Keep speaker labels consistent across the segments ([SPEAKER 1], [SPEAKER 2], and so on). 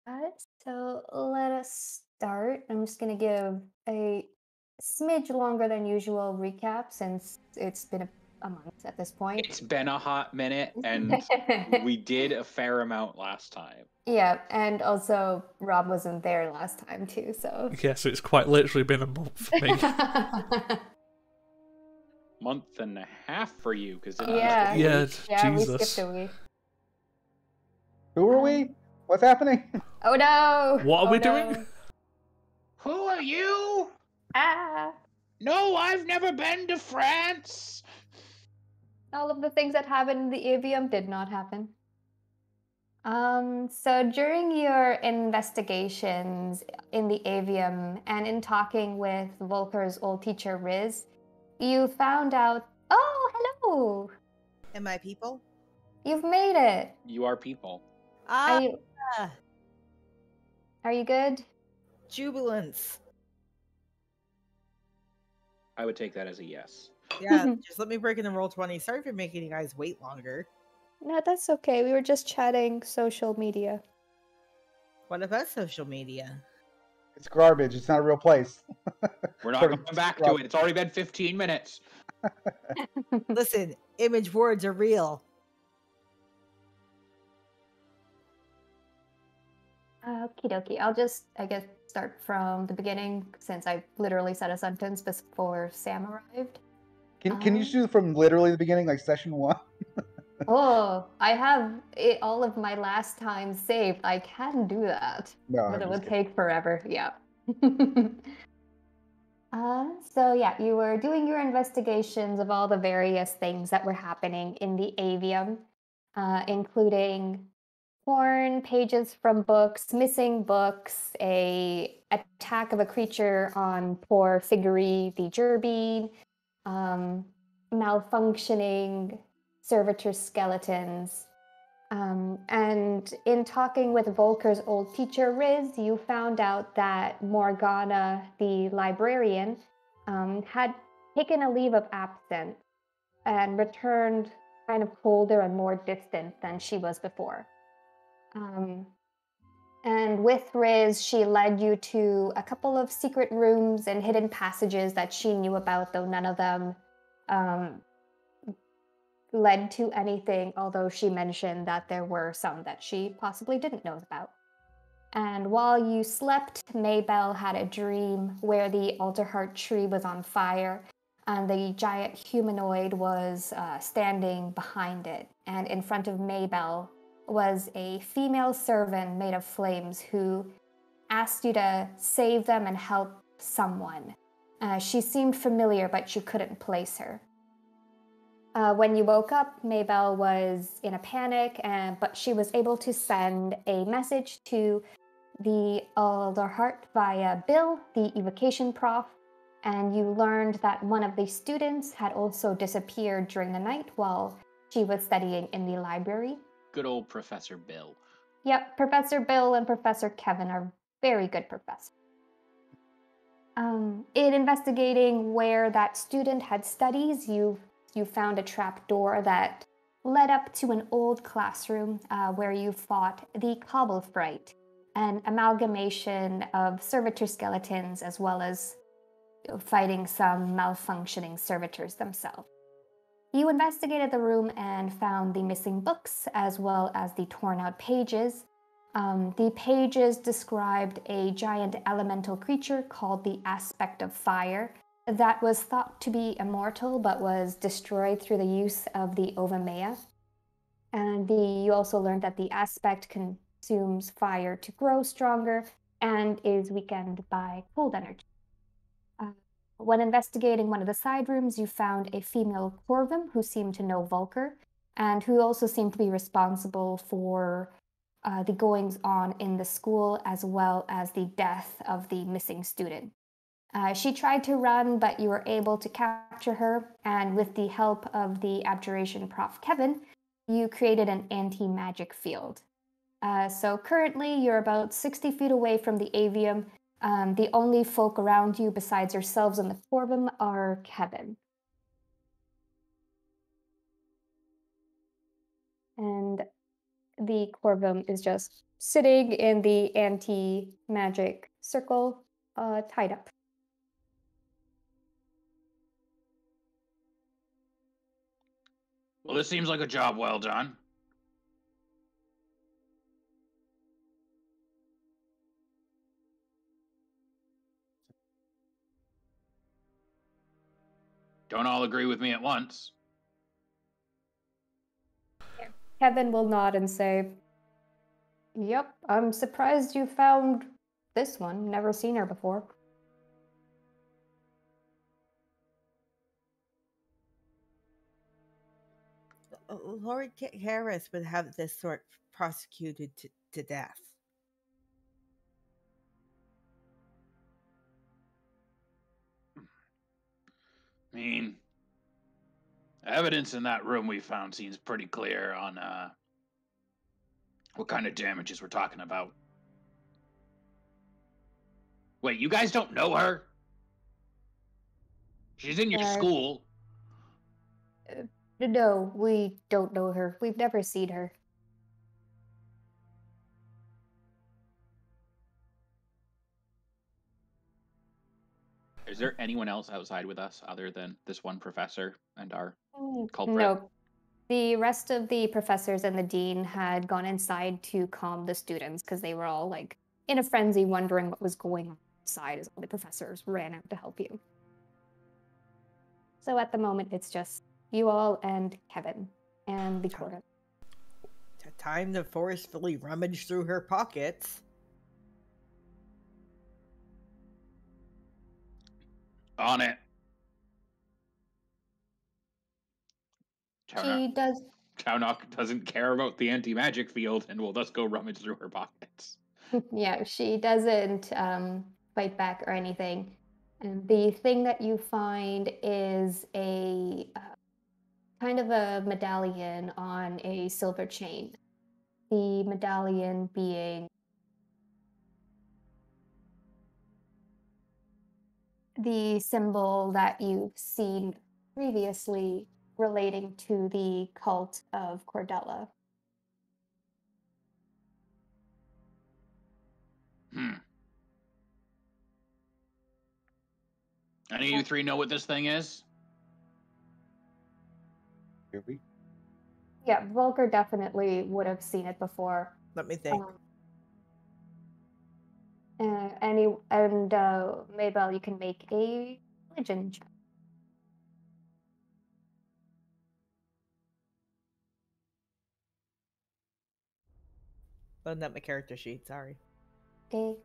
[SPEAKER 1] Uh, so let us start. I'm just going to give a smidge longer than usual recap since it's been a month at this point.
[SPEAKER 2] It's been a hot minute, and we did a fair amount last time.
[SPEAKER 1] Yeah, and also Rob wasn't there last time too, so.
[SPEAKER 3] Yeah, so it's quite literally been a month for me.
[SPEAKER 2] Month and a half for you, because
[SPEAKER 1] Yeah.
[SPEAKER 3] Yeah,
[SPEAKER 1] Yeah, we
[SPEAKER 3] Jesus.
[SPEAKER 1] skipped a week.
[SPEAKER 4] Who are we? What's happening?
[SPEAKER 1] Oh no!
[SPEAKER 3] What are
[SPEAKER 1] Oh,
[SPEAKER 3] we
[SPEAKER 1] no.
[SPEAKER 3] doing?
[SPEAKER 2] Who are you?
[SPEAKER 1] Ah!
[SPEAKER 2] No, I've never been to France.
[SPEAKER 1] All of the things that happened in the avium did not happen. So during your investigations in the avium and in talking with Volker's old teacher Riz, you found out. Oh, hello!
[SPEAKER 5] Am I people?
[SPEAKER 1] You've made it.
[SPEAKER 2] You are people.
[SPEAKER 1] Are
[SPEAKER 5] Ah,
[SPEAKER 1] you? Are you good?
[SPEAKER 5] jubilance.
[SPEAKER 2] I would take that as a yes.
[SPEAKER 5] Yeah, just let me break in the roll 20. Sorry for making you guys wait longer.
[SPEAKER 1] No, that's okay. We were just chatting social media.
[SPEAKER 5] What about social media?
[SPEAKER 4] It's garbage. It's not a real place.
[SPEAKER 2] We're not
[SPEAKER 4] Sorry,
[SPEAKER 2] going back to it. It's already been 15 minutes.
[SPEAKER 5] Listen, image words are real.
[SPEAKER 1] Okie dokie. I'll just, I guess, start from the beginning since I literally said a sentence before Sam arrived.
[SPEAKER 4] Can you just do from literally the beginning, like session 1?
[SPEAKER 1] Oh, I have all of my last times saved. I can do that,
[SPEAKER 4] No,
[SPEAKER 1] but
[SPEAKER 4] I'm
[SPEAKER 1] it would
[SPEAKER 4] just kidding.
[SPEAKER 1] take forever. Yeah. So yeah, you were doing your investigations of all the various things that were happening in the avium, including torn pages from books, missing books, a attack of a creature on poor Figgery the Gerbean, malfunctioning servitor skeletons. And in talking with Volker's old teacher Riz, you found out that Morgana, the librarian, had taken a leave of absence and returned kind of colder and more distant than she was before. And with Riz, she led you to a couple of secret rooms and hidden passages that she knew about, though none of them led to anything, although she mentioned that there were some that she possibly didn't know about. And while you slept, Maybell had a dream where the altar heart tree was on fire and the giant humanoid was standing behind it. And in front of Maybell was a female servant made of flames who asked you to save them and help someone. She seemed familiar, but you couldn't place her. When you woke up, Maybell was in a panic, but she was able to send a message to the Alderheart via Bill, the evocation prof, and you learned that one of the students had also disappeared during the night while she was studying in the library.
[SPEAKER 2] Good old Professor Bill.
[SPEAKER 1] Yep, Professor Bill and Professor Kevin are very good professors. In investigating where that student had studies, you found a trap door that led up to an old classroom where you fought the Cobble Fright, an amalgamation of servitor skeletons as well as fighting some malfunctioning servitors themselves. You investigated the room and found the missing books as well as the torn out pages. The pages described a giant elemental creature called the Aspect of Fire that was thought to be immortal but was destroyed through the use of the Ovamea. And you also learned that the Aspect consumes fire to grow stronger and is weakened by cold energy. When investigating one of the side rooms, you found a female Corvum who seemed to know Volker and who also seemed to be responsible for the goings on in the school as well as the death of the missing student. She tried to run, but you were able to capture her, and with the help of the Abjuration Prof. Kevin, you created an anti-magic field. So currently, you're about 60 feet away from the avium. The only folk around you besides yourselves and the Corvum are Kevin. And the Corvum is just sitting in the anti-magic circle, tied up.
[SPEAKER 2] Well, this seems like a job well done. Don't all agree with me at once.
[SPEAKER 1] Kevin will nod and say, "Yep, I'm surprised you found this one. Never seen her before."
[SPEAKER 5] Lord Harris would have this sort prosecuted to death.
[SPEAKER 2] I mean, evidence in that room we found seems pretty clear on what kind of damages we're talking about. Wait, you guys don't know her? She's in your school.
[SPEAKER 1] No, we don't know her. We've never seen her.
[SPEAKER 2] Is there anyone else outside with us other than this one professor and our culprit?
[SPEAKER 1] No. The rest of the professors and the dean had gone inside to calm the students because they were all like in a frenzy wondering what was going on outside as all the professors ran out to help you. So at the moment, it's just you all and Kevin and the court.
[SPEAKER 5] Time to forcefully rummage through her pockets.
[SPEAKER 2] On it.
[SPEAKER 1] She does.
[SPEAKER 2] Townok doesn't care about the anti-magic field and will thus go rummage through her pockets.
[SPEAKER 1] Yeah, she doesn't fight back or anything. And the thing that you find is a kind of a medallion on a silver chain. The medallion being the symbol that you've seen previously relating to the cult of Cordella.
[SPEAKER 2] Any of you three know what this thing is?
[SPEAKER 4] Do we?
[SPEAKER 1] Yeah, Volker definitely would have seen it before.
[SPEAKER 5] Let me think.
[SPEAKER 1] Maybell, you can make a religion check.
[SPEAKER 5] Loading up my character sheet, sorry.
[SPEAKER 1] Okay.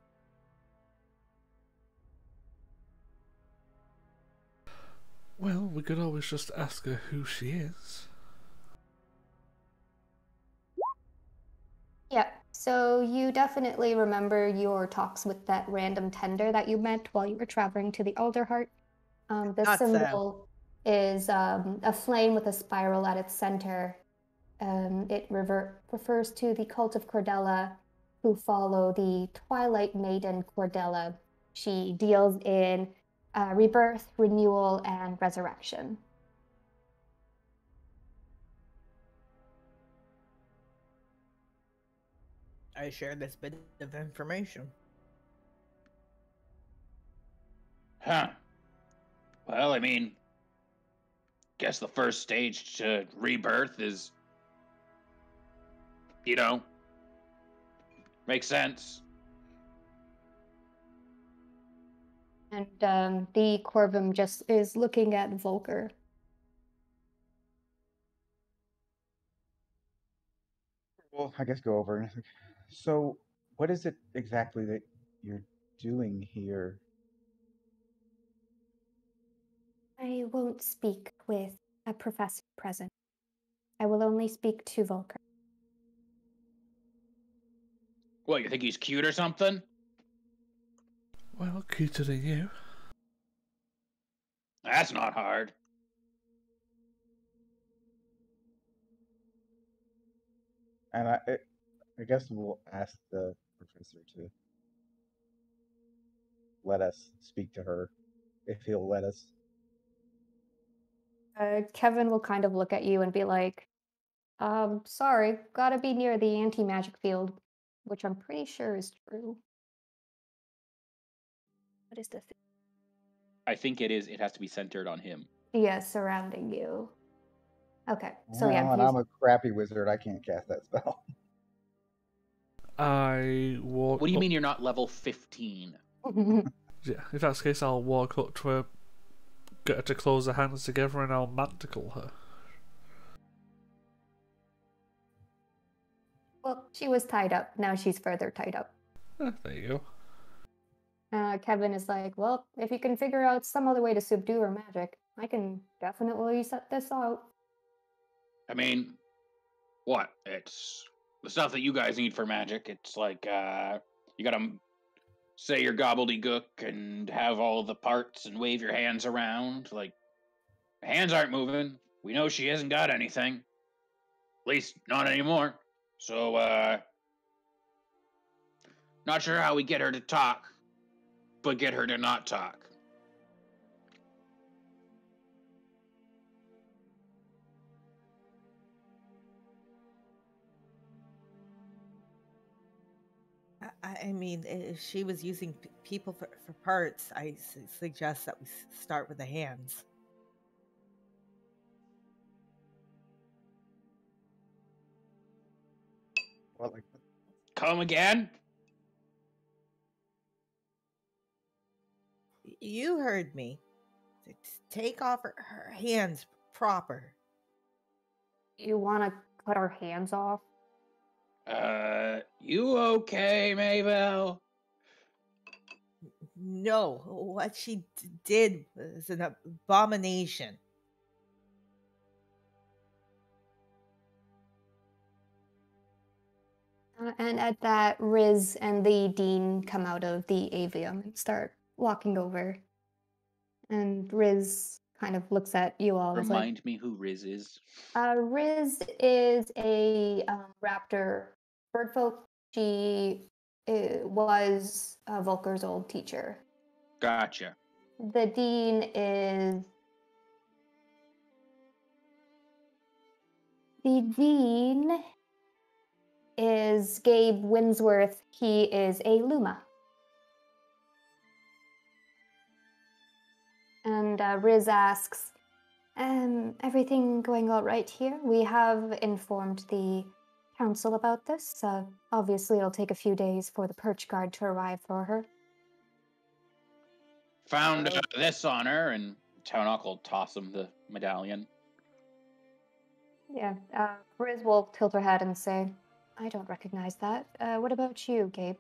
[SPEAKER 3] Well, we could always just ask her who she is.
[SPEAKER 1] Yeah, so you definitely remember your talks with that random tender that you met while you were traveling to the Alderheart. The
[SPEAKER 5] Not so.
[SPEAKER 1] symbol is a flame with a spiral at its center. It refers to the cult of Cordella, who follow the Twilight Maiden Cordella. She deals in rebirth, renewal, and resurrection.
[SPEAKER 5] I share this bit of information.
[SPEAKER 2] Huh. Well, I mean, guess the first stage to rebirth is, makes sense.
[SPEAKER 1] And the Corvum just is looking at Volker.
[SPEAKER 4] Well, I guess go over. So, what is it exactly that you're doing here?
[SPEAKER 1] I won't speak with a professor present. I will only speak to Volker.
[SPEAKER 2] What, you think he's cute or something?
[SPEAKER 3] Well, cuter than you.
[SPEAKER 2] That's not hard.
[SPEAKER 4] And I guess we'll ask the professor to let us speak to her, if he'll let us.
[SPEAKER 1] Kevin will kind of look at you and be like, sorry, gotta be near the anti-magic field. which I'm pretty sure is true. What is the thing?
[SPEAKER 2] I think it is. It has to be centered on him.
[SPEAKER 1] Yeah, surrounding you. Okay, so
[SPEAKER 4] Well,
[SPEAKER 1] yeah,
[SPEAKER 4] and I'm a crappy wizard. I can't cast that spell.
[SPEAKER 3] I walk
[SPEAKER 2] What do you
[SPEAKER 3] up.
[SPEAKER 2] mean you're not level 15?
[SPEAKER 3] Yeah, if that's the case, I'll walk up to her, get her to close her hands together, and I'll manticle her.
[SPEAKER 1] Well, she was tied up. Now she's further tied up.
[SPEAKER 3] There you go.
[SPEAKER 1] Kevin is like, well, if you can figure out some other way to subdue her magic, I can definitely set this out.
[SPEAKER 2] I mean, what? It's the stuff that you guys need for magic. It's like, you gotta say your gobbledygook and have all the parts and wave your hands around. Like, hands aren't moving. We know she hasn't got anything. At least, not anymore. So, not sure how we get her to talk, but get her to not talk.
[SPEAKER 5] I mean, if she was using people for parts, I suggest that we start with the hands.
[SPEAKER 4] Well, like,
[SPEAKER 2] Come again?
[SPEAKER 5] You heard me. Take off her hands proper.
[SPEAKER 1] You want to cut our hands off?
[SPEAKER 2] You okay, Maybell?
[SPEAKER 5] No, what she did was an abomination.
[SPEAKER 1] And at that, Riz and the dean come out of the avium and start walking over. And Riz kind of looks at you all and is like,
[SPEAKER 2] Remind me who Riz is.
[SPEAKER 1] Riz is a raptor birdfolk. She was Volker's old teacher.
[SPEAKER 2] Gotcha.
[SPEAKER 1] The dean is... The dean is Gabe Winsworth. He is a Luma. And Riz asks, everything going all right here? We have informed the council about this. Obviously, it'll take a few days for the perch guard to arrive for her.
[SPEAKER 2] Found this on her, and Townhawk will toss him the medallion.
[SPEAKER 1] Yeah, Riz will tilt her head and say, I don't recognize that. What about you, Gabe?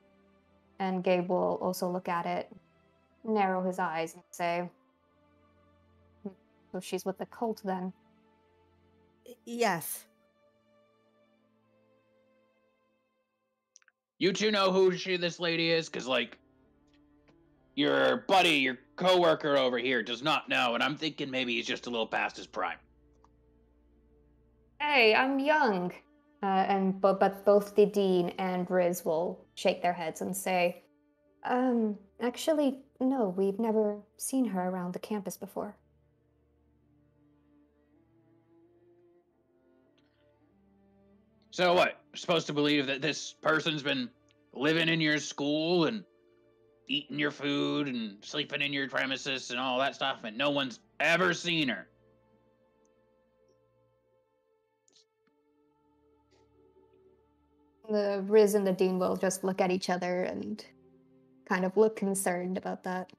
[SPEAKER 1] And Gabe will also look at it, narrow his eyes, and say, so she's with the cult then?
[SPEAKER 5] Yes.
[SPEAKER 2] You two know who this lady is? Because, like, your buddy, your coworker over here does not know, and I'm thinking maybe he's just a little past his prime.
[SPEAKER 1] Hey, I'm young. But both the dean and Riz will shake their heads and say, actually, no, we've never seen her around the campus before.
[SPEAKER 2] So what? You're supposed to believe that this person's been living in your school and eating your food and sleeping in your premises and all that stuff, and no one's ever seen her.
[SPEAKER 1] The Riz and the dean will just look at each other and kind of look concerned about that.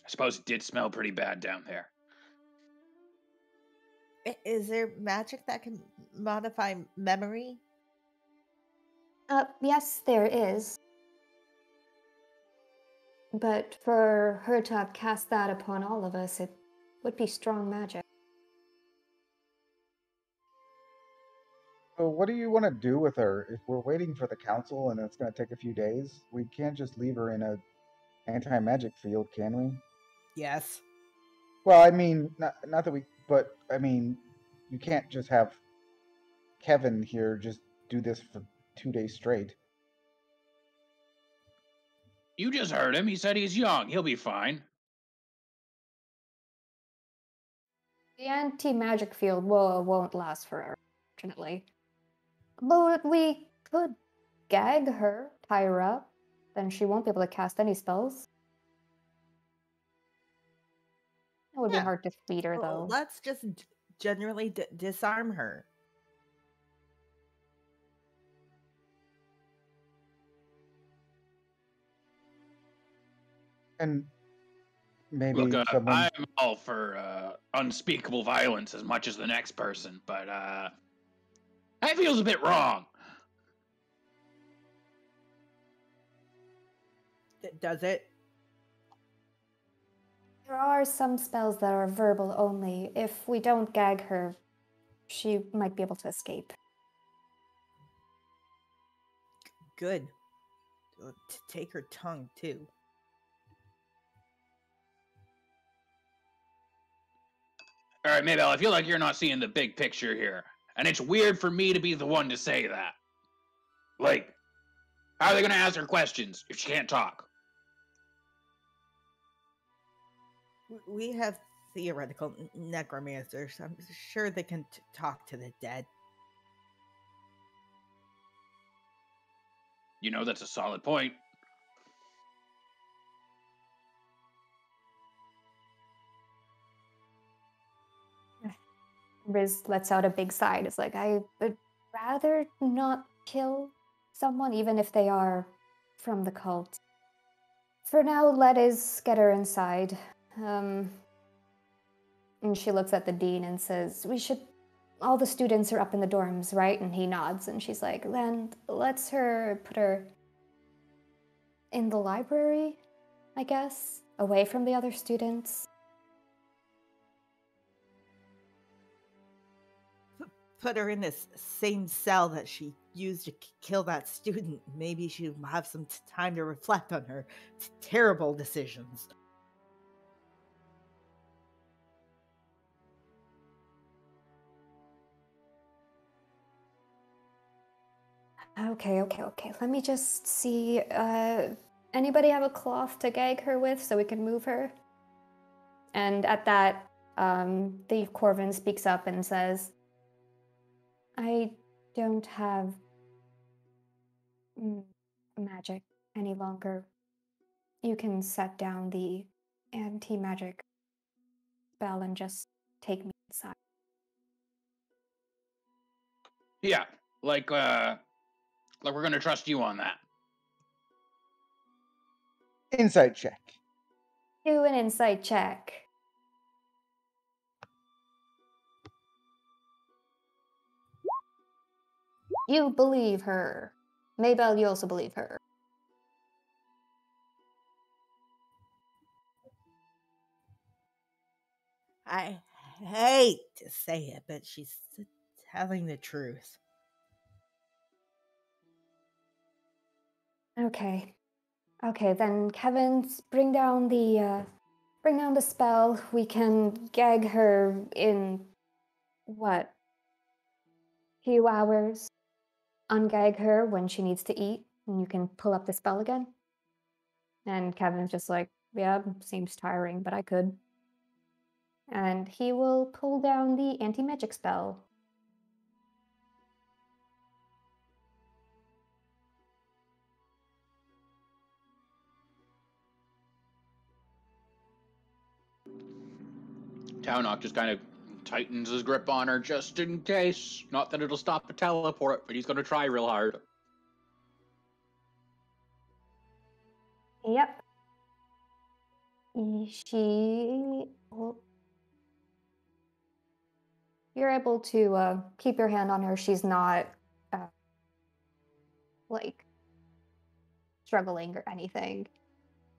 [SPEAKER 2] I suppose it did smell pretty bad down there.
[SPEAKER 5] Is there magic that can modify memory?
[SPEAKER 1] Yes, there is. But for her to cast that upon all of us, it would be strong magic.
[SPEAKER 4] so what do you want to do with her? If we're waiting for the council and it's going to take a few days, we can't just leave her in a anti-magic field, can we?
[SPEAKER 5] Yes.
[SPEAKER 4] Well, I mean, not that we, but I mean, you can't just have Kevin here just do this for 2 days straight.
[SPEAKER 2] You just heard him. He said he's young. He'll be fine.
[SPEAKER 1] The anti-magic field won't last forever, unfortunately. But we could gag her, tie her up, then she won't be able to cast any spells. It would be
[SPEAKER 5] Yeah.
[SPEAKER 1] hard to feed her,
[SPEAKER 5] Well,
[SPEAKER 1] though.
[SPEAKER 5] let's just generally disarm her.
[SPEAKER 4] And maybe
[SPEAKER 2] Look,
[SPEAKER 4] someone.
[SPEAKER 2] I'm all for unspeakable violence as much as the next person, but that feels a bit wrong.
[SPEAKER 5] Does it?
[SPEAKER 1] There are some spells that are verbal only. If we don't gag her, she might be able to escape.
[SPEAKER 5] Good. Take her tongue, too.
[SPEAKER 2] All right, Maybell, I feel like you're not seeing the big picture here. And it's weird for me to be the one to say that. Like, how are they going to ask her questions if she can't talk?
[SPEAKER 5] We have theoretical necromancers. I'm sure they can talk to the dead.
[SPEAKER 2] You know, that's a solid point.
[SPEAKER 1] Riz lets out a big sigh. It's like, I would rather not kill someone, even if they are from the cult. For now, let us get her inside. And she looks at the dean and says, all the students are up in the dorms, right? And he nods, and she's like, then let's put her in the library, I guess, away from the other students.
[SPEAKER 5] Put her in this same cell that she used to kill that student. Maybe she'll have some time to reflect on her terrible decisions.
[SPEAKER 1] Okay. Let me just see. Anybody have a cloth to gag her with so we can move her? And at that, the Corvin speaks up and says, I don't have magic any longer. You can set down the anti-magic spell and just take me inside.
[SPEAKER 2] Yeah, like we're going to trust you on that.
[SPEAKER 4] Insight check.
[SPEAKER 1] Do an insight check. You believe her. Maybell, you also believe her.
[SPEAKER 5] I hate to say it, but she's telling the truth.
[SPEAKER 1] Okay, then Kevin, bring down the spell. We can gag her in what? Few hours. Ungag her when she needs to eat, and you can pull up the spell again. And Kevin's just like, yeah, seems tiring, but I could. And he will pull down the anti-magic spell.
[SPEAKER 2] Taunok just kind of tightens his grip on her just in case. Not that it'll stop a teleport, but he's going to try real hard.
[SPEAKER 1] Yep. You're able to keep your hand on her. She's not like struggling or anything.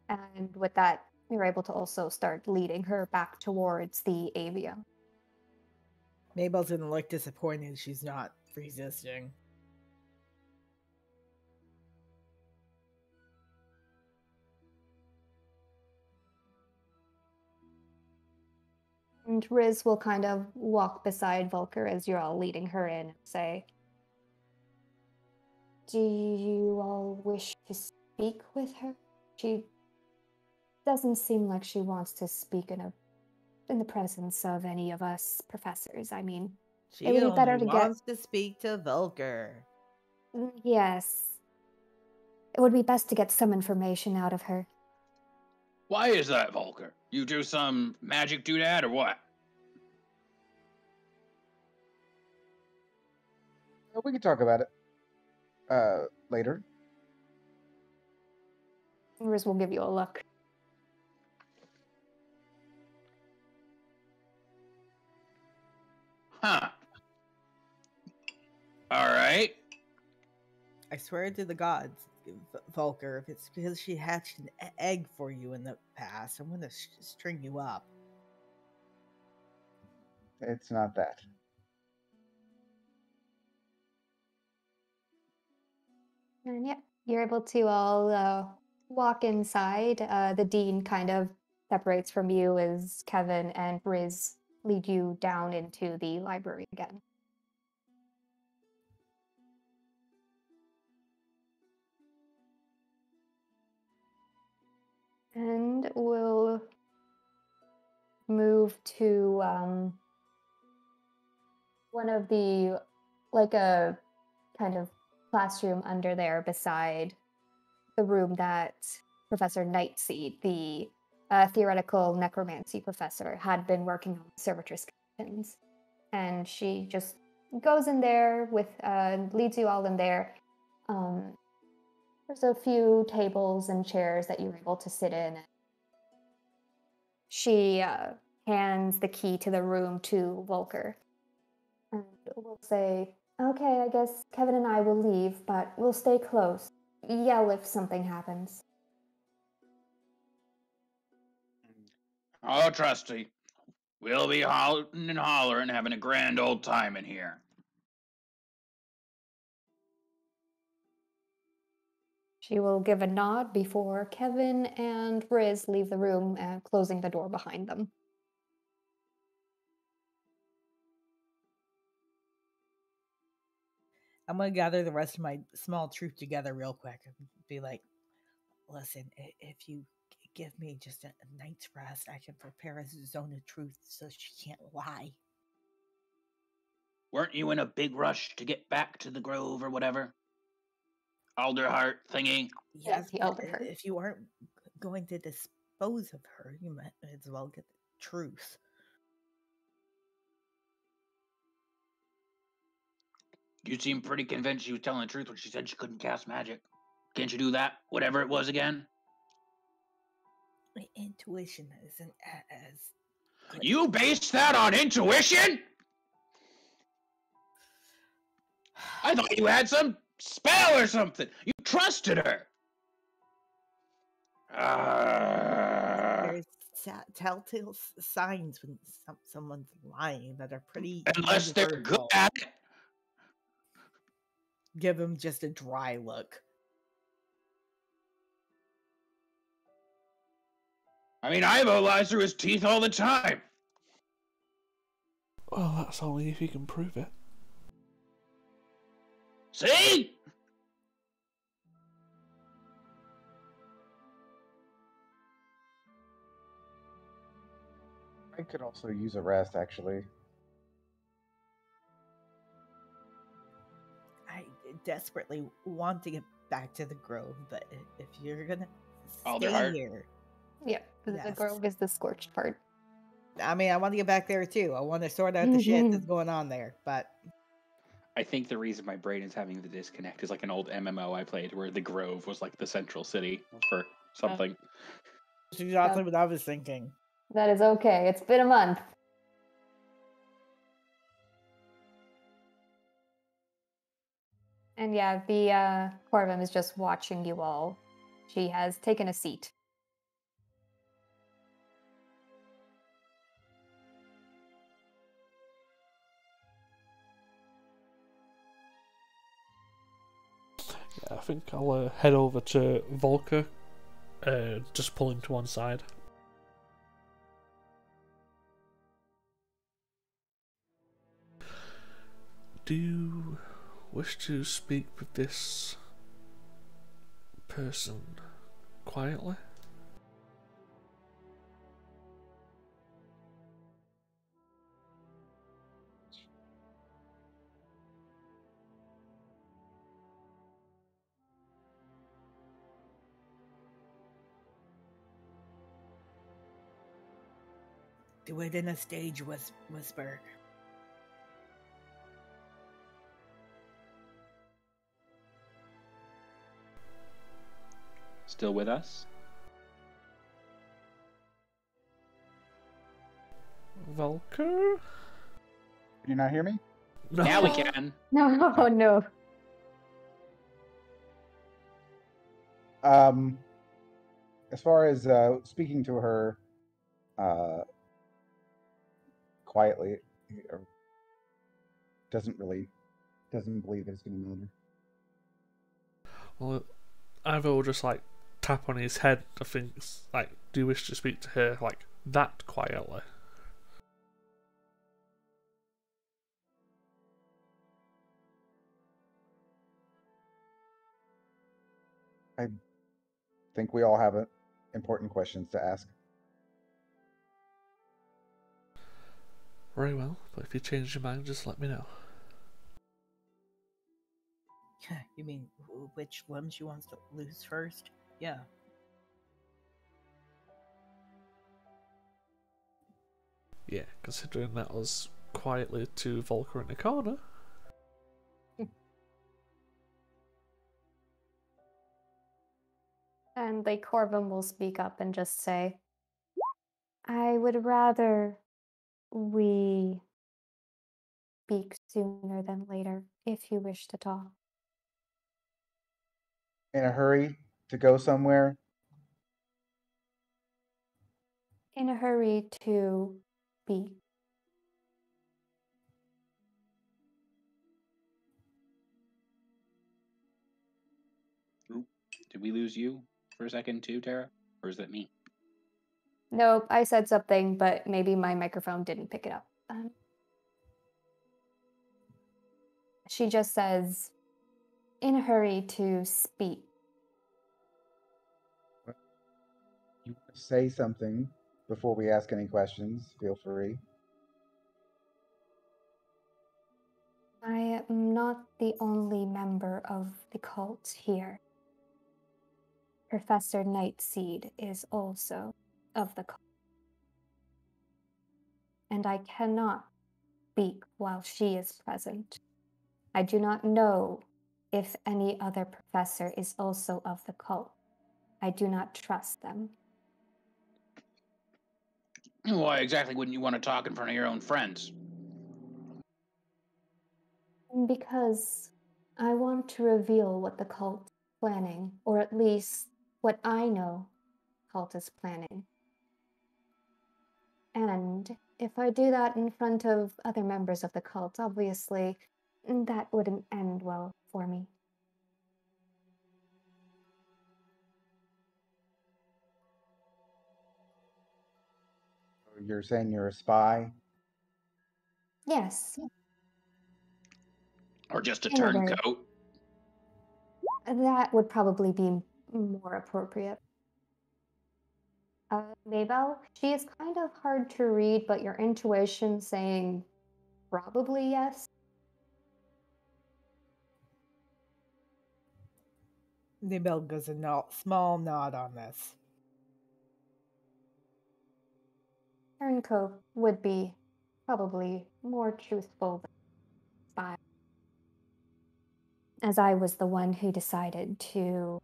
[SPEAKER 1] And with that, you're able to also start leading her back towards the avium.
[SPEAKER 5] Mabel's gonna look disappointed she's not resisting.
[SPEAKER 1] And Riz will kind of walk beside Volker as you're all leading her in and say, do you all wish to speak with her? She doesn't seem like she wants to speak in the presence of any of us professors. I mean,
[SPEAKER 5] She
[SPEAKER 1] it would be better
[SPEAKER 5] only
[SPEAKER 1] to get...
[SPEAKER 5] wants to speak to Volker.
[SPEAKER 1] Yes. it would be best to get some information out of her.
[SPEAKER 2] Why is that, Volker? You do some magic doodad or what?
[SPEAKER 4] We can talk about it later.
[SPEAKER 1] Riz will give you a look.
[SPEAKER 2] Huh. All right.
[SPEAKER 5] I swear to the gods, Volker, if it's because she hatched an egg for you in the past, I'm going to string you up.
[SPEAKER 4] It's not that.
[SPEAKER 1] And yeah, you're able to all walk inside. The dean kind of separates from you as Kevin and Riz lead you down into the library again. And we'll move to one of the, like a kind of classroom under there beside the room that Professor Nightseed, the theoretical necromancy professor, had been working on servitress conditions. And she just goes in there with, leads you all in there. There's a few tables and chairs that you're able to sit in. She hands the key to the room to Volker. And we'll say, okay, I guess Kevin and I will leave, but we'll stay close. Yell if something happens.
[SPEAKER 2] Oh, trusty. We'll be howling and hollering, having a grand old time in here.
[SPEAKER 1] She will give a nod before Kevin and Riz leave the room, closing the door behind them.
[SPEAKER 5] I'm going to gather the rest of my small troop together real quick and be like, listen, if you give me just a night's rest, I can prepare a zone of truth so she can't lie.
[SPEAKER 2] Weren't you in a big rush to get back to the Grove or whatever? Alderheart thingy?
[SPEAKER 5] Yes,
[SPEAKER 1] the
[SPEAKER 5] but
[SPEAKER 1] Alderheart.
[SPEAKER 5] if you aren't going to dispose of her, you might as well get the truth.
[SPEAKER 2] You seem pretty convinced she was telling the truth when she said she couldn't cast magic. Can't you do that? Whatever it was again?
[SPEAKER 5] My intuition isn't as good.
[SPEAKER 2] You based that on intuition? I thought you had some spell or something. You trusted her.
[SPEAKER 5] There's telltale signs when someone's lying that are pretty
[SPEAKER 2] Unless they're good
[SPEAKER 5] universal.
[SPEAKER 2] at it.
[SPEAKER 5] Give him just a dry look.
[SPEAKER 2] I mean, Ivo lies through his teeth all the time.
[SPEAKER 3] Well, that's only if you can prove it.
[SPEAKER 2] See?
[SPEAKER 4] I could also use a rest, actually.
[SPEAKER 5] I desperately want to get back to the Grove, but if you're gonna stay
[SPEAKER 2] Alderheart?
[SPEAKER 5] here,
[SPEAKER 1] Yep, the
[SPEAKER 5] Yes.
[SPEAKER 1] Grove is the scorched part.
[SPEAKER 5] I mean, I want to get back there too. I want to sort out the shit that's going on there, but
[SPEAKER 2] I think the reason my brain is having the disconnect is like an old MMO I played where the Grove was like the central city for something.
[SPEAKER 5] that's exactly what I was thinking.
[SPEAKER 1] That is okay. It's been a month. And yeah, the Corvum is just watching you all. She has taken a seat.
[SPEAKER 3] Yeah, I think I'll head over to Volker, just pull him to one side. Do you wish to speak with this person quietly?
[SPEAKER 5] Do it in a stage whisper.
[SPEAKER 2] Still with us?
[SPEAKER 3] Volker?
[SPEAKER 4] Can you not hear me?
[SPEAKER 3] No.
[SPEAKER 2] Now we can.
[SPEAKER 1] No, oh, no.
[SPEAKER 4] As far as speaking to her quietly, or doesn't believe that it's going to matter.
[SPEAKER 3] Well, either will just like tap on his head. I think it's like, do you wish to speak to her like that quietly?
[SPEAKER 4] I think we all have important questions to ask.
[SPEAKER 3] Very well, but if you change your mind, just let me know.
[SPEAKER 5] You mean which limb she wants to lose first? Yeah.
[SPEAKER 3] Yeah, considering that was quietly to Volker in the corner.
[SPEAKER 1] And the Corvum will speak up and just say, I would rather we speak sooner than later if you wish to talk.
[SPEAKER 4] In a hurry to go somewhere?
[SPEAKER 1] In a hurry to speak.
[SPEAKER 2] Did we lose you for a second too, Tara? Or is that me?
[SPEAKER 1] Nope, I said something, but maybe my microphone didn't pick it up. She just says, in a hurry to speak.
[SPEAKER 4] You want to say something before we ask any questions? Feel free.
[SPEAKER 1] I am not the only member of the cult here. Professor Nightseed is also of the cult. And I cannot speak while she is present. I do not know if any other professor is also of the cult. I do not trust them.
[SPEAKER 2] Why exactly wouldn't you want to talk in front of your own friends?
[SPEAKER 1] Because I want to reveal what the cult is planning, or at least what I know cult is planning. And if I do that in front of other members of the cult, obviously, that wouldn't end well for me.
[SPEAKER 4] You're saying you're a spy?
[SPEAKER 1] Yes,
[SPEAKER 2] Or just a
[SPEAKER 1] in a way.
[SPEAKER 2] turncoat?
[SPEAKER 1] That would probably be more appropriate. Maybell, she is kind of hard to read, but your intuition saying probably yes.
[SPEAKER 5] Nibel gives a small nod on this.
[SPEAKER 1] Turncoat would be probably more truthful than spy, as I was the one who decided to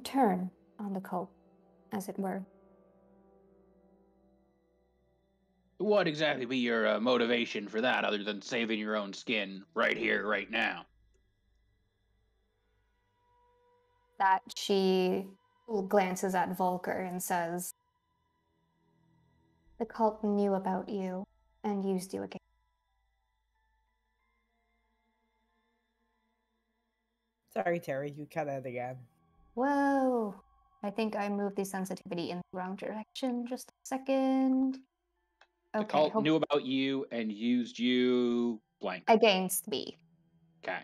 [SPEAKER 1] turn on the cult, as it were.
[SPEAKER 2] What exactly be your motivation for that, other than saving your own skin right here, right now?
[SPEAKER 1] That she glances at Volker and says, the cult knew about you and used you again.
[SPEAKER 5] Sorry, Terry, you cut out again.
[SPEAKER 1] Whoa! I think I moved the sensitivity in the wrong direction. Just a second.
[SPEAKER 2] The
[SPEAKER 1] Okay,
[SPEAKER 2] cult knew about you and used you blank.
[SPEAKER 1] against me.
[SPEAKER 2] Okay.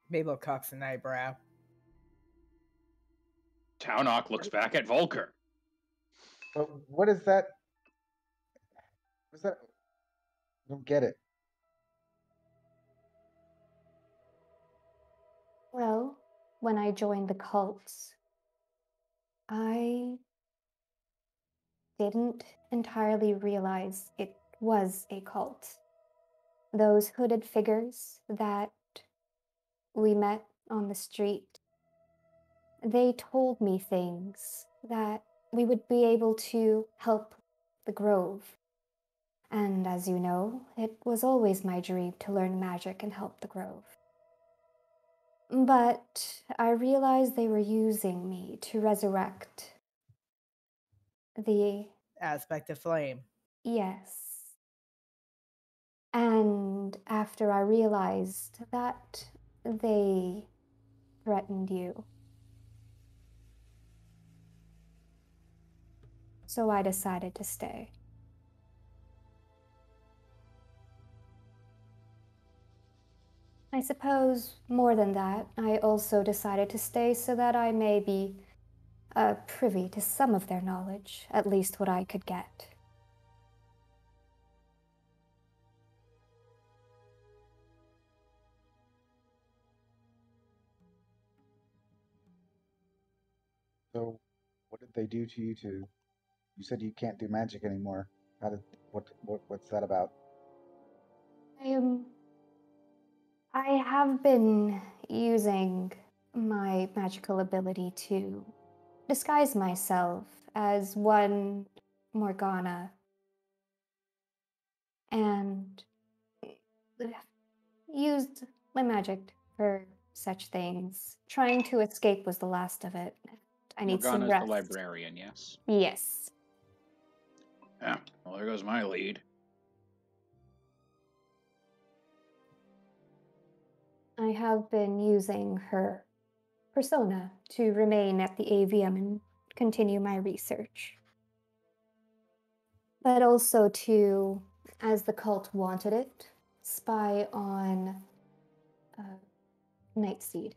[SPEAKER 5] Mabel cocks an eyebrow.
[SPEAKER 2] Taunok looks back at Volker.
[SPEAKER 4] But what is that? What is that? I don't get it.
[SPEAKER 1] when I joined the cult, I didn't entirely realize it was a cult. Those hooded figures that we met on the street, they told me things that we would be able to help the Grove. And as you know, it was always my dream to learn magic and help the Grove. But I realized they were using me to resurrect the
[SPEAKER 5] Aspect of flame.
[SPEAKER 1] yes. And after I realized that they threatened you, so I decided to stay. I suppose more than that, I also decided to stay so that I may be privy to some of their knowledge, at least what I could get.
[SPEAKER 4] So, what did they do to you? You said you can't do magic anymore. How did what's that about?
[SPEAKER 1] I I have been using my magical ability to disguise myself as one Morgana and used my magic for such things. Trying to escape was the last of it. I need some
[SPEAKER 2] Morgana's the
[SPEAKER 1] rest.
[SPEAKER 2] librarian, yes?
[SPEAKER 1] Yes.
[SPEAKER 2] Yeah, well, there goes my lead.
[SPEAKER 1] I have been using her persona to remain at the AVM and continue my research. But also to, as the cult wanted it, spy on Nightseed.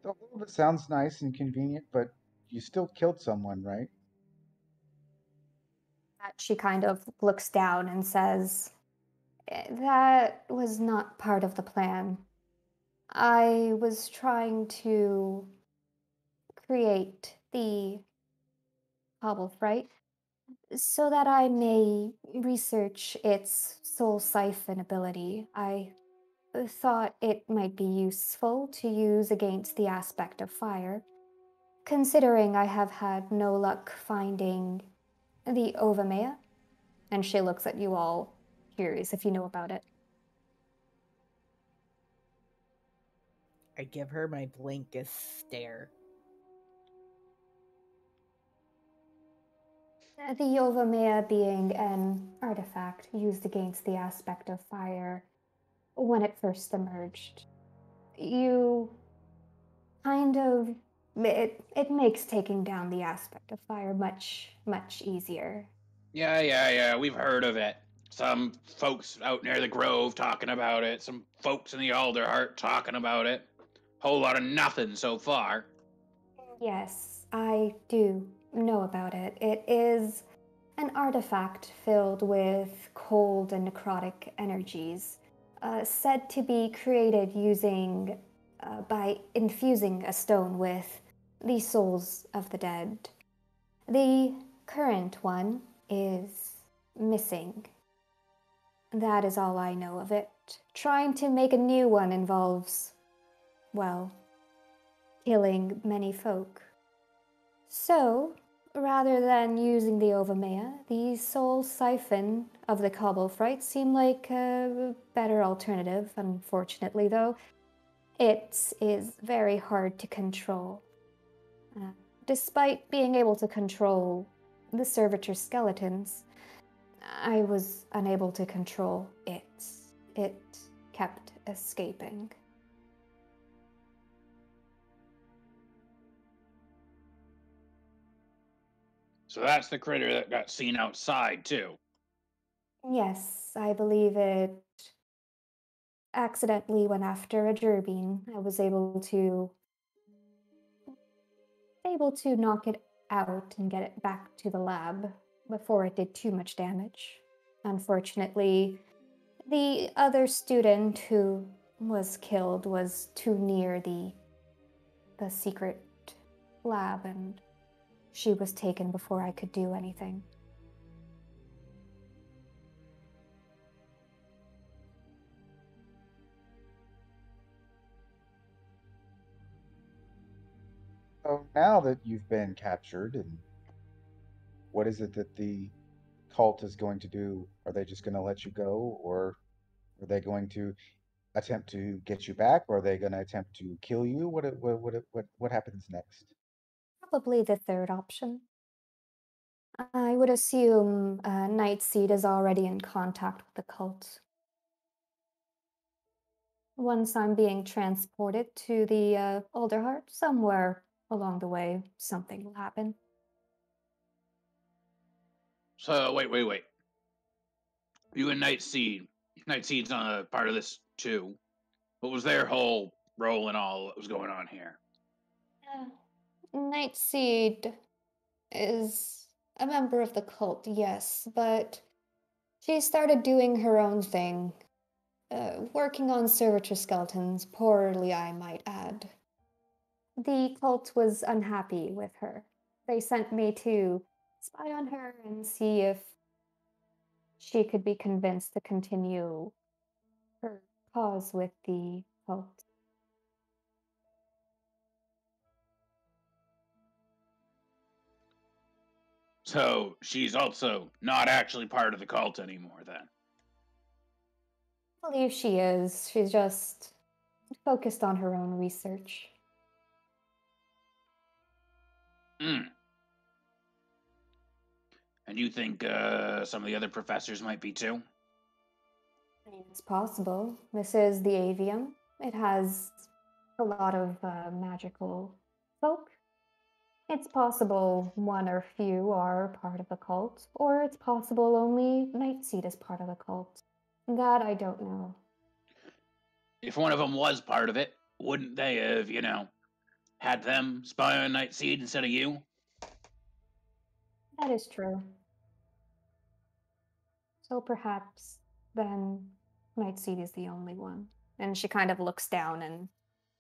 [SPEAKER 4] So all of it sounds nice and convenient, but you still killed someone, right?
[SPEAKER 1] She kind of looks down and says, That was not part of the plan. I was trying to create the Hobblefright so that I may research its soul siphon ability. I thought it might be useful to use against the aspect of fire, considering I have had no luck finding the Ovamea. And she looks at you all, curious if you know about it.
[SPEAKER 5] I give her my blankest stare.
[SPEAKER 1] The Ovamea being an artifact used against the aspect of fire when it first emerged. You kind of it makes taking down the aspect of fire much easier.
[SPEAKER 2] Yeah, we've heard of it. Some folks out near the Grove talking about it. Some folks in the Alderheart talking about it. Whole lot of nothing so far.
[SPEAKER 1] Yes, I do know about it. It is an artifact filled with cold and necrotic energies, said to be created using by infusing a stone with the souls of the dead. The current one is missing. That is all I know of it. Trying to make a new one involves, well, killing many folk. So, rather than using the Ovamea, the soul siphon of the Cobblefright seemed like a better alternative. Unfortunately, though, it is very hard to control. Despite being able to control the servitor skeletons, I was unable to control it. It kept escaping.
[SPEAKER 2] So that's the critter that got seen outside, too.
[SPEAKER 1] Yes, I believe it accidentally went after a Jerbean. I was able to knock it out and get it back to the lab before it did too much damage. Unfortunately, The other student who was killed was too near the secret lab, and she was taken before I could do anything.
[SPEAKER 4] So now that you've been captured, and what is it that the cult is going to do? Are they just going to let you go, or are they going to attempt to get you back, or are they going to attempt to kill you? What happens next?
[SPEAKER 1] Probably the third option. I would assume Nightseed is already in contact with the cult. Once I'm being transported to the Alderheart, somewhere along the way, something will happen.
[SPEAKER 2] So wait. You and Nightseed. Nightseed's on a part of this too. What was their whole role in all that was going on here?
[SPEAKER 1] Nightseed is a member of the cult, yes, but she started doing her own thing, working on servitor skeletons, poorly, I might add. The cult was unhappy with her. They sent me to spy on her and see if she could be convinced to continue her cause with the cult.
[SPEAKER 2] So she's also not actually part of the cult anymore then.
[SPEAKER 1] I believe she is. She's just focused on her own research.
[SPEAKER 2] Hmm. And you think some of the other professors might be too?
[SPEAKER 1] I mean, it's possible. This is the avium. It has a lot of magical folk. It's possible one or few are part of the cult, or it's possible only Nightseed is part of the cult. That I don't know.
[SPEAKER 2] If one of them was part of it, wouldn't they have, had them spy on Nightseed instead of you?
[SPEAKER 1] That is true. So perhaps then Nightseed is the only one. And she kind of looks down and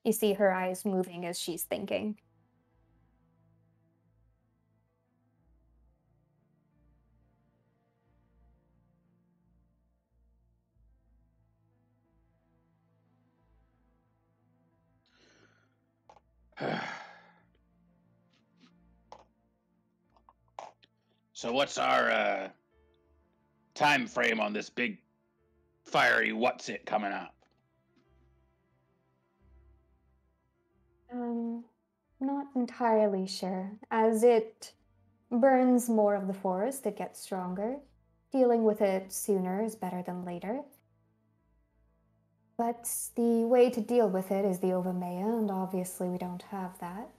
[SPEAKER 1] you see her eyes moving as she's thinking.
[SPEAKER 2] So what's our time frame on this big fiery what's it coming up?
[SPEAKER 1] Not entirely sure. As it burns more of the forest, it gets stronger. Dealing with it sooner is better than later. But the way to deal with it is the Ovamea, and obviously we don't have that.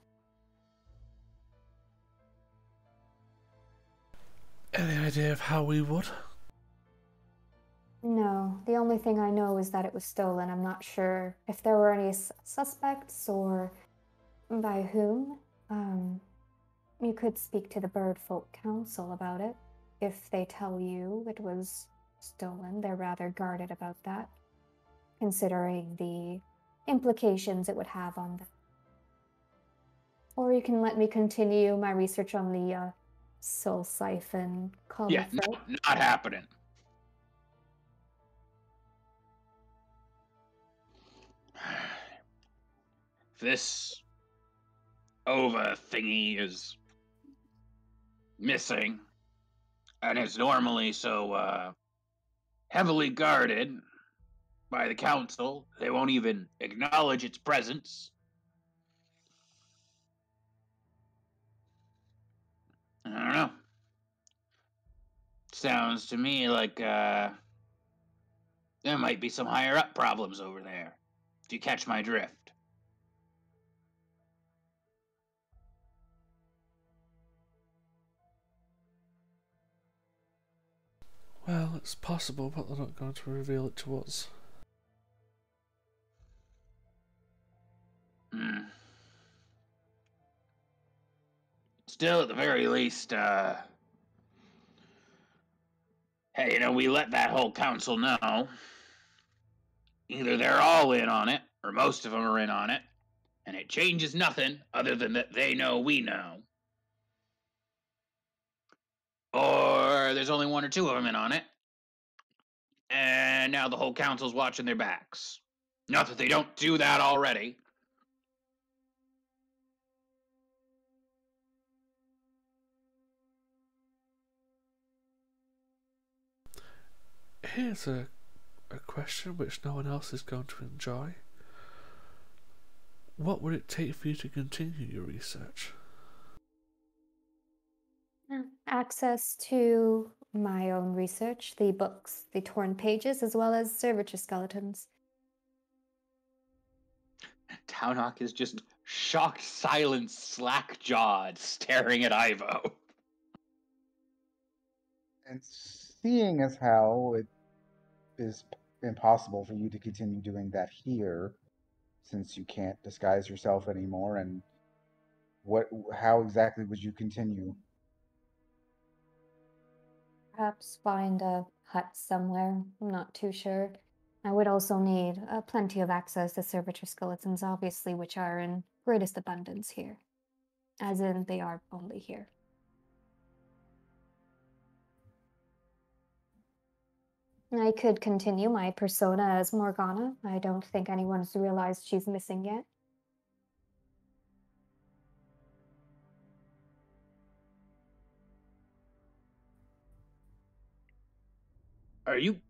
[SPEAKER 3] Any idea of how we would?
[SPEAKER 1] No, the only thing I know is that it was stolen. I'm not sure if there were any suspects or by whom. You could speak to the Birdfolk Council about it. If they tell you it was stolen, they're rather guarded about that, considering the implications it would have on them. Or you can let me continue my research on the soul siphon cobble.
[SPEAKER 2] Yeah, no, not happening. This Ova thingy is missing, and it's normally so heavily guarded by the council, they won't even acknowledge its presence. I don't know. Sounds to me like there might be some higher up problems over there. Do you catch my drift?
[SPEAKER 3] Well, it's possible, but they're not going to reveal it to us.
[SPEAKER 2] Still, at the very least, hey, we let that whole council know. Either they're all in on it, or most of them are in on it, and it changes nothing other than that they know we know. Or there's only one or two of them in on it, and now the whole council's watching their backs. Not that they don't do that already.
[SPEAKER 3] Here's a question which no one else is going to enjoy. What would it take for you to continue your research?
[SPEAKER 1] Access to my own research, the books, the torn pages, as well as servitor skeletons.
[SPEAKER 2] Townhawk is just shocked, silent, slack-jawed, staring at Ivo.
[SPEAKER 4] And seeing as how it is impossible for you to continue doing that here, since you can't disguise yourself anymore, and how exactly would you continue?
[SPEAKER 1] Perhaps find a hut somewhere. I'm not too sure. I would also need plenty of access to servitor skeletons, obviously, which are in greatest abundance here. As in, they are only here. I could continue my persona as Morgana. I don't think anyone's realized she's missing yet.
[SPEAKER 2] Are you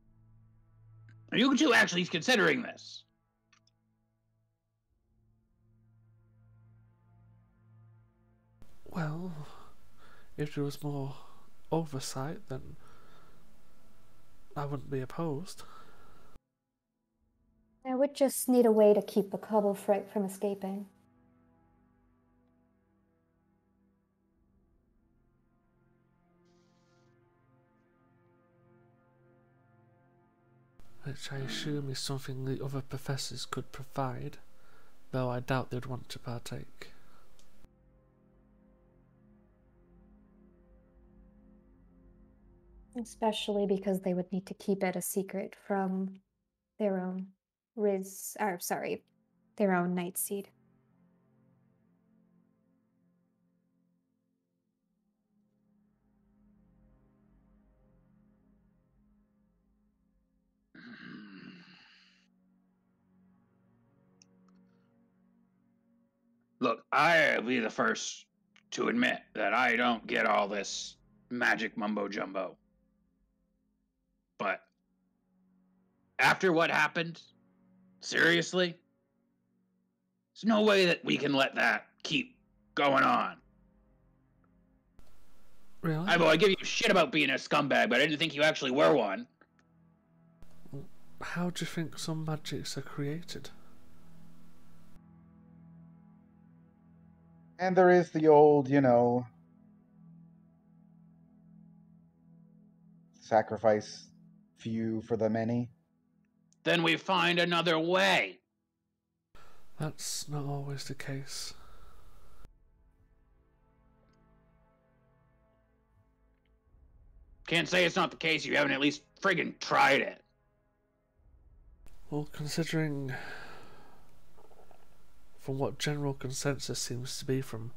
[SPEAKER 2] two actually considering this?
[SPEAKER 3] Well, if there was more oversight, then I wouldn't be opposed.
[SPEAKER 1] I would just need a way to keep the cobble fright from escaping.
[SPEAKER 3] Which I assume is something the other professors could provide, though I doubt they'd want to partake.
[SPEAKER 1] Especially because they would need to keep it a secret from their own their own night seed.
[SPEAKER 2] Look, I'll be the first to admit that I don't get all this magic mumbo jumbo. But after what happened, seriously, there's no way that we can let that keep going on.
[SPEAKER 3] Really?
[SPEAKER 2] Ivo, I give you shit about being a scumbag, but I didn't think you actually were one.
[SPEAKER 3] How do you think some magics are created?
[SPEAKER 4] And there is the old, sacrifice few for the many.
[SPEAKER 2] Then we find another way.
[SPEAKER 3] That's not always the case.
[SPEAKER 2] Can't say it's not the case. You haven't at least friggin' tried it.
[SPEAKER 3] Well, considering from what general consensus seems to be from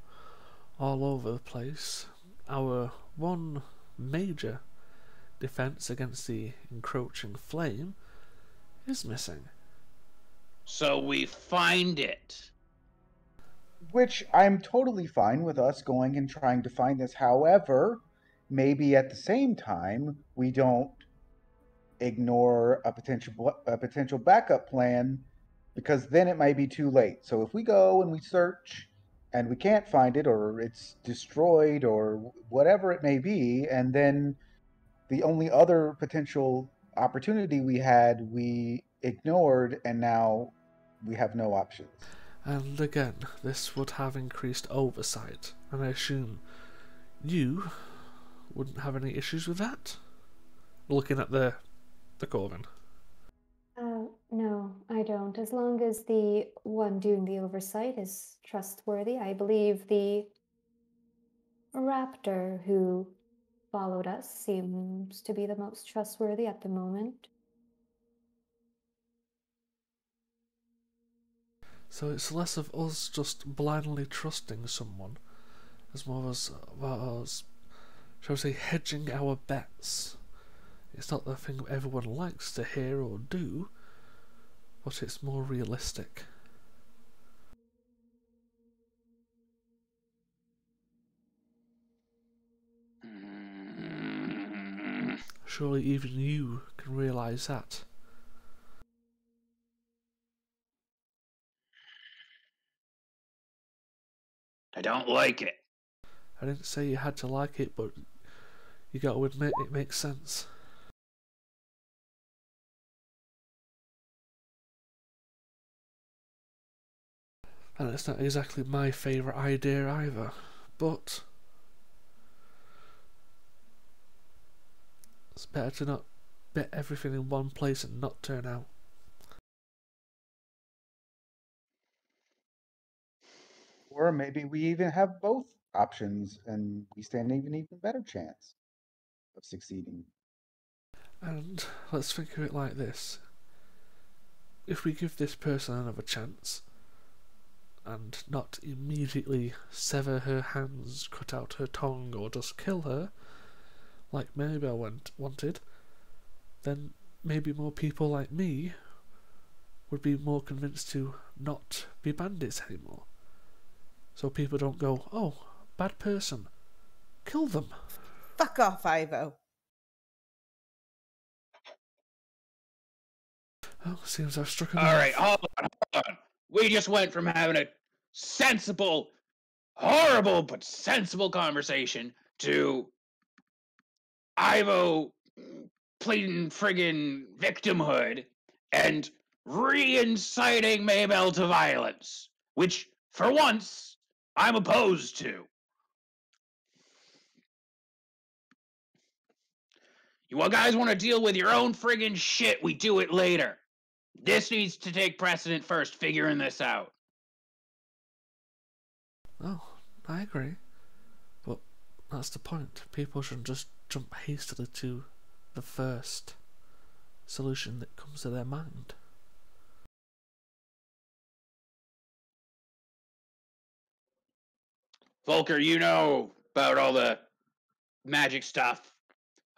[SPEAKER 3] all over the place, our one major defense against the encroaching flame is missing.
[SPEAKER 2] So we find it.
[SPEAKER 4] Which I'm totally fine with us going and trying to find this. However, maybe at the same time, we don't ignore a potential backup plan, because then it might be too late. So if we go and we search and we can't find it, or it's destroyed, or whatever it may be, and then the only other potential opportunity we had we ignored, and now we have no options.
[SPEAKER 3] And again, this would have increased oversight, and I assume you wouldn't have any issues with that? Looking at the Corvin.
[SPEAKER 1] No, I don't. As long as the one doing the oversight is trustworthy, I believe the raptor who followed us seems to be the most trustworthy at the moment.
[SPEAKER 3] So it's less of us just blindly trusting someone, as more as about us, shall we say, hedging our bets. It's not the thing everyone likes to hear or do, but it's more realistic. Surely even you can realise that.
[SPEAKER 2] I don't like it.
[SPEAKER 3] I didn't say you had to like it, but you got to admit it makes sense. And it's not exactly my favourite idea either, but it's better to not bet everything in one place and not turn out.
[SPEAKER 4] Or maybe we even have both options and we stand an even better chance of succeeding.
[SPEAKER 3] And let's think of it like this. If we give this person another chance, and not immediately sever her hands, cut out her tongue, or just kill her, like Maribel wanted, then maybe more people like me would be more convinced to not be bandits anymore. So people don't go, oh, bad person, kill them.
[SPEAKER 5] Fuck off, Ivo.
[SPEAKER 3] Oh, seems I've struck a
[SPEAKER 2] nerve. All right, hold on. We just went from having a sensible, horrible but sensible conversation to Ivo pleading friggin' victimhood and re-inciting Maybell to violence, which, for once, I'm opposed to. You guys want to deal with your own friggin' shit, we do it later. This needs to take precedent first, figuring this out.
[SPEAKER 3] Oh, I agree. But that's the point. People shouldn't just jump hastily to the first solution that comes to their mind.
[SPEAKER 2] Volker, you know about all the magic stuff.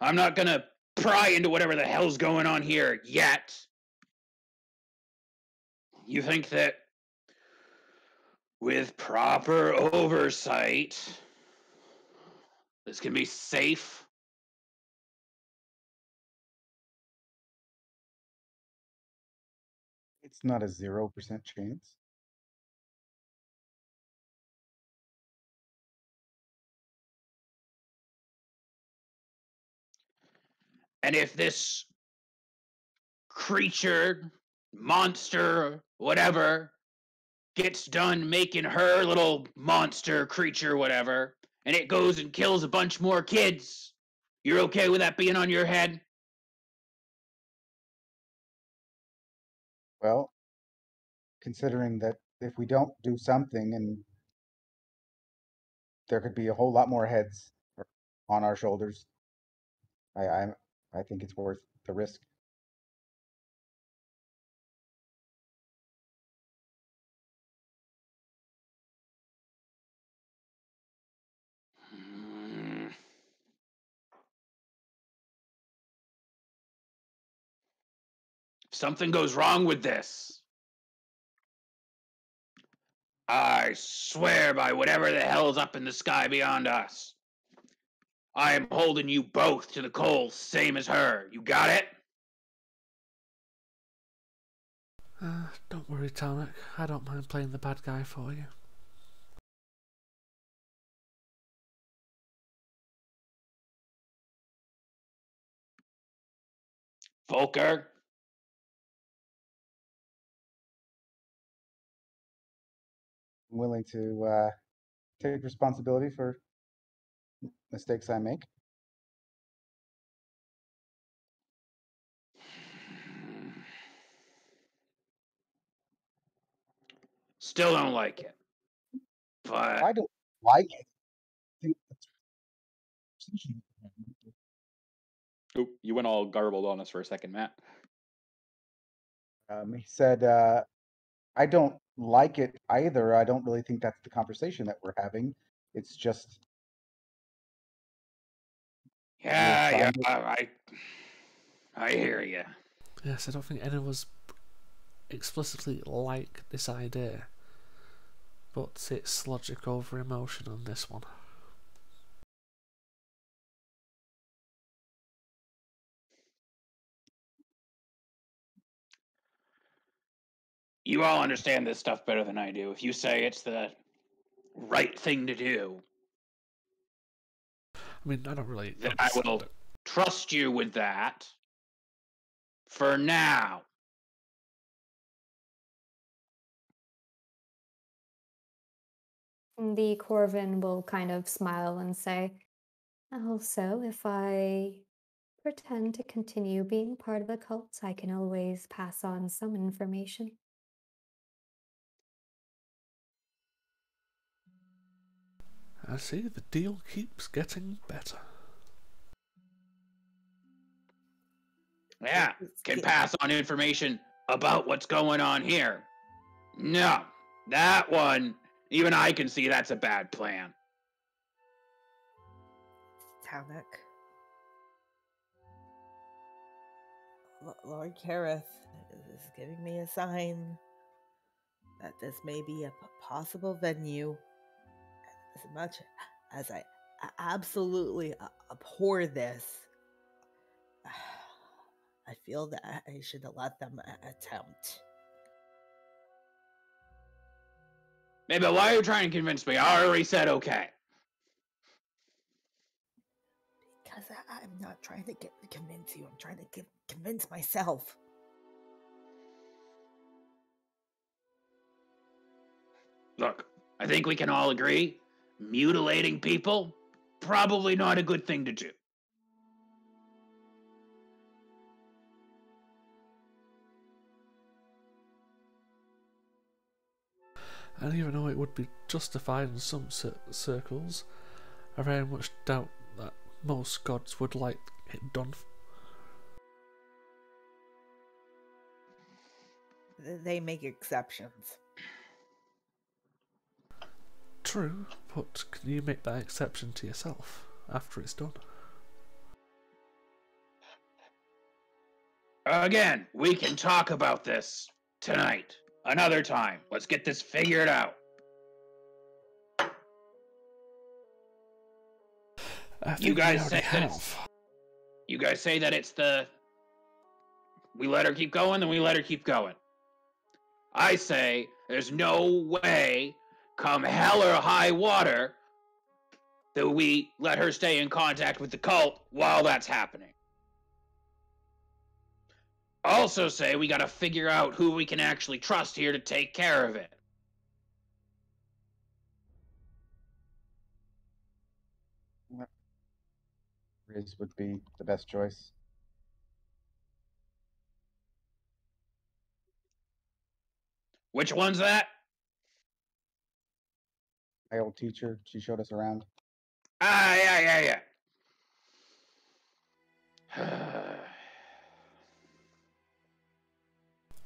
[SPEAKER 2] I'm not gonna pry into whatever the hell's going on here yet. You think that with proper oversight, this can be safe?
[SPEAKER 4] It's not a 0% chance.
[SPEAKER 2] And if this creature, monster, whatever, gets done making her little monster creature, whatever, and it goes and kills a bunch more kids, you're okay with that being on your head?
[SPEAKER 4] Well, considering that if we don't do something and there could be a whole lot more heads on our shoulders, I think it's worth the risk.
[SPEAKER 2] If something goes wrong with this, I swear by whatever the hell's up in the sky beyond us, I am holding you both to the coals, same as her. You got it?
[SPEAKER 3] Don't worry, Tarnak. I don't mind playing the bad guy for you.
[SPEAKER 2] Volker?
[SPEAKER 4] I'm willing to take responsibility for mistakes I make.
[SPEAKER 2] Still don't like it. But
[SPEAKER 4] I don't like it.
[SPEAKER 6] Oop, you went all garbled on us for a second, Matt.
[SPEAKER 4] He said, I don't like it either. I don't really think that's the conversation that we're having. It's just we're
[SPEAKER 2] Yeah,
[SPEAKER 4] trying to.
[SPEAKER 2] I hear you.
[SPEAKER 3] Yes, I don't think any of us explicitly like this idea, but it's logic over emotion on this one.
[SPEAKER 2] You all understand this stuff better than I do. If you say it's the right thing to do,
[SPEAKER 3] I mean, I don't really
[SPEAKER 2] then I
[SPEAKER 3] understand
[SPEAKER 2] will
[SPEAKER 3] it.
[SPEAKER 2] trust you with that for now.
[SPEAKER 1] The Corvin will kind of smile and say, also, if I pretend to continue being part of the cult, I can always pass on some information.
[SPEAKER 3] I see the deal keeps getting better.
[SPEAKER 2] Yeah, can pass on information about what's going on here. No, that one, even I can see that's a bad plan.
[SPEAKER 5] Tamak. Lord Kareth is giving me a sign that this may be a possible venue. As much as I absolutely abhor this, I feel that I should have let them attempt.
[SPEAKER 2] Maybe why are you trying to convince me? I already said okay.
[SPEAKER 5] Because I'm not trying to convince you. I'm trying to convince myself.
[SPEAKER 2] Look, I think we can all agree mutilating people, probably not a good thing to do.
[SPEAKER 3] And even though it would be justified in some circles, I very much doubt that most gods would like it done.
[SPEAKER 5] They make exceptions.
[SPEAKER 3] True, but can you make that exception to yourself after it's done?
[SPEAKER 2] Again, we can talk about this tonight. Another time. Let's get this figured out.
[SPEAKER 3] I think
[SPEAKER 2] You guys
[SPEAKER 3] we
[SPEAKER 2] say
[SPEAKER 3] already
[SPEAKER 2] that
[SPEAKER 3] have.
[SPEAKER 2] you guys say that it's the we let her keep going, then we let her keep going. I say there's no way, come hell or high water, that we let her stay in contact with the cult while that's happening. Also say we gotta figure out who we can actually trust here to take care of it.
[SPEAKER 4] Riz would be the best choice.
[SPEAKER 2] Which one's that?
[SPEAKER 4] My old teacher, she showed us around.
[SPEAKER 2] Ah, yeah.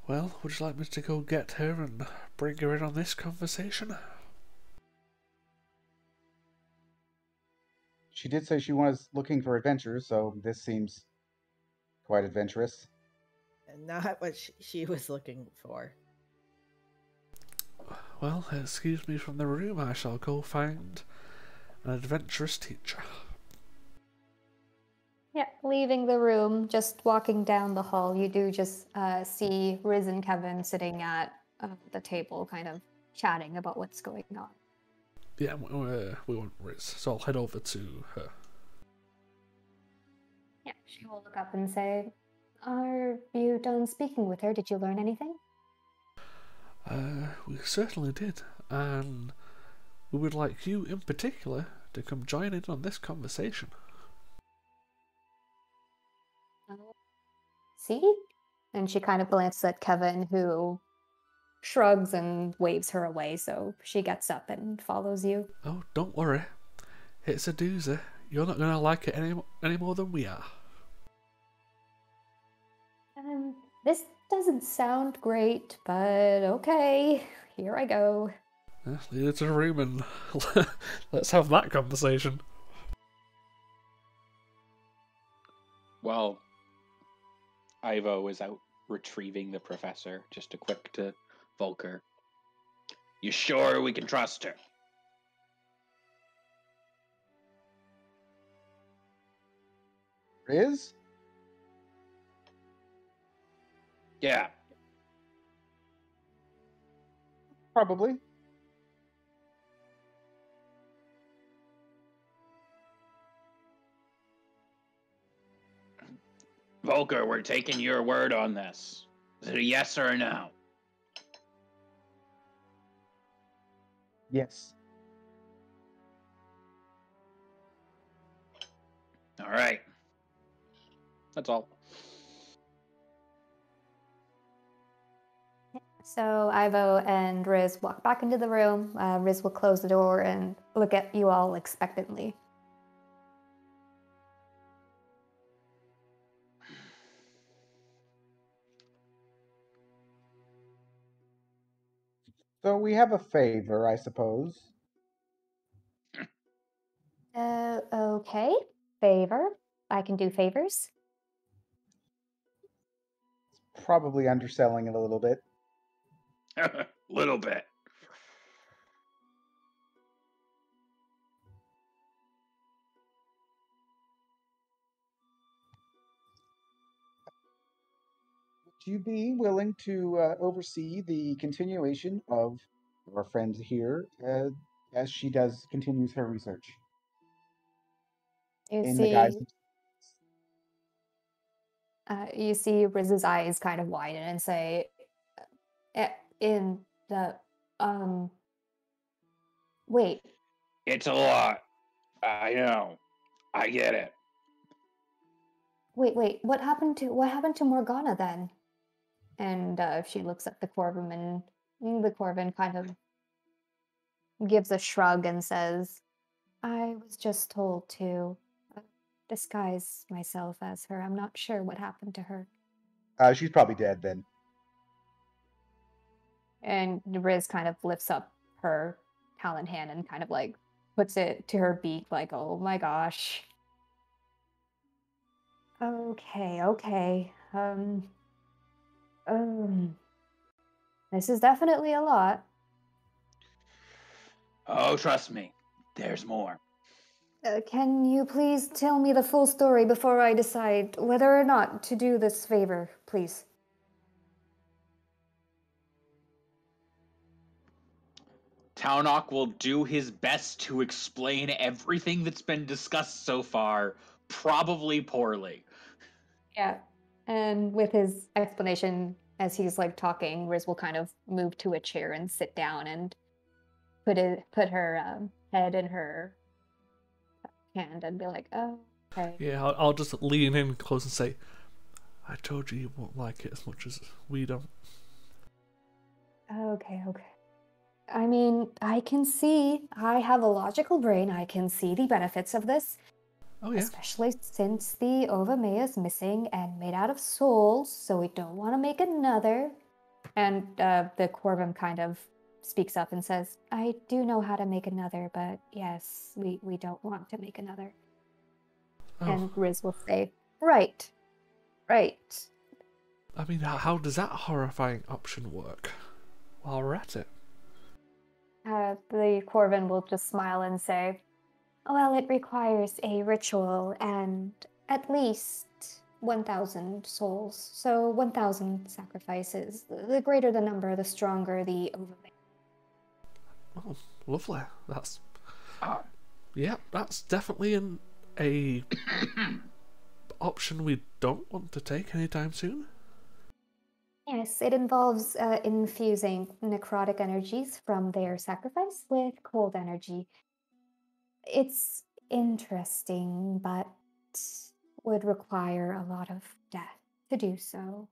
[SPEAKER 3] Well, would you like me to go get her and bring her in on this conversation?
[SPEAKER 4] She did say she was looking for adventures, so this seems quite adventurous.
[SPEAKER 5] And not what she was looking for.
[SPEAKER 3] Well, excuse me from the room. I shall go find an adventurous teacher.
[SPEAKER 1] Yeah, leaving the room, just walking down the hall, you do just see Riz and Kevin sitting at the table, kind of chatting about what's going on.
[SPEAKER 3] Yeah, we want Riz, so I'll head over to her.
[SPEAKER 1] Yeah, she will look up and say, "Are you done speaking with her? Did you learn anything?"
[SPEAKER 3] We certainly did, and we would like you in particular to come join in on this conversation.
[SPEAKER 1] See? And she kind of glances at Kevin, who shrugs and waves her away, so she gets up and follows you.
[SPEAKER 3] Oh, don't worry. It's a doozy. You're not going to like it any more than we are.
[SPEAKER 1] This doesn't sound great, but okay. here I go.
[SPEAKER 3] Yeah, lead her to the room and let's have that conversation.
[SPEAKER 6] Well, Ivo is out retrieving the professor. Just a quick to Volker.
[SPEAKER 2] You sure we can trust her?
[SPEAKER 4] Riz?
[SPEAKER 2] Yeah.
[SPEAKER 4] Probably.
[SPEAKER 2] Volker, we're taking your word on this. Is it a yes or a no?
[SPEAKER 4] Yes.
[SPEAKER 2] All right.
[SPEAKER 6] That's all.
[SPEAKER 1] So Ivo and Riz walk back into the room. Riz will close the door and look at you all expectantly.
[SPEAKER 4] So we have a favor, I suppose.
[SPEAKER 1] Okay. Favor. I can do favors.
[SPEAKER 4] Probably underselling it a little bit.
[SPEAKER 2] Little bit.
[SPEAKER 4] Would you be willing to oversee the continuation of our friend here as she continues her research
[SPEAKER 1] You
[SPEAKER 4] in the guise
[SPEAKER 1] see,
[SPEAKER 4] of
[SPEAKER 1] you see Riz's eyes kind of widen and say, "In the wait,
[SPEAKER 2] It's a lot. I know. I get it.
[SPEAKER 1] wait. What happened to Morgana then?" And she looks at the Corvin, and the Corvin kind of gives a shrug and says, "I was just told to disguise myself as her. I'm not sure what happened to her."
[SPEAKER 4] she's probably dead then.
[SPEAKER 1] And Riz kind of lifts up her talon hand and kind of like puts it to her beak, like, "Oh my gosh." Okay. Um, this is definitely a lot.
[SPEAKER 2] Oh, trust me. There's more.
[SPEAKER 1] Can you please tell me the full story before I decide whether or not to do this favor, please?
[SPEAKER 2] Taunok will do his best to explain everything that's been discussed so far, probably poorly.
[SPEAKER 1] Yeah. And with his explanation, as he's like talking, Riz will kind of move to a chair and sit down and put her head in her hand and be like, "Oh, okay."
[SPEAKER 3] Yeah, I'll just lean in close and say, I told you won't like it as much as we don't.
[SPEAKER 1] Okay. I mean, I can see, I have a logical brain. I can see the benefits of this,
[SPEAKER 3] Oh yeah.
[SPEAKER 1] especially since the Ovamea is missing and made out of souls, so we don't want to make another. And the Corvum kind of speaks up and says, "I do know how to make another, but yes, we don't want to make another."
[SPEAKER 3] Oh,
[SPEAKER 1] And Riz will say, Right.
[SPEAKER 3] I mean, how does that horrifying option work? While we're at it.
[SPEAKER 1] The Corvin will just smile and say, "Well, it requires a ritual and at least 1,000 souls. So 1,000 sacrifices. The greater the number, the stronger the overlay."
[SPEAKER 3] Oh, lovely. That's
[SPEAKER 2] Ah,
[SPEAKER 3] yeah, that's definitely a option we don't want to take anytime soon.
[SPEAKER 1] Yes, it involves infusing necrotic energies from their sacrifice with cold energy. It's interesting, but would require a lot of death to do so.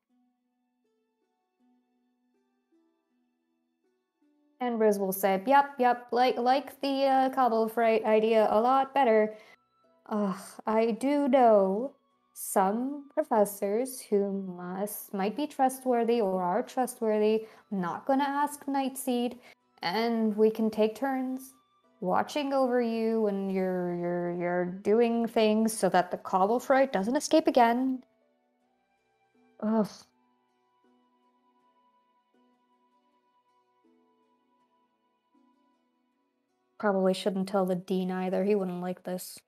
[SPEAKER 1] And Riz will say, "Yep, like the cobble fright idea a lot better. Ugh, I do know some professors who might be trustworthy or are trustworthy, not gonna ask Nightseed, and we can take turns watching over you when you're doing things so that the cobble fright doesn't escape again. Ugh. Probably shouldn't tell the dean either. He wouldn't like this.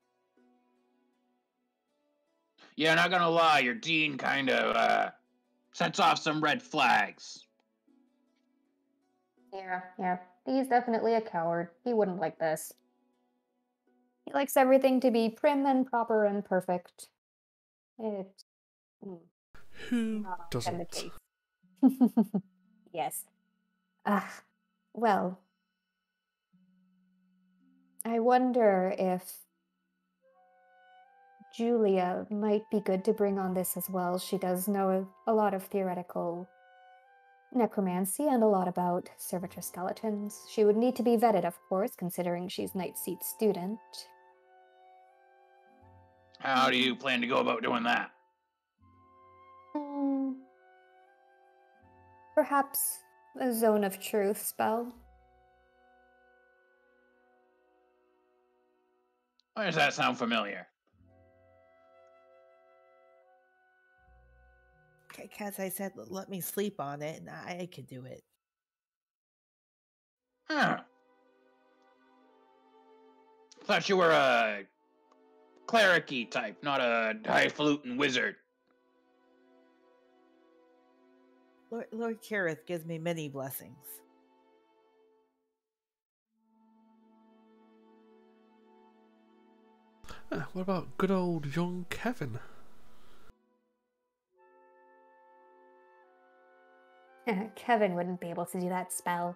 [SPEAKER 2] Yeah, not gonna lie, your dean kind of sets off some red flags.
[SPEAKER 1] Yeah. He's definitely a coward. He wouldn't like this. He likes everything to be prim and proper and perfect. It's
[SPEAKER 3] Who
[SPEAKER 1] not often the
[SPEAKER 3] doesn't?
[SPEAKER 1] case. Yes. Well, I wonder if Julia might be good to bring on this as well. She does know a lot of theoretical necromancy and a lot about servitor skeletons. She would need to be vetted, of course, considering she's Nightseat's student.
[SPEAKER 2] How do you plan to go about doing that?
[SPEAKER 1] Perhaps a zone of truth spell.
[SPEAKER 2] Why does that sound familiar?
[SPEAKER 5] Because I said, let me sleep on it, and I could do it.
[SPEAKER 2] Huh. Thought you were a cleric-y type, not a highfalutin wizard.
[SPEAKER 5] Lord Kareth gives me many blessings.
[SPEAKER 3] What about good old young Kevin?
[SPEAKER 1] Kevin wouldn't be able to do that spell.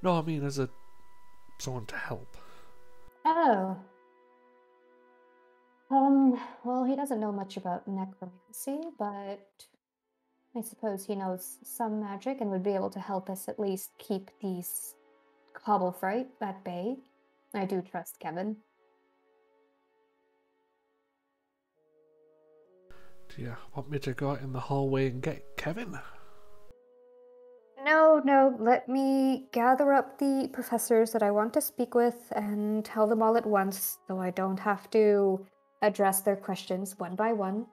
[SPEAKER 3] No, I mean as someone to help.
[SPEAKER 1] Oh. Well, he doesn't know much about necromancy, but I suppose he knows some magic and would be able to help us at least keep these cobble fright at bay. I do trust Kevin.
[SPEAKER 3] Do you want me to go out in the hallway and get Kevin?
[SPEAKER 1] No, let me gather up the professors that I want to speak with and tell them all at once, so I don't have to address their questions one by one.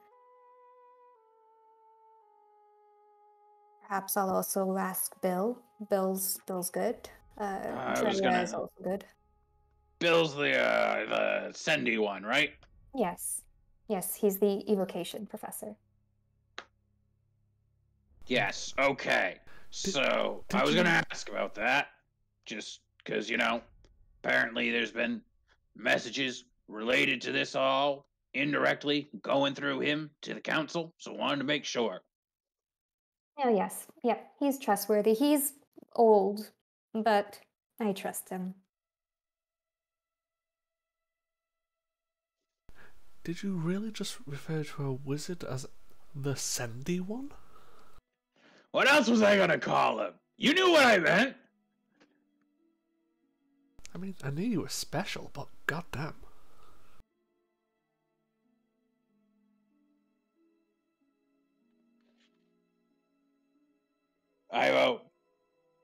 [SPEAKER 1] Perhaps I'll also ask Bill. Bill's good.
[SPEAKER 2] I was
[SPEAKER 1] Drea is
[SPEAKER 2] gonna.
[SPEAKER 1] also good.
[SPEAKER 2] Bill's the Sendy one, right?
[SPEAKER 1] Yes, he's the evocation professor.
[SPEAKER 2] Yes. Okay. So
[SPEAKER 3] did
[SPEAKER 2] I was
[SPEAKER 3] you-
[SPEAKER 2] gonna ask about that, just because apparently there's been messages related to this all indirectly going through him to the council. So wanted to make sure.
[SPEAKER 1] Oh, yes. Yep, he's trustworthy. He's old, but I trust him.
[SPEAKER 3] Did you really just refer to a wizard as the Sendy one?
[SPEAKER 2] What else was I gonna call him? You knew what I meant.
[SPEAKER 3] I mean, I knew you were special, but goddamn.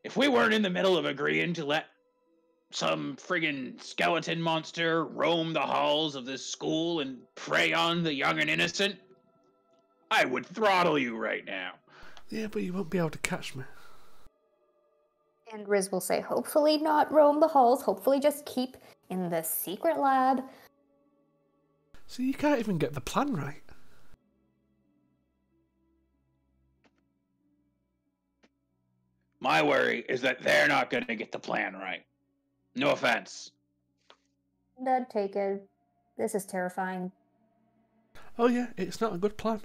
[SPEAKER 2] If we weren't in the middle of agreeing to let some friggin' skeleton monster roam the halls of this school and prey on the young and innocent, I would throttle you right now.
[SPEAKER 3] Yeah, but you won't be able to catch me.
[SPEAKER 1] And Riz will say, hopefully not roam the halls, hopefully just keep in the secret lab.
[SPEAKER 3] So you can't even get the plan right.
[SPEAKER 2] My worry is that they're not going to get the plan right. No offense.
[SPEAKER 1] Dad, take it. This is terrifying.
[SPEAKER 3] Oh yeah, it's not a good plan.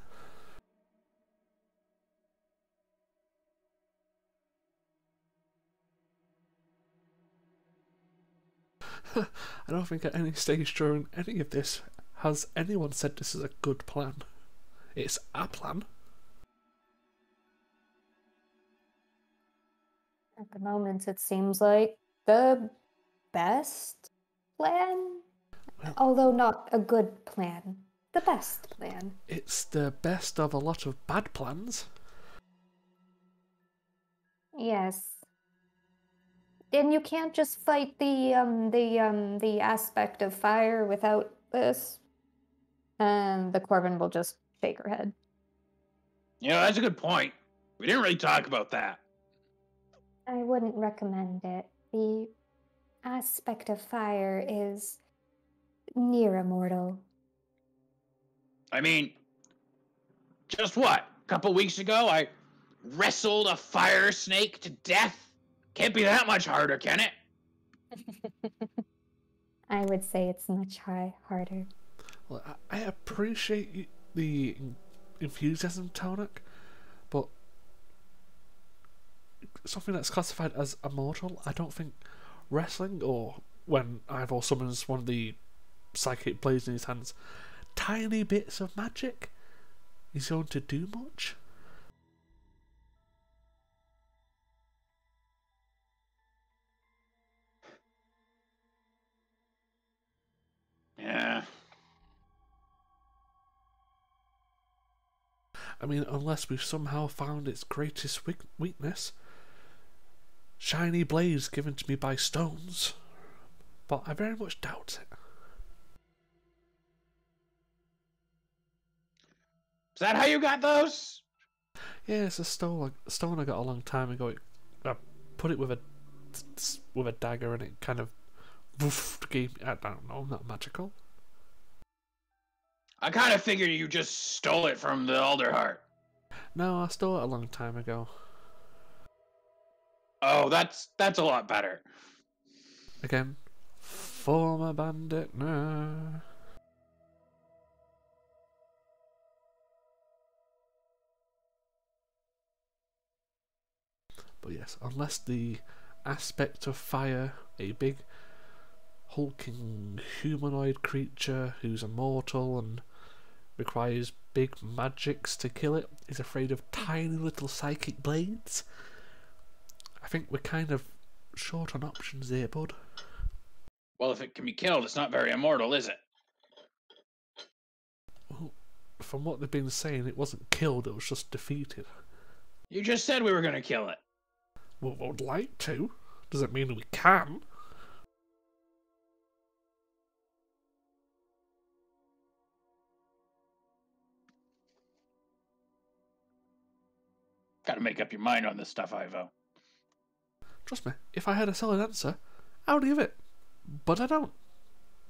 [SPEAKER 3] I don't think at any stage during any of this has anyone said this is a good plan. It's a plan.
[SPEAKER 1] At the moment, it seems like the best plan,
[SPEAKER 3] Well,
[SPEAKER 1] although not a good plan. the best plan.
[SPEAKER 3] It's the best of a lot of bad plans.
[SPEAKER 1] Yes. And you can't just fight the aspect of fire without this. And the Corbin will just shake her head.
[SPEAKER 2] That's a good point. We didn't really talk about that.
[SPEAKER 1] I wouldn't recommend it. The aspect of fire is near immortal.
[SPEAKER 2] I mean, just what? A couple weeks ago, I wrestled a fire snake to death? Can't be that much harder, can it?
[SPEAKER 1] I would say it's much harder.
[SPEAKER 3] Well, I appreciate the enthusiasm, Tonak, but something that's classified as immortal, I don't think wrestling, or when Ivor summons one of the psychic blades in his hands, tiny bits of magic is going to do much.
[SPEAKER 2] Yeah.
[SPEAKER 3] I mean, unless we've somehow found its greatest weakness. Shiny blades given to me by stones. But I very much doubt it.
[SPEAKER 2] Is that how you got those?
[SPEAKER 3] Yeah, it's a stone I got a long time ago. I put it with a dagger and it kind of gave me, I don't know, not magical.
[SPEAKER 2] I kind of figured you just stole it from the Alderheart.
[SPEAKER 3] No, I stole it a long time ago.
[SPEAKER 2] Oh, that's a lot better.
[SPEAKER 3] Again, former bandit, no. But yes, unless the aspect of fire, a big hulking humanoid creature who's immortal and requires big magics to kill it, is afraid of tiny little psychic blades, I think we're kind of short on options here, bud.
[SPEAKER 2] Well, if it can be killed, it's not very immortal, is it?
[SPEAKER 3] Well, from what they've been saying, it wasn't killed, it was just defeated.
[SPEAKER 2] You just said we were going to kill it.
[SPEAKER 3] Well, I would like to. Doesn't mean we can.
[SPEAKER 2] Got to make up your mind on this stuff, Ivo.
[SPEAKER 3] Trust me, if I had a solid answer, I would give it. But I don't.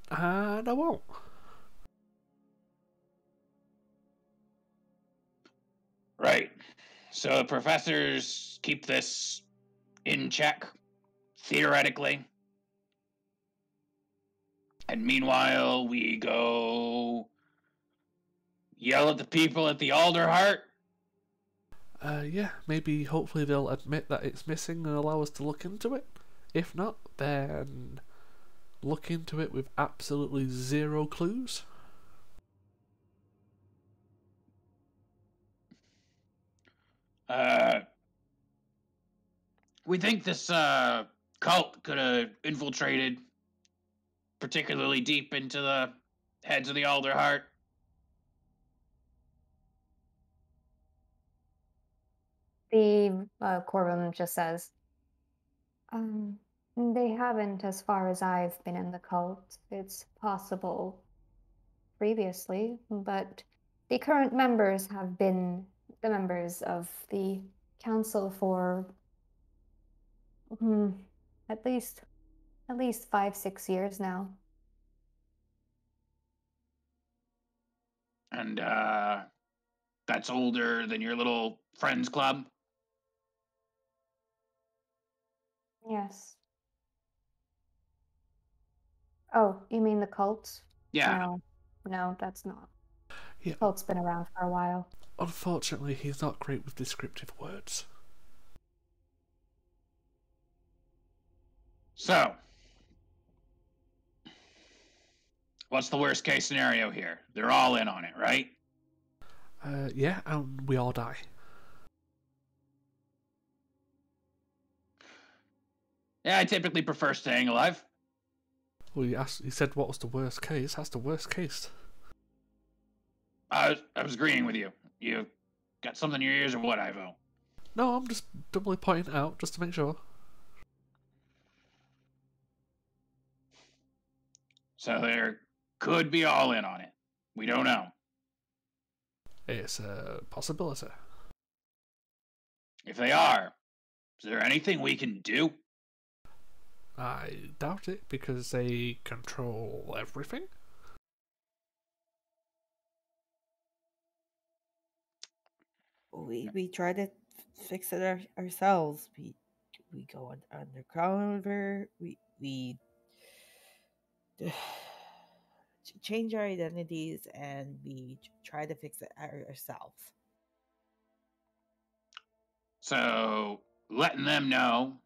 [SPEAKER 3] And I won't.
[SPEAKER 2] Right. So the professors keep this in check, theoretically. And meanwhile, we go yell at the people at the Alderheart.
[SPEAKER 3] Yeah, maybe hopefully they'll admit that it's missing and allow us to look into it. If not, then look into it with absolutely zero clues.
[SPEAKER 2] We think this cult could have infiltrated particularly deep into the heads of the Alderheart.
[SPEAKER 1] The Corbin just says, they haven't as far as I've been in the cult. It's possible previously, but the current members have been the members of the council for at least 5-6 years now.
[SPEAKER 2] And that's older than your little friends club?
[SPEAKER 1] Yes. Oh, you mean the cult?
[SPEAKER 2] Yeah.
[SPEAKER 1] No, that's not.
[SPEAKER 3] Yeah.
[SPEAKER 1] Cult's been around for a while.
[SPEAKER 3] Unfortunately, he's not great with descriptive words.
[SPEAKER 2] So, what's the worst case scenario here? They're all in on it, right?
[SPEAKER 3] Yeah, and we all die.
[SPEAKER 2] Yeah, I typically prefer staying alive.
[SPEAKER 3] Well, he said what was the worst case. That's the worst case.
[SPEAKER 2] I was agreeing with you. You got something in your ears or what, Ivo?
[SPEAKER 3] No, I'm just doubly pointing it out just to make sure.
[SPEAKER 2] So there could be all in on it. We don't know.
[SPEAKER 3] It's a possibility.
[SPEAKER 2] If they are, is there anything we can do?
[SPEAKER 3] I doubt it, because they control everything.
[SPEAKER 5] We try to fix it ourselves. We go undercover. We change our identities, and we try to fix it ourselves.
[SPEAKER 2] So letting them know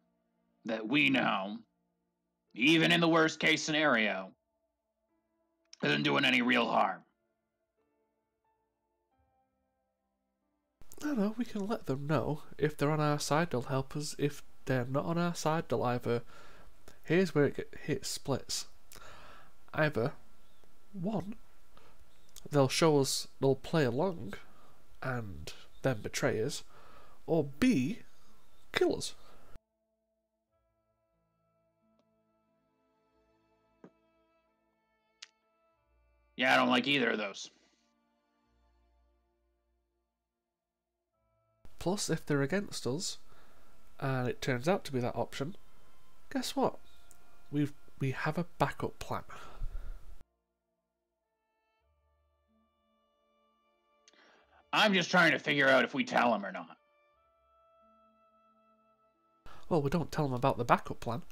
[SPEAKER 2] that we know, even in the worst case scenario, isn't doing any real harm.
[SPEAKER 3] No, we can let them know. If they're on our side, they'll help us. If they're not on our side, they'll either... Here's where it splits. Either, one, they'll show us, they'll play along, and then betray us, or B, kill us.
[SPEAKER 2] Yeah, I don't like either of those.
[SPEAKER 3] Plus, if they're against us, and it turns out to be that option, guess what? We have a backup plan.
[SPEAKER 2] I'm just trying to figure out if we tell them or not.
[SPEAKER 3] Well, we don't tell them about the backup plan.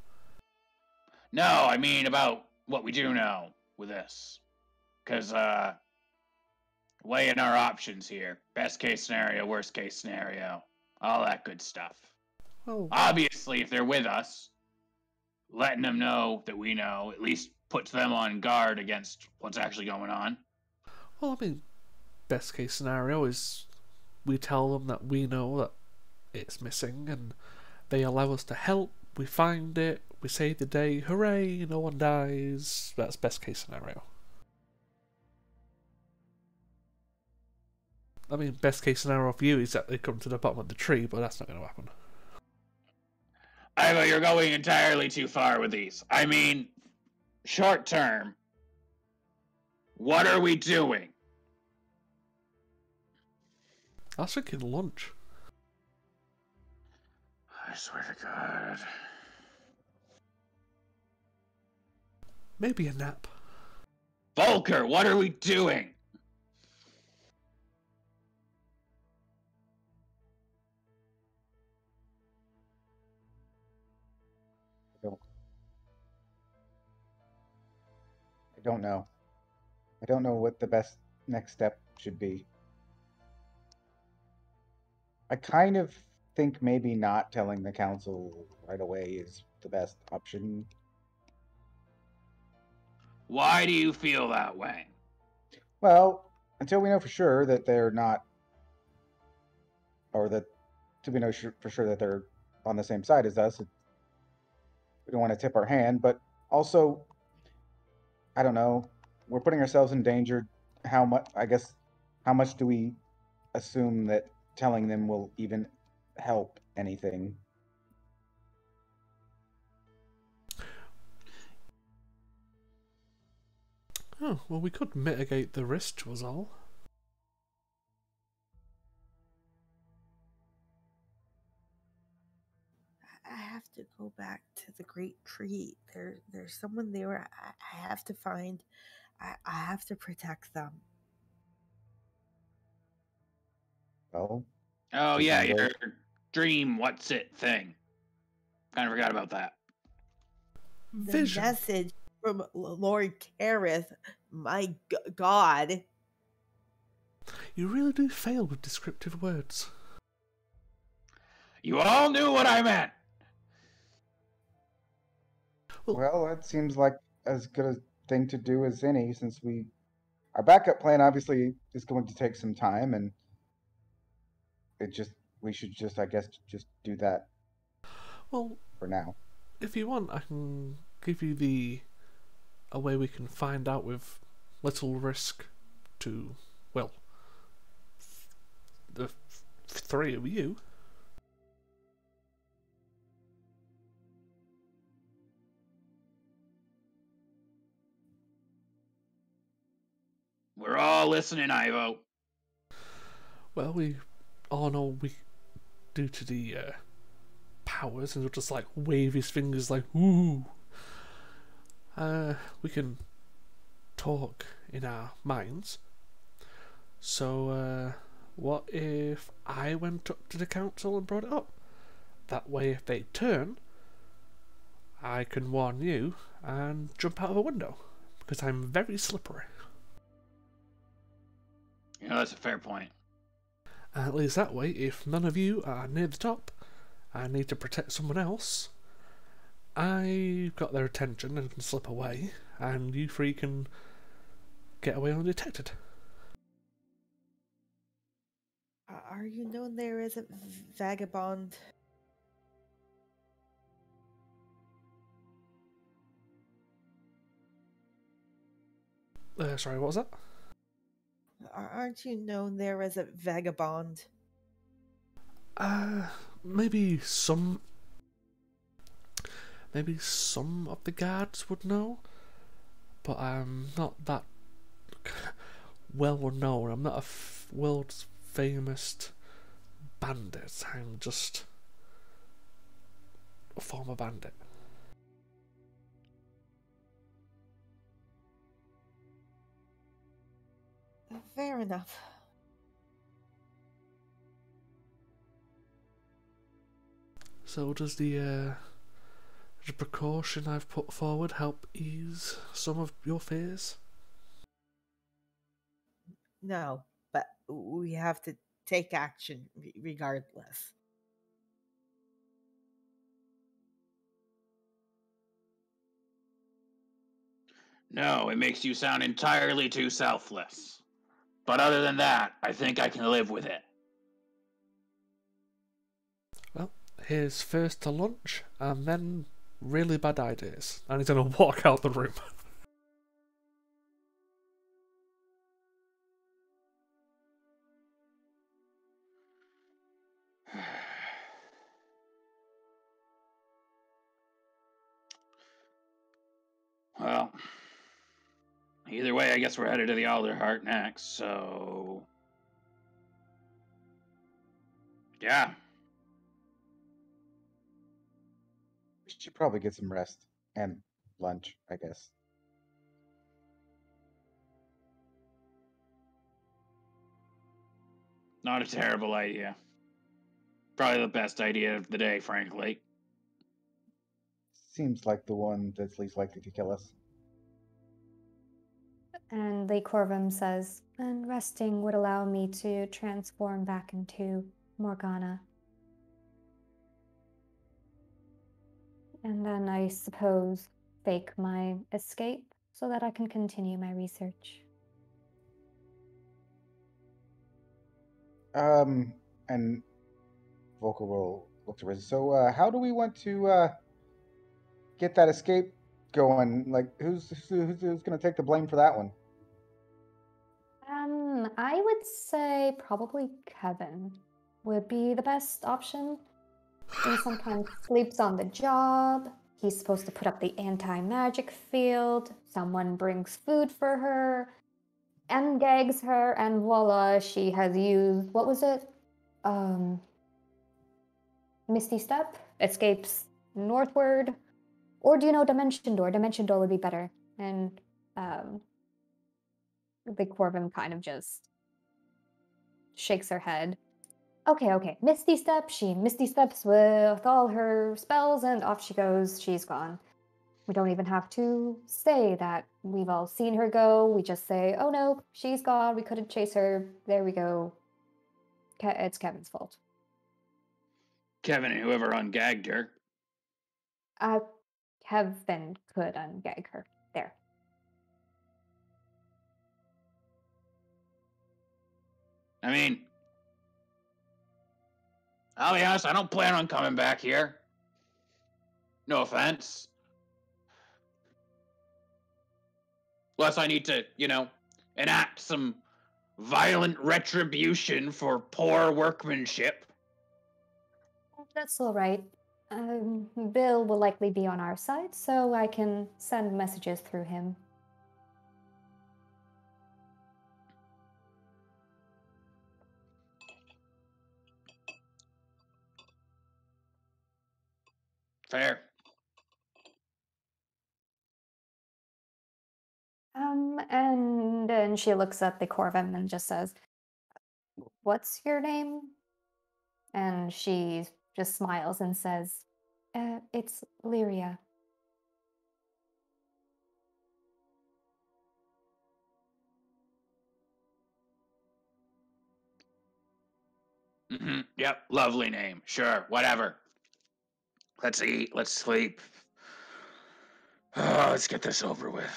[SPEAKER 2] No, I mean about what we do know with this. Because, weighing our options here. Best case scenario, worst case scenario. All that good stuff.
[SPEAKER 3] Well,
[SPEAKER 2] Obviously, if they're with us, letting them know that we know at least puts them on guard against what's actually going on.
[SPEAKER 3] I mean, best case scenario is we tell them that we know that it's missing, and they allow us to help. We find it, we save the day, hooray, no one dies. That's best case scenario. I mean, best case scenario for you is that they come to the bottom of the tree, but that's not going to happen.
[SPEAKER 2] Ivo, you're going entirely too far with these. I mean, short term, what are we doing?
[SPEAKER 3] I was thinking lunch.
[SPEAKER 2] I swear to God.
[SPEAKER 3] Maybe a nap.
[SPEAKER 2] Volker, what are we doing?
[SPEAKER 4] I don't know. I don't know what the best next step should be. I kind of think maybe not telling the council right away is the best option.
[SPEAKER 2] Why do you feel that way?
[SPEAKER 4] Well, until we know for sure that they're not, or that, till we know for sure that they're on the same side as us, we don't want to tip our hand, but also, I don't know, we're putting ourselves in danger. How much, I guess, how much do we assume that telling them will even help anything?
[SPEAKER 3] Oh, well, we could mitigate the risk, was all.
[SPEAKER 5] I have to go back to the great tree. There's someone there. I have to find. I have to protect them.
[SPEAKER 4] Well,
[SPEAKER 2] Oh,
[SPEAKER 4] we
[SPEAKER 2] yeah,
[SPEAKER 4] can go-
[SPEAKER 2] your dream what's it thing. Kind of forgot about that.
[SPEAKER 5] The
[SPEAKER 3] Vision.
[SPEAKER 5] message from Lord Kareth. My God.
[SPEAKER 3] You really do fail with descriptive words.
[SPEAKER 2] You all knew what I meant.
[SPEAKER 4] Well, that seems like as good a thing to do as any, since our backup plan obviously is going to take some time, and we should just, I guess, just do that
[SPEAKER 3] Well,
[SPEAKER 4] for now.
[SPEAKER 3] if you want, I can give you a way we can find out with little risk to, well, the three of you.
[SPEAKER 2] We're all listening, Ivo.
[SPEAKER 3] Well, we all know due to the powers, and he'll just like wave his fingers like, ooh. We can talk in our minds. So, what if I went up to the council and brought it up? That way, if they turn, I can warn you and jump out of a window, because I'm very slippery.
[SPEAKER 2] You know, that's a fair point.
[SPEAKER 3] And at least that way, if none of you are near the top, I need to protect someone else, I've got their attention and can slip away, and you three can get away undetected.
[SPEAKER 5] Are you known there as a vagabond?
[SPEAKER 3] Sorry, what was that?
[SPEAKER 5] Aren't you known there as a vagabond?
[SPEAKER 3] Maybe some of the guards would know, but I'm not that well known. I'm not a world's famous bandit. I'm just a former bandit.
[SPEAKER 5] Fair enough.
[SPEAKER 3] So does the precaution I've put forward help ease some of your fears?
[SPEAKER 5] No, but we have to take action regardless.
[SPEAKER 2] No, it makes you sound entirely too selfless. But other than that, I think I can live with it.
[SPEAKER 3] Well, here's first to lunch, and then really bad ideas. And he's going to walk out the room.
[SPEAKER 2] Well, either way, I guess we're headed to the Alderheart next, so... Yeah.
[SPEAKER 4] We should probably get some rest and lunch, I guess.
[SPEAKER 2] Not a terrible idea. Probably the best idea of the day, frankly.
[SPEAKER 4] Seems like the one that's least likely to kill us.
[SPEAKER 1] And the Corvum says, and resting would allow me to transform back into Morgana. And then I suppose fake my escape so that I can continue my research.
[SPEAKER 4] And Volker will look to Riz. So, how do we want to get that escape going? Like, who's going to take the blame for that one?
[SPEAKER 1] I would say probably Kevin would be the best option. He sometimes sleeps on the job. He's supposed to put up the anti-magic field. Someone brings food for her and gags her, and voila, she has used, what was it? Misty Step, escapes northward. Or do you know Dimension Door? Dimension Door would be better. And the Corvum kind of just shakes her head. Okay. Misty Step. She Misty Steps with all her spells, and off she goes. She's gone. We don't even have to say that we've all seen her go. We just say, oh no, she's gone. We couldn't chase her. There we go. It's Kevin's fault.
[SPEAKER 2] Kevin and whoever ungagged her.
[SPEAKER 1] Kevin could ungag her. There.
[SPEAKER 2] I mean, I'll be honest, I don't plan on coming back here. No offense. Unless I need to, enact some violent retribution for poor workmanship.
[SPEAKER 1] That's all right. Bill will likely be on our side, so I can send messages through him.
[SPEAKER 2] Fair.
[SPEAKER 1] And then she looks at the Corvin and just says, "What's your name?" And she just smiles and says, "It's Lyria."
[SPEAKER 2] Yep, lovely name. Sure, whatever. Let's eat, let's sleep. Oh, let's get this over with.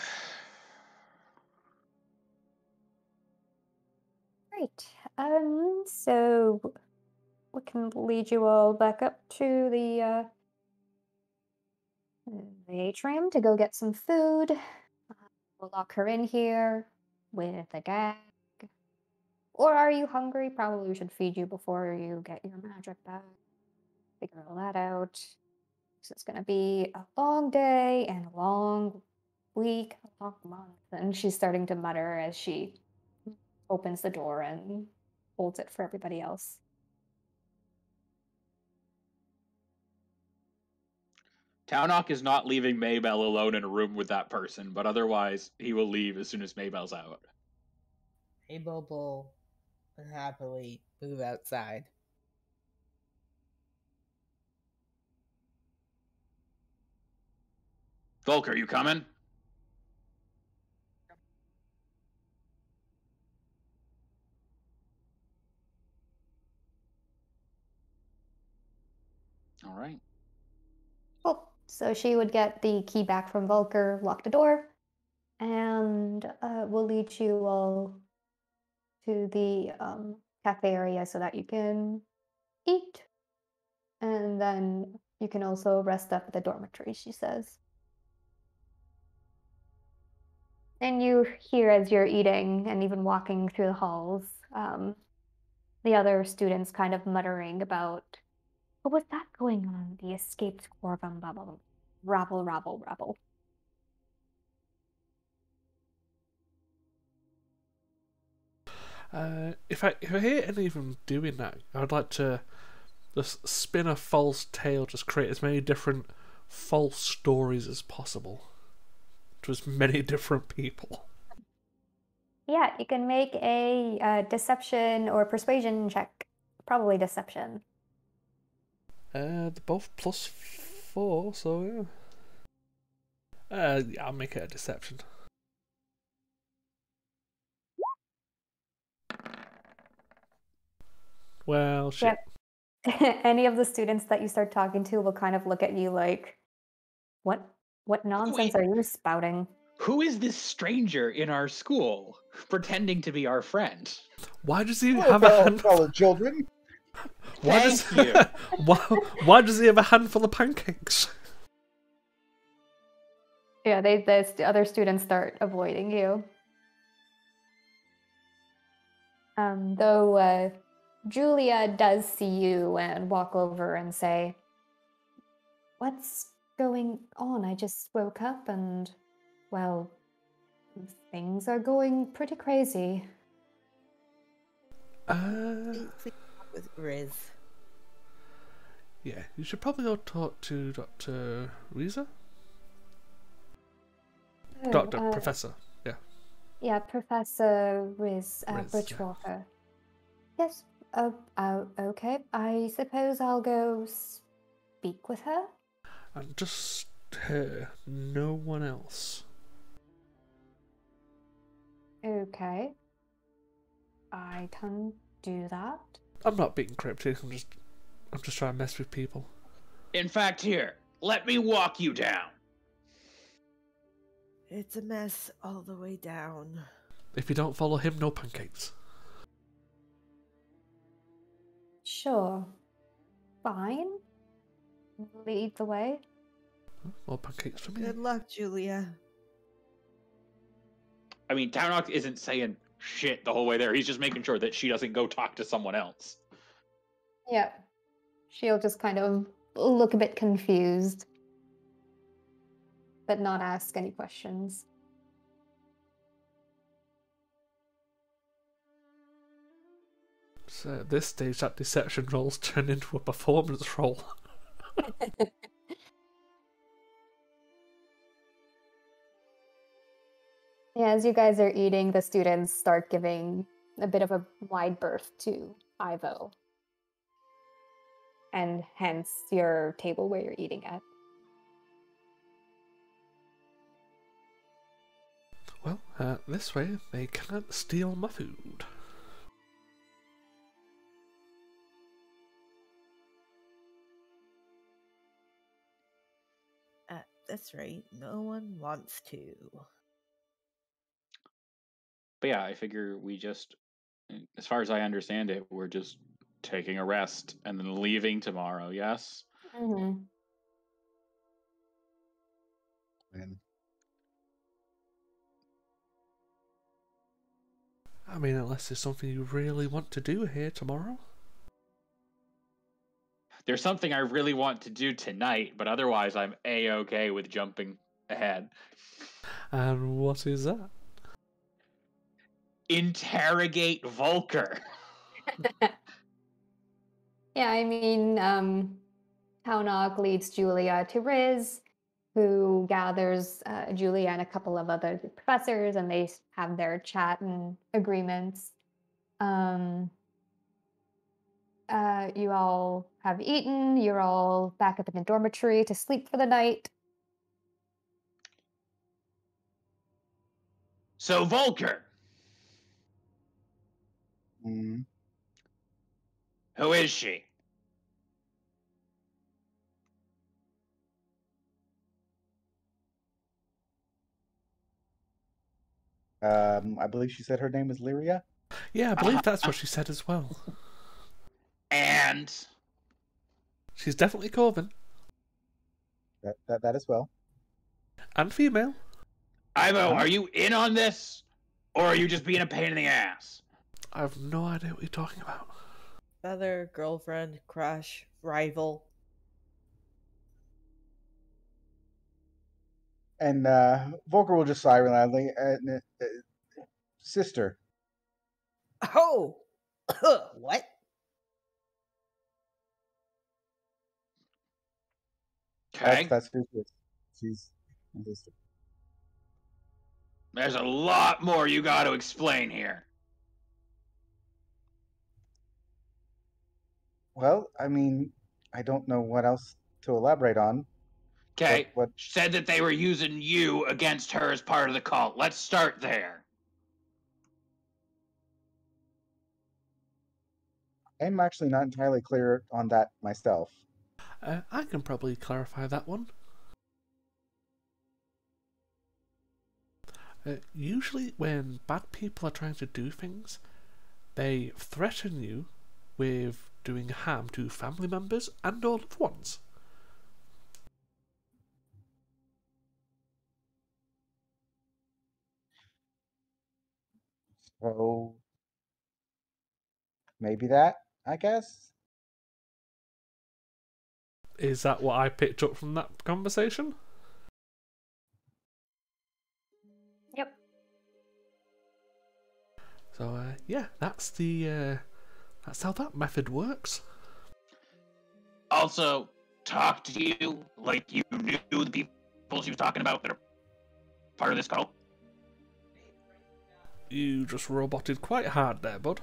[SPEAKER 1] Great. So we can lead you all back up to the atrium to go get some food. We'll lock her in here with a gag. Or are you hungry? Probably we should feed you before you get your magic back. Figure all that out. So it's gonna be a long day and a long week, a long month. And she's starting to mutter as she opens the door and holds it for everybody else.
[SPEAKER 6] Taunok is not leaving Maybell alone in a room with that person, but otherwise he will leave as soon as Maybell's out.
[SPEAKER 5] Abel will happily move outside.
[SPEAKER 2] Volker, you coming?
[SPEAKER 6] All right.
[SPEAKER 1] Cool. So she would get the key back from Volker, lock the door, and we'll lead you all to the cafe area so that you can eat. And then you can also rest up at the dormitory, she says. And you hear as you're eating and even walking through the halls, the other students kind of muttering about, what was that going on? The escaped Corvum bubble. Rabble, rabble, rabble.
[SPEAKER 3] If I hear any of them doing that, I'd like to just spin a false tale, just create as many different false stories as possible to as many different people.
[SPEAKER 1] Yeah, you can make a deception or persuasion check. Probably deception.
[SPEAKER 3] They're both +4, so yeah. Yeah, I'll make it a deception. Well, shit.
[SPEAKER 1] Yep. Any of the students that you start talking to will kind of look at you like, what nonsense are you spouting?
[SPEAKER 6] Who is this stranger in our school pretending to be our friend?
[SPEAKER 3] Why does he
[SPEAKER 4] Hello,
[SPEAKER 3] have a hand?
[SPEAKER 4] fellow children.
[SPEAKER 6] Thank you.
[SPEAKER 3] Why does he have a handful of pancakes?
[SPEAKER 1] Yeah, the other students start avoiding you. Though Julia does see you and walk over and say, "What's going on? I just woke up and, well, things are going pretty crazy."
[SPEAKER 5] Please talk with Riz.
[SPEAKER 3] Yeah, you should probably go talk to Dr. Reza? Professor, yeah.
[SPEAKER 1] Yeah, Professor Riz,
[SPEAKER 3] Riz,
[SPEAKER 1] Bridgewater. Yes. Okay. I suppose I'll go speak with her.
[SPEAKER 3] And just her, no one else.
[SPEAKER 1] Okay. I can do that.
[SPEAKER 3] I'm not being cryptic, I'm just trying to mess with people.
[SPEAKER 2] In fact, here, let me walk you down.
[SPEAKER 5] It's a mess all the way down.
[SPEAKER 3] If you don't follow him, no pancakes.
[SPEAKER 1] Sure. Fine. Lead the way.
[SPEAKER 3] More pancakes for me.
[SPEAKER 5] Good luck, Julia.
[SPEAKER 6] I mean, Taunok isn't saying
[SPEAKER 2] shit the whole way there. He's just making sure that she doesn't go talk to someone else.
[SPEAKER 1] Yeah. She'll just kind of look a bit confused, but not ask any questions.
[SPEAKER 3] So at this stage, that deception roll's turned into a performance roll.
[SPEAKER 1] Yeah, as you guys are eating, the students start giving a bit of a wide berth to Ivo. And hence your table where you're eating at.
[SPEAKER 3] Well, this way they can't steal my food.
[SPEAKER 5] At this rate, no one wants to.
[SPEAKER 2] But yeah, I figure we just, as far as I understand it, we're just taking a rest and then leaving tomorrow, yes?
[SPEAKER 1] Mm-hmm.
[SPEAKER 4] And
[SPEAKER 3] I mean, unless there's something you really want to do here tomorrow.
[SPEAKER 2] There's something I really want to do tonight, but otherwise I'm A-okay with jumping ahead.
[SPEAKER 3] And what is that?
[SPEAKER 2] Interrogate Volker.
[SPEAKER 1] Yeah, I mean, Taunok leads Julia to Riz, who gathers Julia and a couple of other professors, and they have their chat and agreements. You all have eaten. You're all back up in the dormitory to sleep for the night.
[SPEAKER 2] So Volker,
[SPEAKER 4] mm,
[SPEAKER 2] who is she?
[SPEAKER 4] I believe she said her name is Lyria.
[SPEAKER 3] Yeah, I believe that's what she said as well.
[SPEAKER 2] And
[SPEAKER 3] She's definitely Corvin.
[SPEAKER 4] That as well.
[SPEAKER 3] And female.
[SPEAKER 2] Ivo, are you in on this? Or are you just being a pain in the ass?
[SPEAKER 3] I have no idea what you're talking about.
[SPEAKER 5] Other girlfriend, crush, rival.
[SPEAKER 4] And Volker will just sigh loudly. Sister.
[SPEAKER 5] Oh! What?
[SPEAKER 2] Okay.
[SPEAKER 4] That's who she is. She's my sister.
[SPEAKER 2] There's a lot more you got to explain here.
[SPEAKER 4] Well, I mean, I don't know what else to elaborate on.
[SPEAKER 2] Okay.
[SPEAKER 4] What?
[SPEAKER 2] Said that they were using you against her as part of the cult. Let's start there.
[SPEAKER 4] I'm actually not entirely clear on that myself.
[SPEAKER 3] I can probably clarify that one. Usually when bad people are trying to do things, they threaten you with doing harm to family members and or loved ones.
[SPEAKER 4] So maybe that, I guess.
[SPEAKER 3] Is that what I picked up from that conversation?
[SPEAKER 1] Yep.
[SPEAKER 3] So yeah, that's how that method works.
[SPEAKER 2] Also, talk to you like you knew the people she was talking about that are part of this cult.
[SPEAKER 3] You just roboted quite hard there, bud.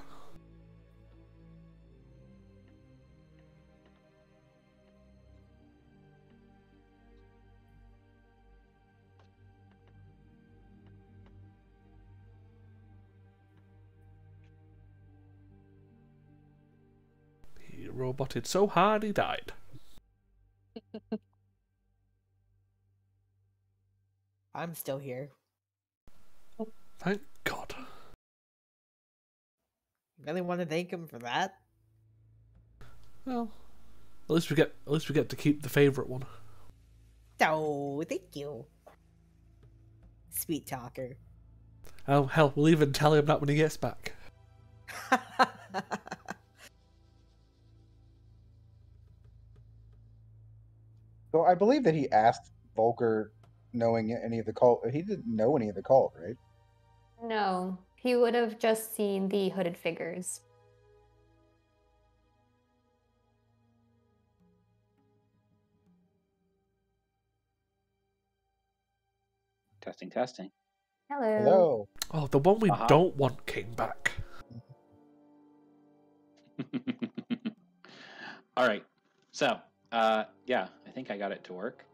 [SPEAKER 3] He roboted so hard he died.
[SPEAKER 5] I'm still here.
[SPEAKER 3] Thank God.
[SPEAKER 5] Really want to thank him for that?
[SPEAKER 3] Well, at least we get to keep the favourite one.
[SPEAKER 5] Oh, thank you. Sweet talker.
[SPEAKER 3] Oh, hell, we'll even tell him that when he gets back.
[SPEAKER 4] So I believe that he asked Volker knowing any of the cult. He didn't know any of the cult, right?
[SPEAKER 1] No, he would have just seen the hooded figures.
[SPEAKER 6] Testing, testing.
[SPEAKER 1] Hello.
[SPEAKER 4] Hello.
[SPEAKER 3] Oh, the one we
[SPEAKER 6] Uh-huh.
[SPEAKER 3] don't want came back.
[SPEAKER 6] All right. So, yeah, I think I got it to work.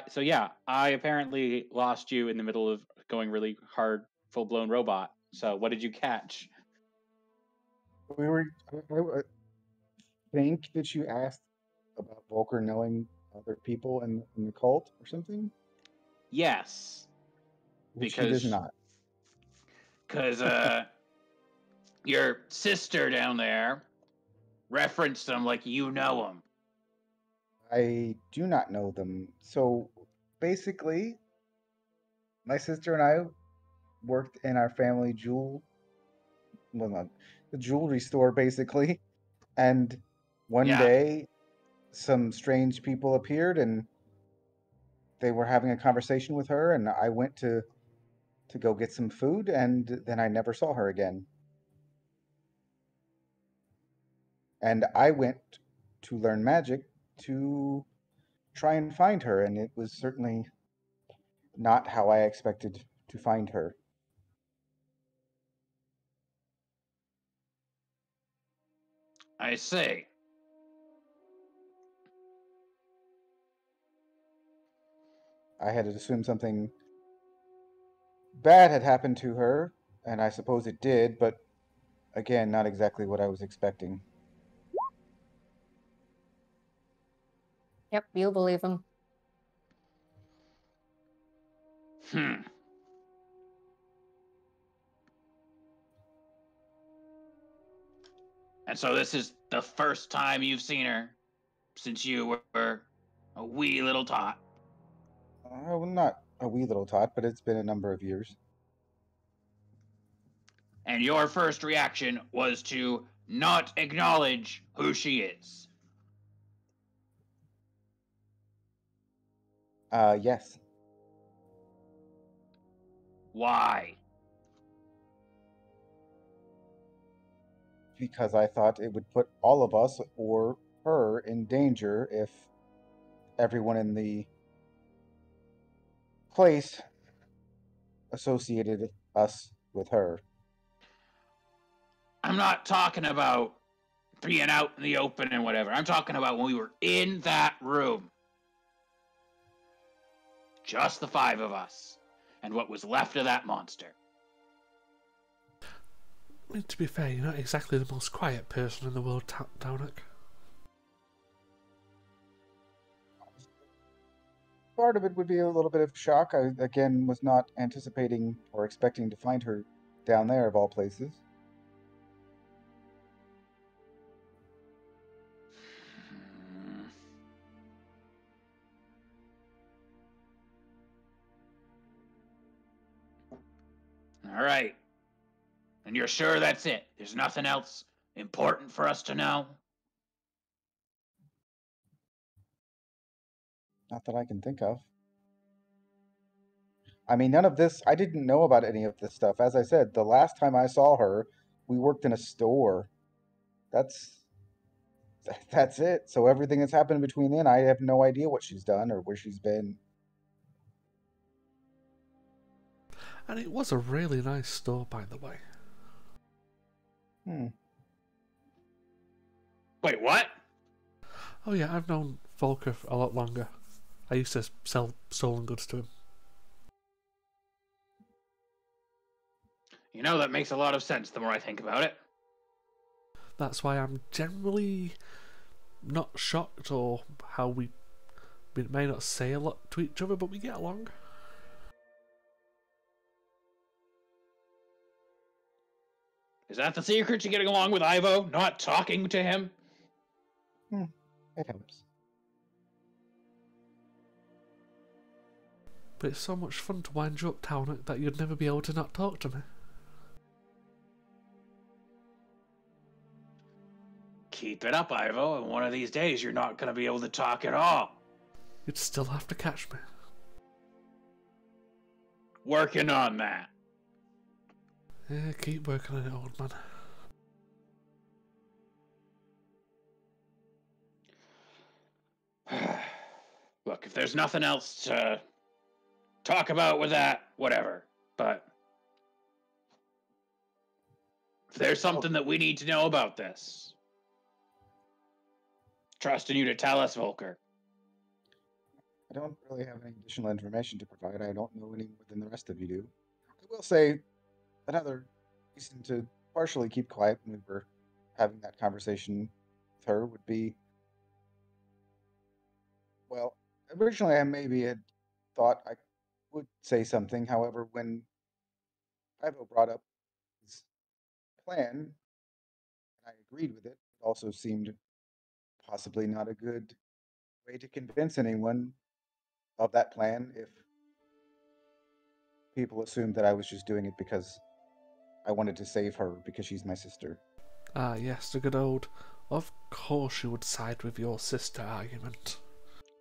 [SPEAKER 6] So yeah, I apparently lost you in the middle of going really hard, full-blown robot. So what did you catch?
[SPEAKER 4] We were. I think that you asked about Volker knowing other people in the cult or something,
[SPEAKER 6] Yes,
[SPEAKER 4] which he does
[SPEAKER 6] because
[SPEAKER 4] not.
[SPEAKER 6] your sister down there referenced them like you know them.
[SPEAKER 4] I do not know them. So basically, my sister and I worked in our family the jewelry store, basically. And one
[SPEAKER 6] Yeah.
[SPEAKER 4] day, some strange people appeared, and they were having a conversation with her. And I went to go get some food, and then I never saw her again. And I went to learn magic to try and find her, and it was certainly not how I expected to find her.
[SPEAKER 6] I see.
[SPEAKER 4] I had assumed something bad had happened to her, and I suppose it did, but again, not exactly what I was expecting.
[SPEAKER 1] Yep, you'll believe him.
[SPEAKER 6] Hmm. And so this is the first time you've seen her since you were a wee little tot.
[SPEAKER 4] Well, not a wee little tot, but it's been a number of years.
[SPEAKER 6] And your first reaction was to not acknowledge who she is.
[SPEAKER 4] Yes,
[SPEAKER 6] Why?
[SPEAKER 4] because I thought it would put all of us or her in danger if everyone in the place associated us with her.
[SPEAKER 6] I'm not talking about being out in the open and whatever. I'm talking about when we were in that room. Just the five of us. And what was left of that monster.
[SPEAKER 3] I mean, to be fair, you're not exactly the most quiet person in the world, Downick.
[SPEAKER 4] Part of it would be a little bit of shock. I, again, was not anticipating or expecting to find her down there, of all places.
[SPEAKER 6] All right. And you're sure that's it? There's nothing else important for us to know?
[SPEAKER 4] Not that I can think of. I mean, none of this, I didn't know about any of this stuff. As I said, the last time I saw her, we worked in a store. That's that's it. So everything that's happened between then, I have no idea what she's done or where she's been.
[SPEAKER 3] And it was a really nice store, by the way.
[SPEAKER 6] Wait, what?
[SPEAKER 3] Oh yeah, I've known Volker a lot longer. I used to sell stolen goods to him.
[SPEAKER 6] You know, that makes a lot of sense the more I think about it.
[SPEAKER 3] That's why I'm generally not shocked or how we may not say a lot to each other, but we get along.
[SPEAKER 6] Is that the secret to getting along with Ivo? Not talking to him?
[SPEAKER 4] It helps.
[SPEAKER 3] But it's so much fun to wind you up, Townick, that you'd never be able to not talk to me.
[SPEAKER 2] Keep it up, Ivo, and one of these days you're not going to be able to talk at all.
[SPEAKER 3] You'd still have to catch me.
[SPEAKER 2] Working on that.
[SPEAKER 3] Yeah, keep working on it, old man.
[SPEAKER 2] Look, if there's nothing else to talk about with that, whatever. But if there's something that we need to know about this, trusting you to tell us, Volker.
[SPEAKER 4] I don't really have any additional information to provide. I don't know any more than the rest of you do. I will say another reason to partially keep quiet when we were having that conversation with her would be, well, originally I maybe had thought I would say something. However, when Ivo brought up his plan, and I agreed with it, it also seemed possibly not a good way to convince anyone of that plan if people assumed that I was just doing it because I wanted to save her because she's my sister.
[SPEAKER 3] Ah, yes, the good old, of course you would side with your sister argument.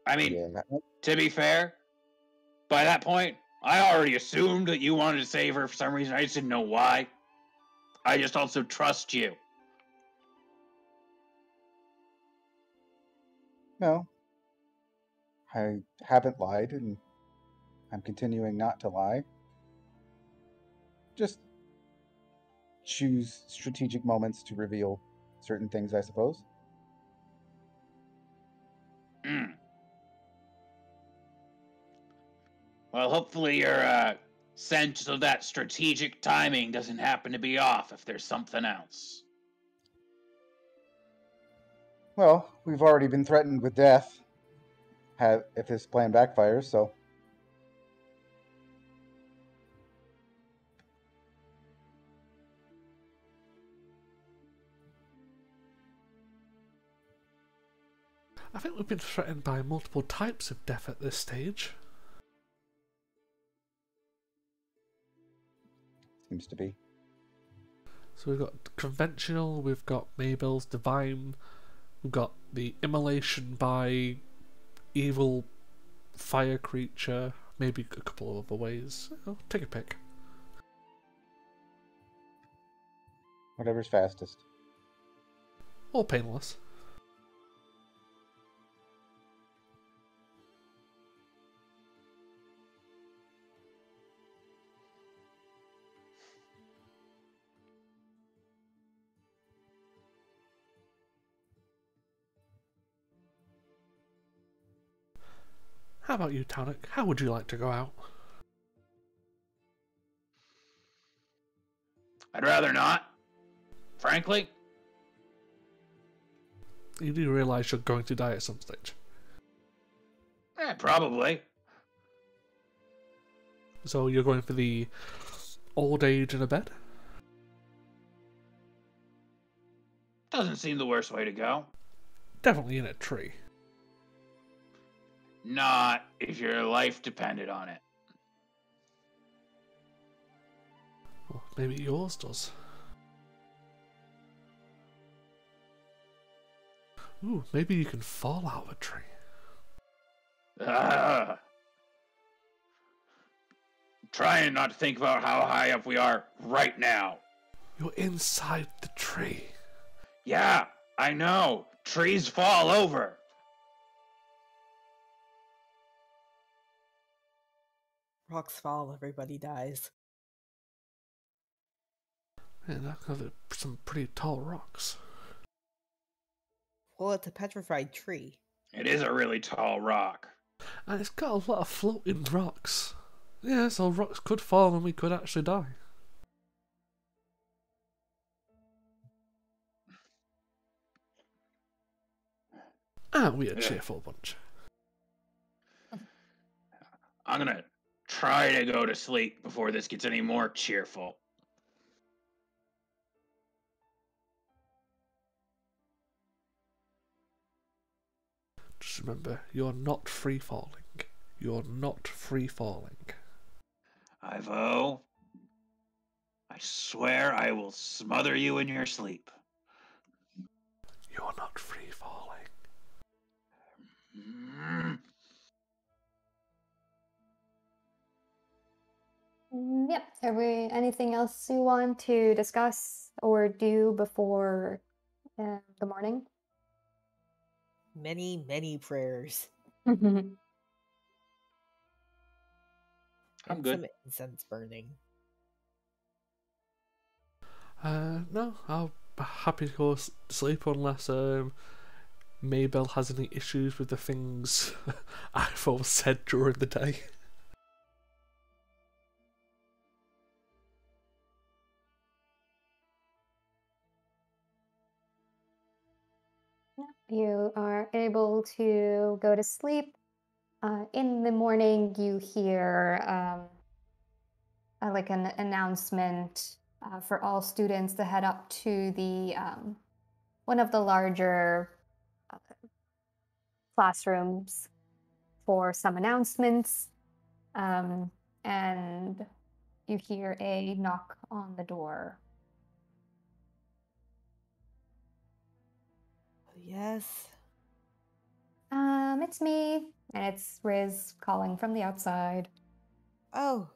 [SPEAKER 2] I mean,
[SPEAKER 4] Yeah.
[SPEAKER 2] to be fair, by that point, I already assumed that you wanted to save her for some reason. I just didn't know why. I just also trust you.
[SPEAKER 4] No, I haven't lied, and I'm continuing not to lie. Just choose strategic moments to reveal certain things, I suppose.
[SPEAKER 2] Mm. Well, hopefully your sense of that strategic timing doesn't happen to be off if there's something else.
[SPEAKER 4] Well, we've already been threatened with death if this plan backfires, so
[SPEAKER 3] I think we've been threatened by multiple types of death at this stage.
[SPEAKER 4] seems to be.
[SPEAKER 3] So we've got conventional, we've got Mabel's divine, we've got the immolation by evil fire creature, maybe a couple of other ways. Oh, take a pick.
[SPEAKER 4] Whatever's fastest.
[SPEAKER 3] Or painless. How about you, Townick? How would you like to go out?
[SPEAKER 2] I'd rather not, frankly.
[SPEAKER 3] You do realise you're going to die at some stage.
[SPEAKER 2] Probably.
[SPEAKER 3] So you're going for the old age in a bed?
[SPEAKER 2] Doesn't seem the worst way to go.
[SPEAKER 3] Definitely in a tree.
[SPEAKER 2] Not if your life depended on it.
[SPEAKER 3] Well, maybe yours does. Ooh, maybe you can fall out of a tree.
[SPEAKER 2] Trying not to think about how high up we are right now.
[SPEAKER 3] You're inside the tree.
[SPEAKER 2] Yeah, I know. Trees fall over.
[SPEAKER 5] Rocks fall, everybody dies.
[SPEAKER 3] Man, that could have some pretty tall rocks.
[SPEAKER 5] Well, it's a petrified tree.
[SPEAKER 2] It is a really tall rock.
[SPEAKER 3] And it's got a lot of floating rocks. Yeah, so rocks could fall and we could actually die. Aren't we a cheerful bunch?
[SPEAKER 2] I'm gonna try to go to sleep before this gets any more cheerful.
[SPEAKER 3] Just remember, you're not free falling. You're not free falling.
[SPEAKER 2] Ivo, I swear I will smother you in your sleep.
[SPEAKER 3] You're not free falling.
[SPEAKER 2] Mm.
[SPEAKER 1] Yep. Anything else you want to discuss or do before the morning?
[SPEAKER 5] Many, many prayers.
[SPEAKER 2] I'm
[SPEAKER 5] And
[SPEAKER 2] good.
[SPEAKER 5] some incense burning.
[SPEAKER 3] No, I'll be happy to go sleep unless Mabel has any issues with the things I've all said during the day.
[SPEAKER 1] You are able to go to sleep. In the morning, you hear like an announcement for all students to head up to the one of the larger uh, classrooms for some announcements. And you hear a knock on the door.
[SPEAKER 5] Yes.
[SPEAKER 1] It's me, and it's Riz calling from the outside.
[SPEAKER 5] Oh.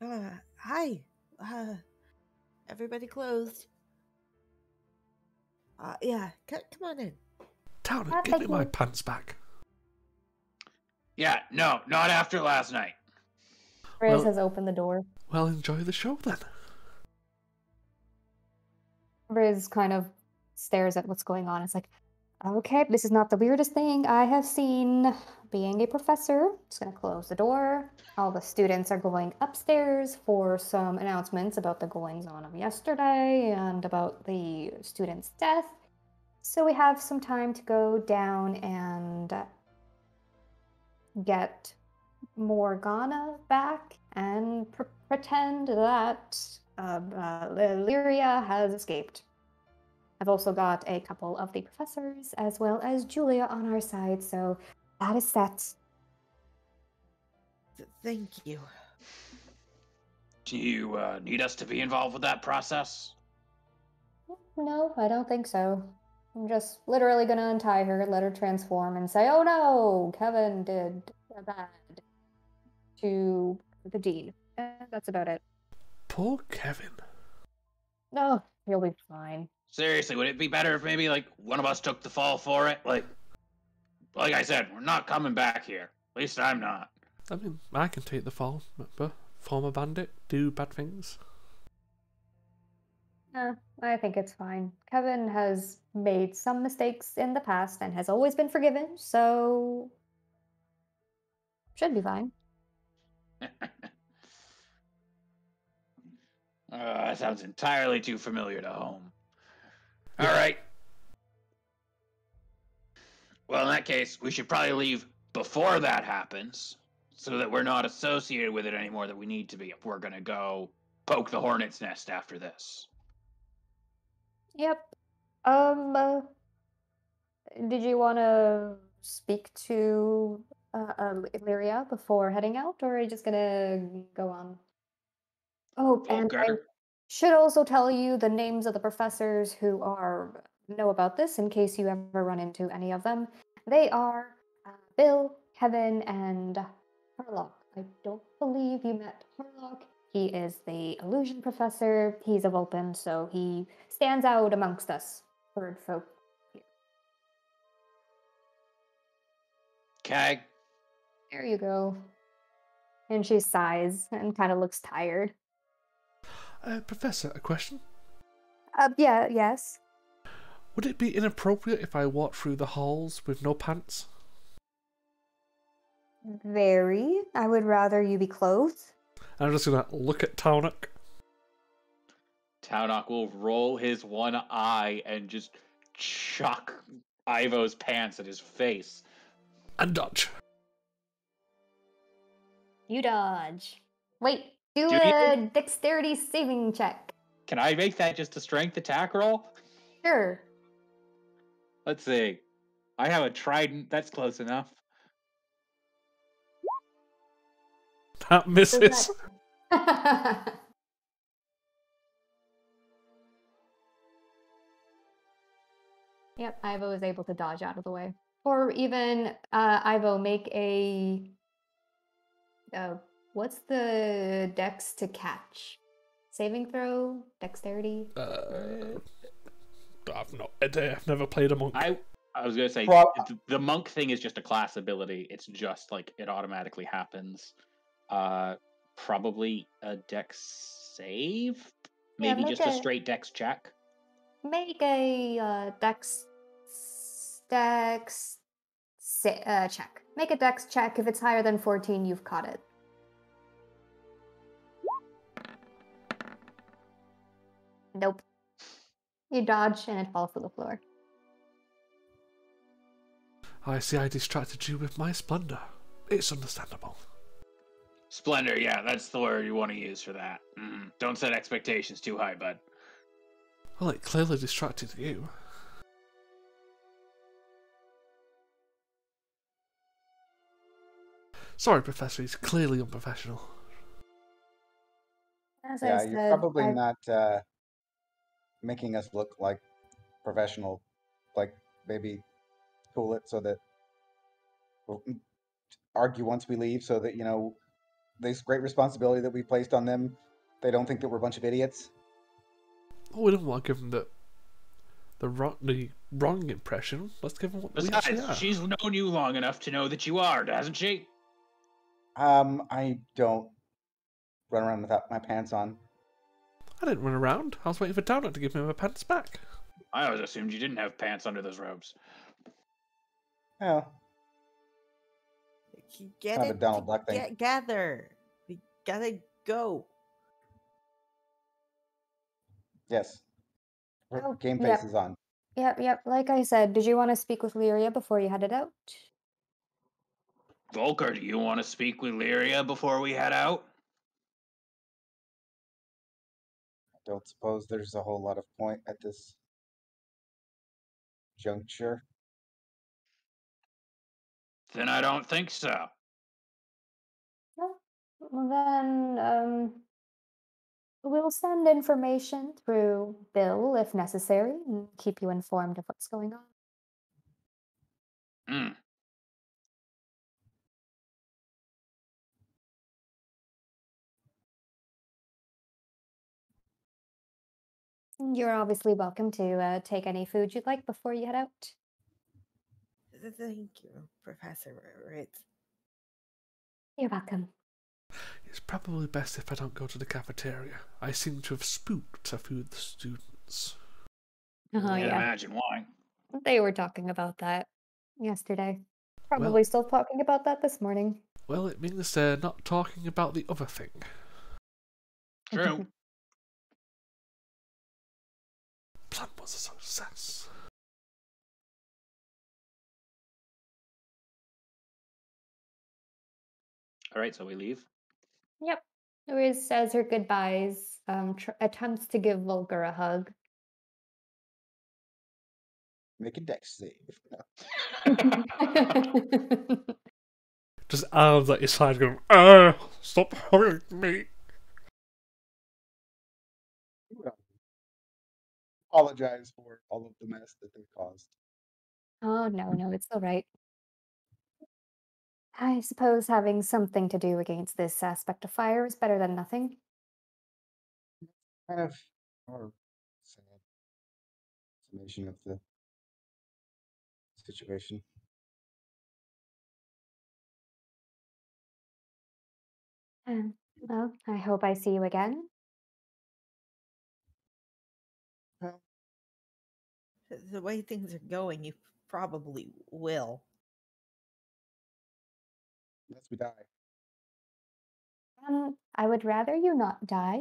[SPEAKER 5] Hi. Everybody closed. Yeah. Come on in.
[SPEAKER 3] Towner, give
[SPEAKER 1] Thank
[SPEAKER 3] me my
[SPEAKER 1] you.
[SPEAKER 3] pants back.
[SPEAKER 2] Yeah, no, not after last night.
[SPEAKER 1] Riz
[SPEAKER 3] Well-
[SPEAKER 1] has opened the door.
[SPEAKER 3] Well, enjoy the show then.
[SPEAKER 1] Riz kind of stares at what's going on. It's like, okay, this is not the weirdest thing I have seen. Being a professor, just gonna close the door. All the students are going upstairs for some announcements about the goings on of yesterday and about the student's death. So we have some time to go down and get Morgana back and pretend that Lyria has escaped. I've also got a couple of the professors as well as Julia on our side, so that is set.
[SPEAKER 5] Thank you.
[SPEAKER 2] Do you need us to be involved with that process?
[SPEAKER 1] No, I don't think so. I'm just literally gonna untie her, let her transform, and say, oh no, Kevin did bad to the dean. And that's about it.
[SPEAKER 3] Poor Kevin.
[SPEAKER 1] No, you'll be fine.
[SPEAKER 2] Seriously, would it be better if maybe like one of us took the fall for it? Like I said, we're not coming back here. At least I'm not.
[SPEAKER 3] I mean, I can take the fall. Remember? Former bandit, do bad things.
[SPEAKER 1] I think it's fine. Kevin has made some mistakes in the past and has always been forgiven, so should be fine.
[SPEAKER 2] That sounds entirely too familiar to home. All right. Well, in that case, we should probably leave before that happens, so that we're not associated with it anymore that we need to be if we're gonna go poke the hornet's nest after this.
[SPEAKER 1] Yep. Did you want to speak to Lyria before heading out, or are you just gonna go on? Oh, and I
[SPEAKER 2] Volker?
[SPEAKER 1] should also tell you the names of the professors who know about this in case you ever run into any of them. They are Bill, Kevin, and Harlock. I don't believe you met Harlock. He is the illusion professor. He's a Vulcan, so he stands out amongst us Birdfolk.
[SPEAKER 2] Okay.
[SPEAKER 1] There you go. And she sighs and kind of looks tired.
[SPEAKER 3] Professor, a question?
[SPEAKER 1] Yes.
[SPEAKER 3] Would it be inappropriate if I walked through the halls with no pants?
[SPEAKER 1] Very. I would rather you be clothed.
[SPEAKER 3] I'm just gonna look at Taunak.
[SPEAKER 2] Taunok will roll his one eye and just chuck Ivo's pants at his face.
[SPEAKER 3] And dodge.
[SPEAKER 1] You dodge. Wait, do
[SPEAKER 2] Do
[SPEAKER 1] a dexterity saving check.
[SPEAKER 2] Can I make that just a strength attack roll?
[SPEAKER 1] Sure.
[SPEAKER 2] Let's see. I have a trident. That's close enough.
[SPEAKER 3] That misses.
[SPEAKER 1] Yep, Ivo is able to dodge out of the way. Or even Ivo make a what's the dex to catch? Saving throw? Dexterity?
[SPEAKER 3] I've no idea. I've never played a monk.
[SPEAKER 2] I was gonna say
[SPEAKER 4] Prob-
[SPEAKER 2] the monk thing is just a class ability. It's just like it automatically happens. Probably a dex save,
[SPEAKER 1] Yeah,
[SPEAKER 2] maybe
[SPEAKER 1] make
[SPEAKER 2] just a
[SPEAKER 1] a-
[SPEAKER 2] straight dex check.
[SPEAKER 1] Make a dex check. Make a dex check. If it's higher than 14, you've caught it. Nope. You dodge and it falls to the floor.
[SPEAKER 3] I see I distracted you with my splendor. It's understandable.
[SPEAKER 2] Splendor, yeah, that's the word you want to use for that. Don't set expectations too high, bud.
[SPEAKER 3] Well, it clearly distracted you. Sorry, Professor, he's clearly unprofessional.
[SPEAKER 1] As
[SPEAKER 4] Yeah,
[SPEAKER 1] I
[SPEAKER 4] you're
[SPEAKER 1] said,
[SPEAKER 4] probably not making us look like professional. Like, maybe cool it so that we'll argue once we leave, so that, this great responsibility that we placed on them, they don't think that we're a bunch of idiots.
[SPEAKER 3] Oh, we don't want to give them the wrong impression. Let's give them what we actually
[SPEAKER 2] Besides,
[SPEAKER 3] are.
[SPEAKER 2] she's known you long enough to know that you are, hasn't she?
[SPEAKER 4] I don't run around without my pants on.
[SPEAKER 3] I didn't run around. I was waiting for Downer to give me my pants back.
[SPEAKER 2] I always assumed you didn't have pants under those robes.
[SPEAKER 4] Oh,
[SPEAKER 5] Get
[SPEAKER 4] Kind of
[SPEAKER 5] it
[SPEAKER 4] a Donald Duck thing.
[SPEAKER 5] together. We gotta go.
[SPEAKER 4] yes.
[SPEAKER 1] Oh,
[SPEAKER 4] Game
[SPEAKER 1] yep.
[SPEAKER 4] face is on.
[SPEAKER 1] Yep. Like I said, did you want to speak with Lyria before you headed out?
[SPEAKER 2] Volker, do you want to speak with Lyria before we head out?
[SPEAKER 4] I don't suppose there's a whole lot of point at this juncture.
[SPEAKER 2] Then I don't think so.
[SPEAKER 1] Well, then, we'll send information through Bill if necessary and keep you informed of what's going on.
[SPEAKER 2] Hmm.
[SPEAKER 1] You're obviously welcome to take any food you'd like before you head out.
[SPEAKER 5] Thank you, Professor Ritz.
[SPEAKER 1] You're welcome.
[SPEAKER 3] It's probably best if I don't go to the cafeteria. I seem to have spooked a few of the students.
[SPEAKER 1] Oh,
[SPEAKER 2] Can't
[SPEAKER 1] yeah.
[SPEAKER 2] imagine why.
[SPEAKER 1] They were talking about that yesterday. Probably still talking about that this morning.
[SPEAKER 3] Well, it means they're not talking about the other thing.
[SPEAKER 2] True.
[SPEAKER 3] Plan was a success.
[SPEAKER 2] All right, so we leave.
[SPEAKER 1] Yep. Louise says her goodbyes, attempts to give Volker a hug.
[SPEAKER 4] Make a dex save.
[SPEAKER 3] Just arms at his side going, stop hugging me.
[SPEAKER 4] Apologize for all of the mess that they caused.
[SPEAKER 1] Oh, no, it's all right. I suppose having something to do against this aspect of fire is better than nothing.
[SPEAKER 4] Kind of our sad summation of the situation.
[SPEAKER 1] Well, I hope I see you again.
[SPEAKER 4] Well,
[SPEAKER 5] The way things are going, you probably will.
[SPEAKER 4] unless we die.
[SPEAKER 1] I would rather you not die.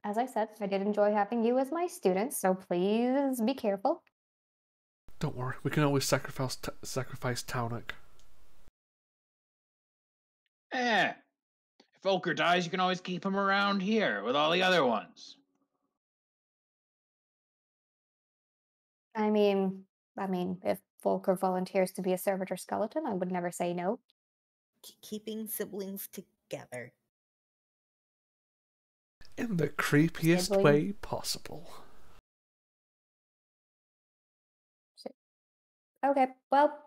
[SPEAKER 1] As I said, I did enjoy having you as my student, so please be careful.
[SPEAKER 3] Don't worry, we can always sacrifice Taunik.
[SPEAKER 2] If Volker dies, you can always keep him around here with all the other ones.
[SPEAKER 1] I mean, if Volker volunteers to be a servitor skeleton, I would never say no.
[SPEAKER 5] keeping siblings together.
[SPEAKER 3] In the creepiest
[SPEAKER 1] Sibling.
[SPEAKER 3] way possible.
[SPEAKER 1] Okay, well,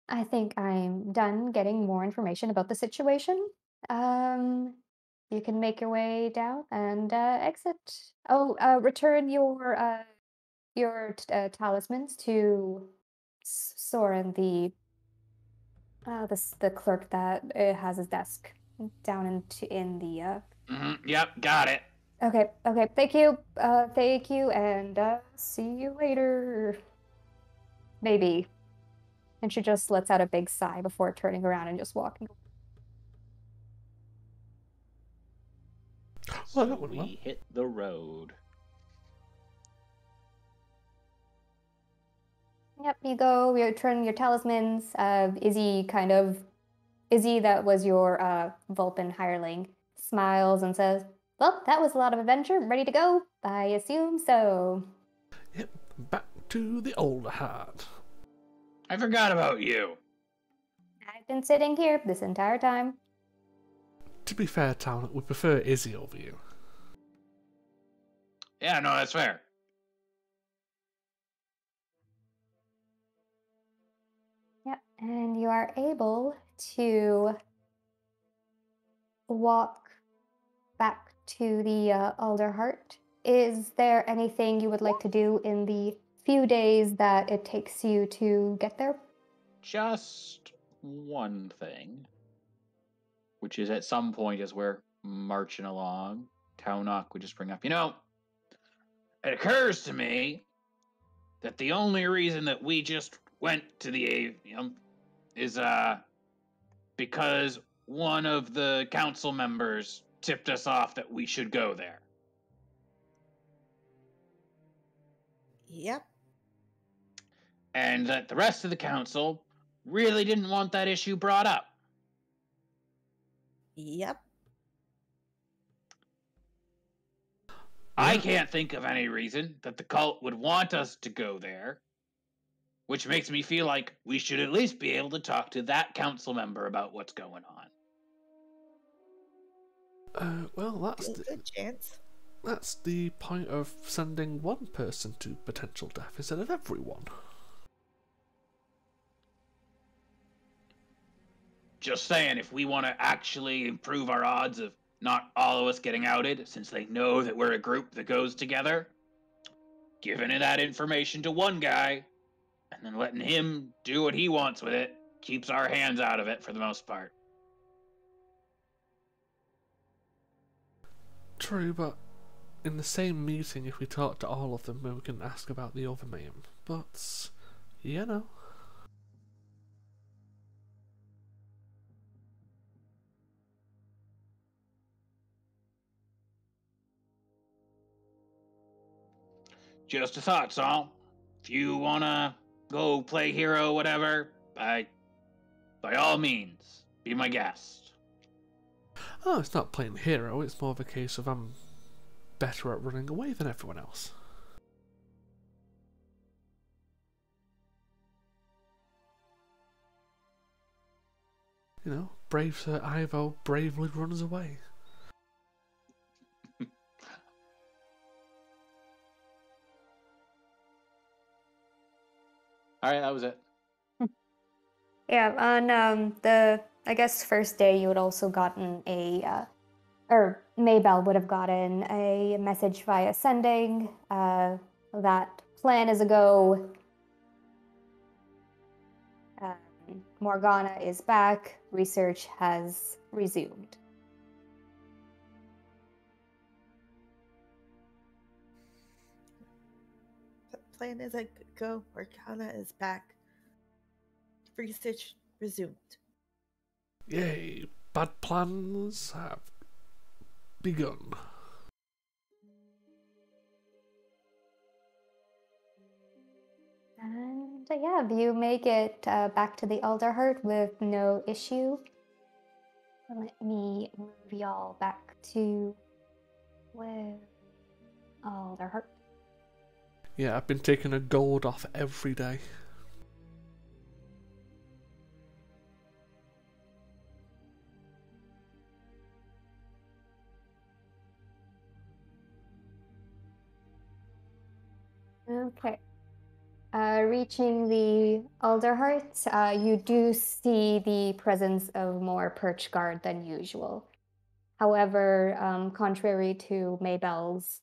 [SPEAKER 1] I think I'm done getting more information about the situation. You can make your way down and exit. Oh, return your talismans to Soren, the clerk that has his desk down in the.
[SPEAKER 2] Yep, got it.
[SPEAKER 1] Okay, thank you, and see you later. Maybe. And she just lets out a big sigh before turning around and just walking.
[SPEAKER 3] Well,
[SPEAKER 2] So
[SPEAKER 3] that went
[SPEAKER 2] we
[SPEAKER 3] well.
[SPEAKER 2] hit the road.
[SPEAKER 1] Yep, you go, you return your talismans. Izzy, that was your Vulpin hireling, smiles and says, well, that was a lot of adventure. Ready to go? I assume so.
[SPEAKER 3] Yep, back to the older heart.
[SPEAKER 2] I forgot about you.
[SPEAKER 1] I've been sitting here this entire time.
[SPEAKER 3] To be fair, Talon, we prefer Izzy over you.
[SPEAKER 2] Yeah, no, that's fair.
[SPEAKER 1] Yep, and you are able to walk back to the Alderheart. Is there anything you would like to do in the few days that it takes you to get there?
[SPEAKER 2] Just one thing, which is at some point as we're marching along, Taunok would just bring up, it occurs to me that the only reason that we just went to the avium is because one of the council members tipped us off that we should go there.
[SPEAKER 5] Yep.
[SPEAKER 2] And that the rest of the council really didn't want that issue brought up.
[SPEAKER 5] Yep.
[SPEAKER 2] I can't think of any reason that the cult would want us to go there, which makes me feel like we should at least be able to talk to that council member about what's going on.
[SPEAKER 3] Well,
[SPEAKER 5] Good chance.
[SPEAKER 3] that's the point of sending one person to potential death instead of everyone.
[SPEAKER 2] Just saying, if we want to actually improve our odds of not all of us getting outed, since they know that we're a group that goes together, giving that information to one guy, and then letting him do what he wants with it, keeps our hands out of it for the most part.
[SPEAKER 3] True, but in the same meeting, if we talk to all of them, then we can ask about the other man. But, you know.
[SPEAKER 2] Just a thought, Saul. If you wanna go play hero, whatever, by all means, be my guest.
[SPEAKER 3] Oh, it's not playing hero, it's more of a case of I'm better at running away than everyone else. You know, brave Sir Ivo bravely runs away.
[SPEAKER 2] Alright, that was it.
[SPEAKER 1] Yeah, on the, I guess, first day you had also gotten or Maybell would have gotten a message via sending that plan is a go. Morgana is back. Research has resumed.
[SPEAKER 5] The plan is a go. Morgana is back. Research resumed.
[SPEAKER 3] Yay, bad plans have begun.
[SPEAKER 1] And yeah, you make it back to the Elderheart with no issue. Let me move y'all back to where Elderheart.
[SPEAKER 3] Yeah, I've been taking a gold off every day.
[SPEAKER 1] Okay. Reaching the Alderheart, you do see the presence of more perch guard than usual. However, contrary to Maybell's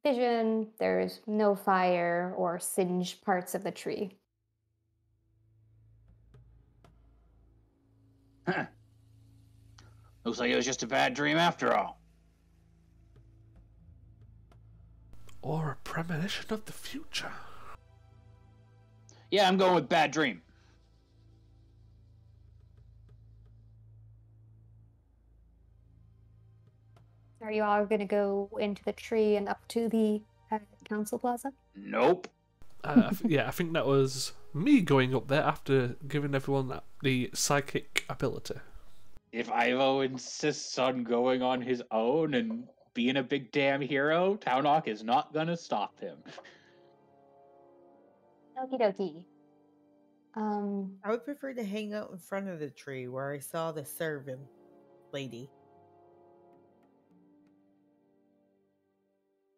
[SPEAKER 1] vision, there's no fire or singed parts of the tree.
[SPEAKER 2] Looks like it was just a bad dream after all.
[SPEAKER 3] Or a premonition of the future.
[SPEAKER 2] Yeah, I'm going with bad dream.
[SPEAKER 1] Are you all going to go into the tree and up to the council plaza?
[SPEAKER 2] Nope.
[SPEAKER 3] Yeah, I think that was me going up there after giving everyone the psychic ability.
[SPEAKER 2] If Ivo insists on going on his own and being a big damn hero, Townhawk is not gonna stop him.
[SPEAKER 1] Okie dokie.
[SPEAKER 5] I would prefer to hang out in front of the tree where I saw the servant lady.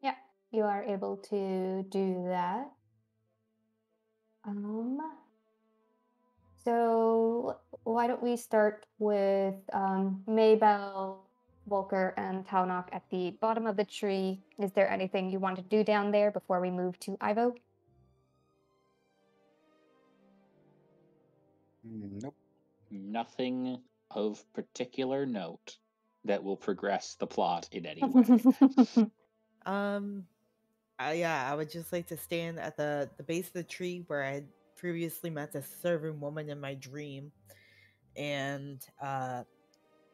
[SPEAKER 1] Yeah, you are able to do that. So why don't we start with Maybell, Volker, and Taunok at the bottom of the tree. Is there anything you want to do down there before we move to Ivo?
[SPEAKER 4] Nope.
[SPEAKER 2] Nothing of particular note that will progress the plot in any way.
[SPEAKER 5] Yeah, I would just like to stand at the base of the tree where I had previously met the servant woman in my dream, and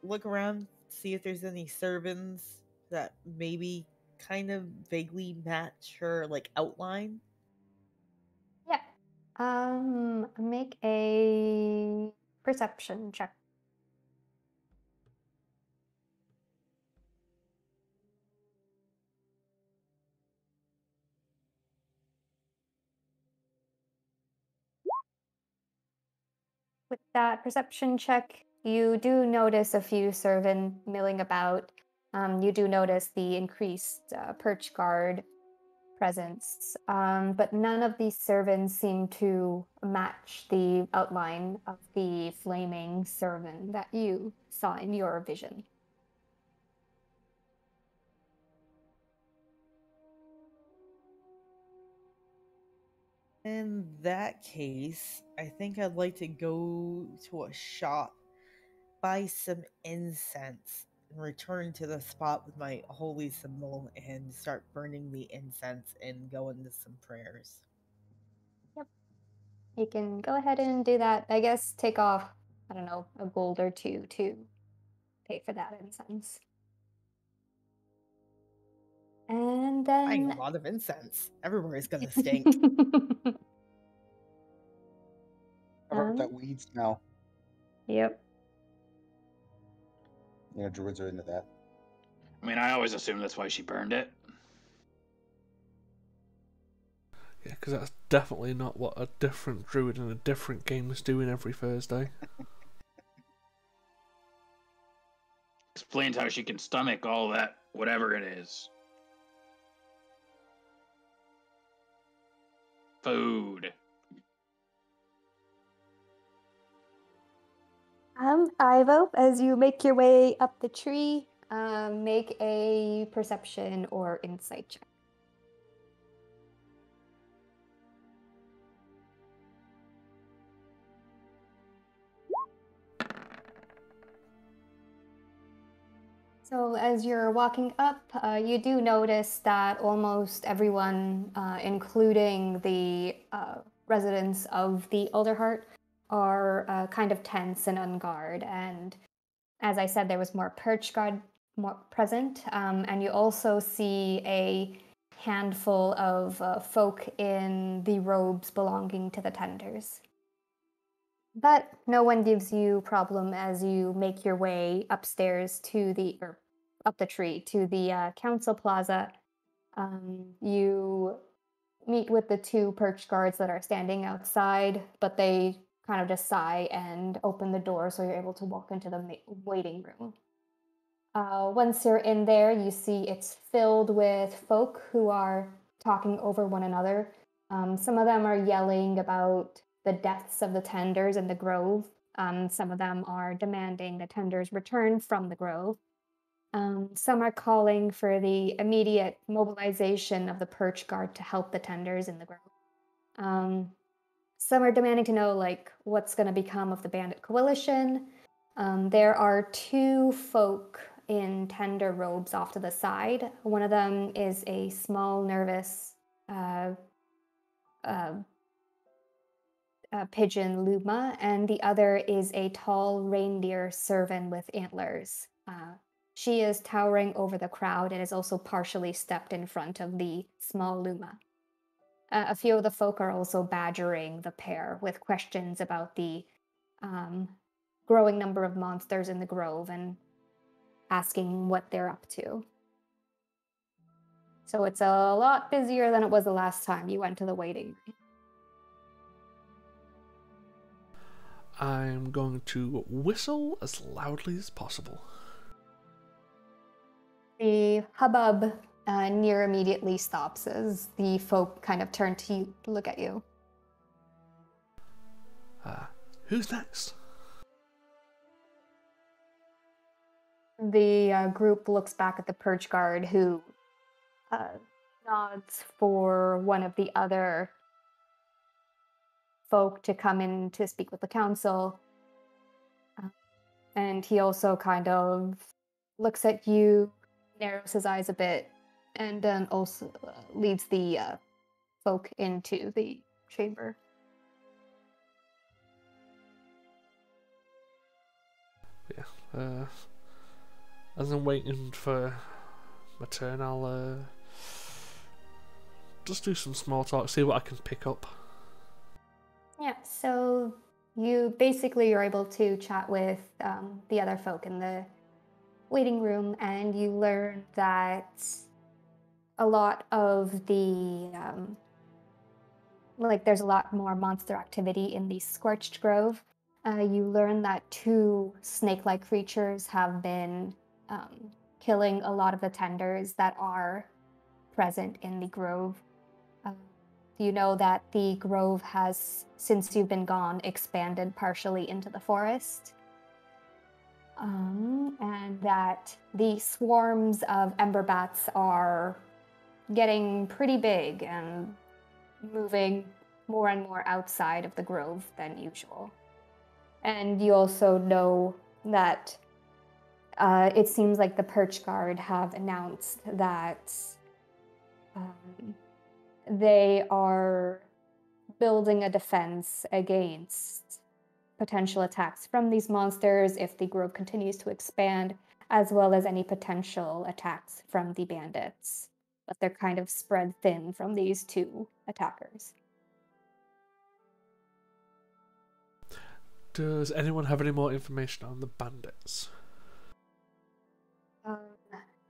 [SPEAKER 5] look around, see if there's any servants that maybe kind of vaguely match her like outline.
[SPEAKER 1] Yeah. Make a perception check. With that perception check, you do notice a few servant milling about. You do notice the increased perch guard presence, but none of these servants seem to match the outline of the flaming servant that you saw in your vision.
[SPEAKER 5] In that case, I think I'd like to go to a shop, buy some incense, and return to the spot with my holy symbol and start burning the incense and go into some prayers.
[SPEAKER 1] Yep. You can go ahead and do that. I guess take off, I don't know, a gold or two to pay for that incense. And
[SPEAKER 5] Buying a
[SPEAKER 1] then
[SPEAKER 5] lot of incense. Everywhere is gonna stink.
[SPEAKER 4] Cover up that weed smell.
[SPEAKER 1] Yep.
[SPEAKER 4] You know, druids are into that.
[SPEAKER 2] I mean, I always assumed that's why she burned it.
[SPEAKER 3] Yeah, because that's definitely not what a different druid in a different game is doing every Thursday.
[SPEAKER 2] Explains how she can stomach all that, whatever it is. Food.
[SPEAKER 1] Ivo, as you make your way up the tree, make a perception or insight check. So as you're walking up, you do notice that almost everyone, including the residents of the Alderheart, are kind of tense and on guard. And as I said, there was more perch guard more present, and you also see a handful of folk in the robes belonging to the tenders. But no one gives you problem as you make your way upstairs to the, or up the tree to the council plaza. You meet with the two perch guards that are standing outside, but they kind of just sigh and open the door so you're able to walk into the waiting room. Once you're in there, you see it's filled with folk who are talking over one another. Some of them are yelling about the deaths of the tenders in the grove. Some of them are demanding the tenders return from the grove. Some are calling for the immediate mobilization of the perch guard to help the tenders in the grove. Some are demanding to know like what's going to become of the bandit coalition. There are two folk in tender robes off to the side. One of them is a small, nervous pigeon Luma, and the other is a tall reindeer servant with antlers. She is towering over the crowd and is also partially stepped in front of the small Luma. A few of the folk are also badgering the pair with questions about the growing number of monsters in the grove and asking what they're up to. So it's a lot busier than it was the last time you went to the waiting room.
[SPEAKER 3] I'm going to whistle as loudly as possible.
[SPEAKER 1] The hubbub near immediately stops as the folk kind of turn to you, look at you.
[SPEAKER 3] Who's next?
[SPEAKER 1] The group looks back at the perch guard, who nods for one of the other folk to come in to speak with the council. And he also kind of looks at you, narrows his eyes a bit, and then also leads the folk into the chamber.
[SPEAKER 3] Yeah. As I'm waiting for my turn, I'll just do some small talk, see what I can pick up.
[SPEAKER 1] Yeah, so you basically are able to chat with the other folk in the waiting room, and you learn that a lot of the there's a lot more monster activity in the Scorched Grove. You learn that two snake-like creatures have been killing a lot of the tenders that are present in the grove. You know that the grove has, since you've been gone, expanded partially into the forest. And that the swarms of ember bats are getting pretty big and moving more and more outside of the grove than usual. And you also know that it seems like the perch guard have announced that they are building a defense against potential attacks from these monsters if the grove continues to expand, as well as any potential attacks from the bandits. But they're kind of spread thin from these two attackers.
[SPEAKER 3] Does anyone have any more information on the bandits?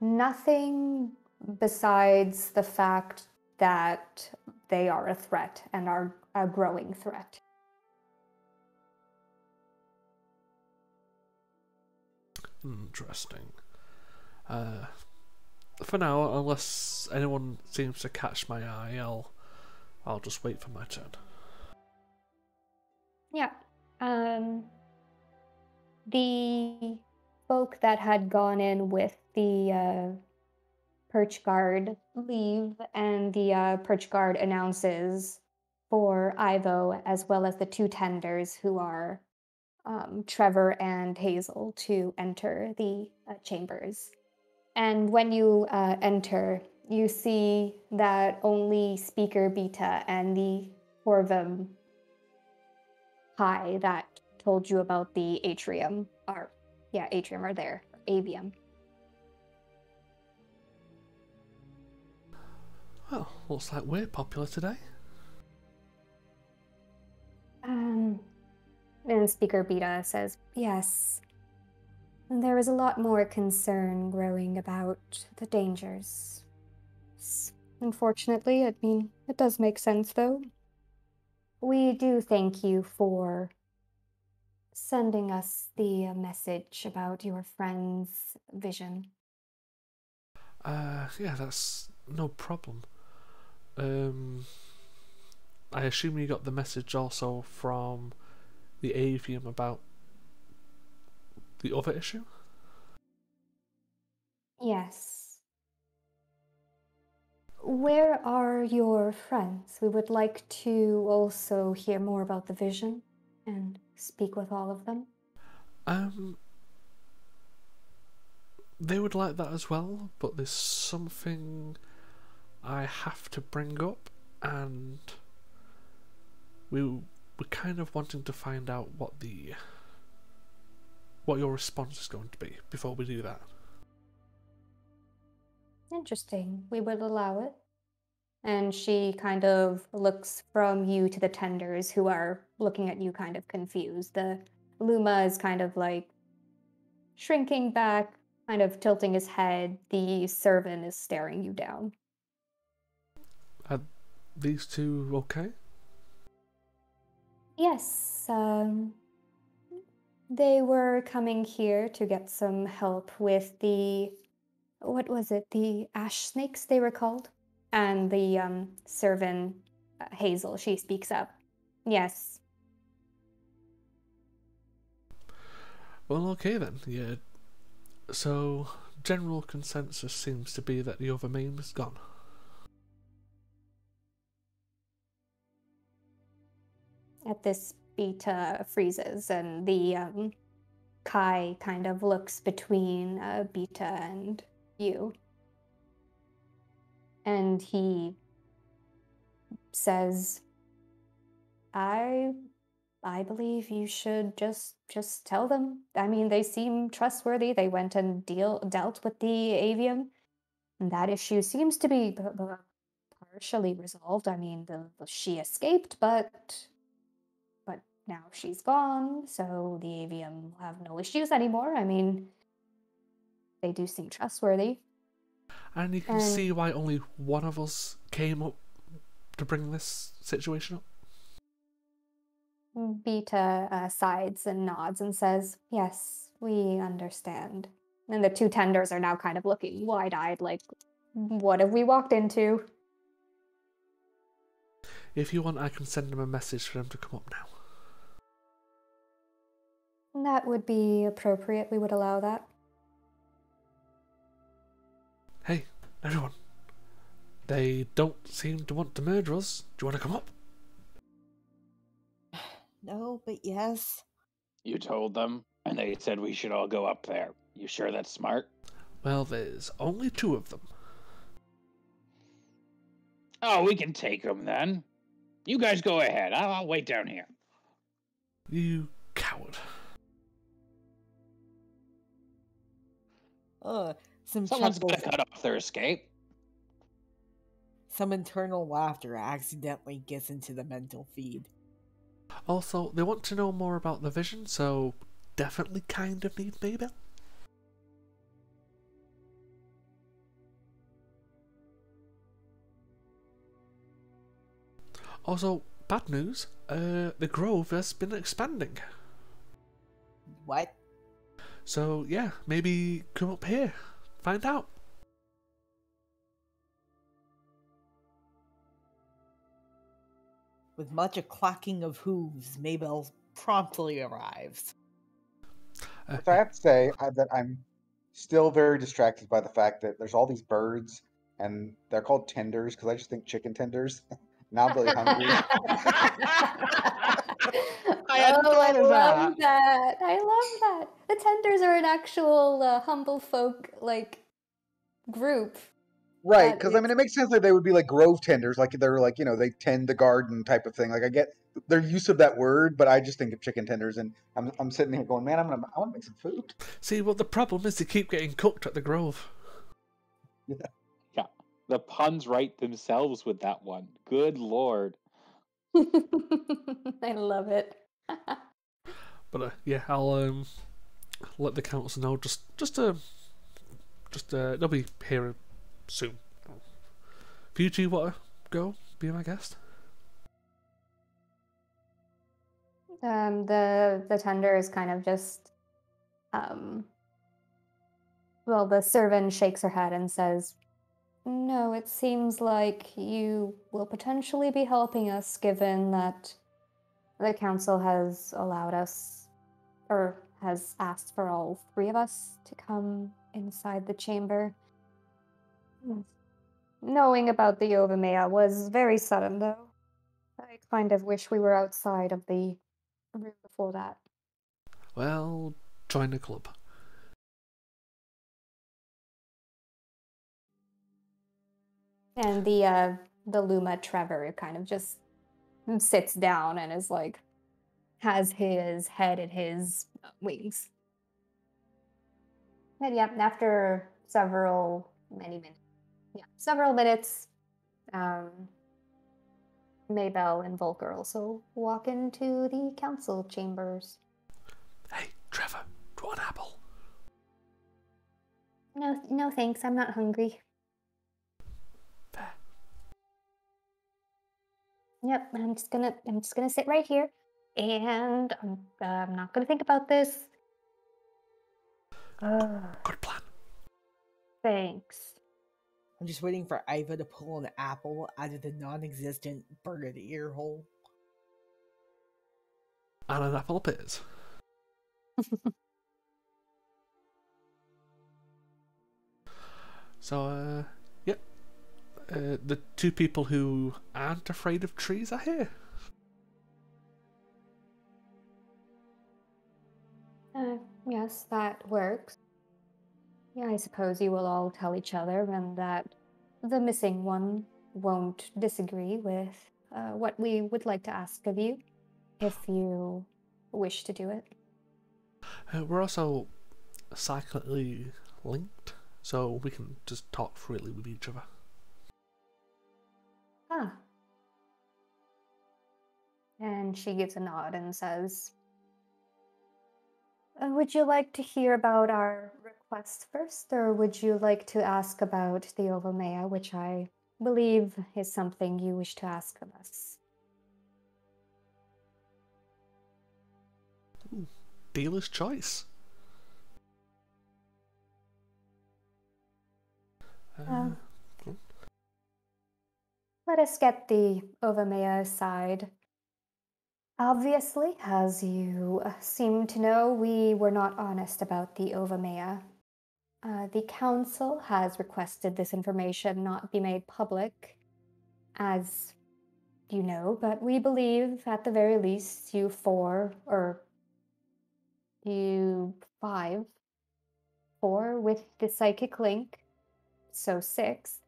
[SPEAKER 1] Nothing besides the fact that they are a threat and are a growing threat.
[SPEAKER 3] Interesting. For now, unless anyone seems to catch my eye, I'll just wait for my turn.
[SPEAKER 1] Yeah. The folk that had gone in with the perch guard leave, and the perch guard announces for Ivo, as well as the two tenders who are Trevor and Hazel, to enter the chambers. And when you enter, you see that only Speaker Beta and the Corvum High that told you about the atrium are there, avium.
[SPEAKER 3] Well, looks like we're popular today.
[SPEAKER 1] And Speaker Beta says, yes, there is a lot more concern growing about the dangers. Unfortunately, it does make sense, though. We do thank you for sending us the message about your friend's vision.
[SPEAKER 3] Yeah, that's no problem. I assume you got the message also from the avium about the other issue?
[SPEAKER 1] Yes. Where are your friends? We would like to also hear more about the vision and speak with all of them.
[SPEAKER 3] They would like that as well, but there's something I have to bring up, and we're kind of wanting to find out what your response is going to be before we do that.
[SPEAKER 1] Interesting. We would allow it. And she kind of looks from you to the tenders who are looking at you kind of confused. The Luma is kind of like shrinking back, kind of tilting his head. The servant is staring you down.
[SPEAKER 3] Are these two okay?
[SPEAKER 1] Yes, they were coming here to get some help with the, what was it, the ash snakes they were called? And the servant, Hazel, she speaks up. Yes.
[SPEAKER 3] Well, okay then. Yeah. So, general consensus seems to be that the other main is gone.
[SPEAKER 1] At this, Beta freezes, and the Kai kind of looks between Beta and you. And he says, I believe you should just tell them. I mean, they seem trustworthy. They went and dealt with the avium, and that issue seems to be partially resolved. I mean, she escaped, but now she's gone, so the avium will have no issues anymore. I mean, they do seem trustworthy.
[SPEAKER 3] And you can see why only one of us came up to bring this situation up.
[SPEAKER 1] Beta sides and nods and says, yes, we understand. And the two tenders are now kind of looking wide-eyed like, what have we walked into?
[SPEAKER 3] If you want, I can send them a message for them to come up now.
[SPEAKER 1] That would be appropriate. We would allow that.
[SPEAKER 3] Hey, everyone. They don't seem to want to murder us. Do you want to come up?
[SPEAKER 5] No, but yes.
[SPEAKER 2] You told them, and they said we should all go up there. You sure that's smart?
[SPEAKER 3] Well, there's only two of them.
[SPEAKER 2] Oh, we can take them then. You guys go ahead. I'll wait down here.
[SPEAKER 3] You coward.
[SPEAKER 2] Someone's got to cut off their escape.
[SPEAKER 5] Some internal laughter accidentally gets into the mental feed.
[SPEAKER 3] Also, they want to know more about the vision, so definitely kind of need Mabel. Also, bad news, the grove has been expanding.
[SPEAKER 5] What?
[SPEAKER 3] So yeah, maybe come up here, find out.
[SPEAKER 5] With much a clacking of hooves, Mabel promptly arrives.
[SPEAKER 4] So I have to say that I'm still very distracted by the fact that there's all these birds, and they're called tenders because I just think chicken tenders. Now I'm really hungry.
[SPEAKER 1] I love that. I love that. The tenders are an actual Humblefolk like group.
[SPEAKER 4] Right, because I mean, it makes sense that they would be like grove tenders, like they're like, they tend the garden type of thing. Like I get their use of that word, but I just think of chicken tenders, and I'm sitting here going, man, I want to make some food.
[SPEAKER 3] See, well, the problem is they keep getting cooked at the grove.
[SPEAKER 6] Yeah, the puns write themselves with that one. Good lord.
[SPEAKER 1] I love it.
[SPEAKER 3] But yeah, I'll let the council know. They'll be here soon. If you two want to go, be my guest.
[SPEAKER 1] The tender is kind of just, well, the servant shakes her head and says, No, it seems like you will potentially be helping us given that the council has allowed us, or has asked for all three of us to come inside the chamber. Hmm. Knowing about the Ovamea was very sudden, though. I kind of wish we were outside of the room before that.
[SPEAKER 3] Well, join the club.
[SPEAKER 1] And the Luma Trevor kind of just sits down and is like, has his head in his wings. And yeah, after several minutes, um, Maybell and Volker also walk into the council chambers.
[SPEAKER 3] Hey, Trevor, do you want an apple?
[SPEAKER 1] No, no thanks, I'm not hungry.
[SPEAKER 3] Fair.
[SPEAKER 1] Yep, I'm just gonna sit right here, and I'm not gonna think about this.
[SPEAKER 3] Good plan.
[SPEAKER 1] Thanks.
[SPEAKER 5] I'm just waiting for Iva to pull an apple out of the non-existent bird ear hole.
[SPEAKER 3] And an apple appears. So, yep. The two people who aren't afraid of trees are here.
[SPEAKER 1] Yes, that works. Yeah, I suppose you will all tell each other, and that the missing one won't disagree with what we would like to ask of you, if you wish to do it.
[SPEAKER 3] We're also psychically linked, so we can just talk freely with each other.
[SPEAKER 1] Ah. And she gives a nod and says, would you like to hear about our request first, or would you like to ask about the Ovamea, which I believe is something you wish to ask of us?
[SPEAKER 3] Ooh, dealer's choice.
[SPEAKER 1] Let us get the Ovamea aside. Obviously, as you seem to know, we were not honest about the Ovamea. The council has requested this information not be made public, as you know, but we believe at the very least you four with the psychic link, so six,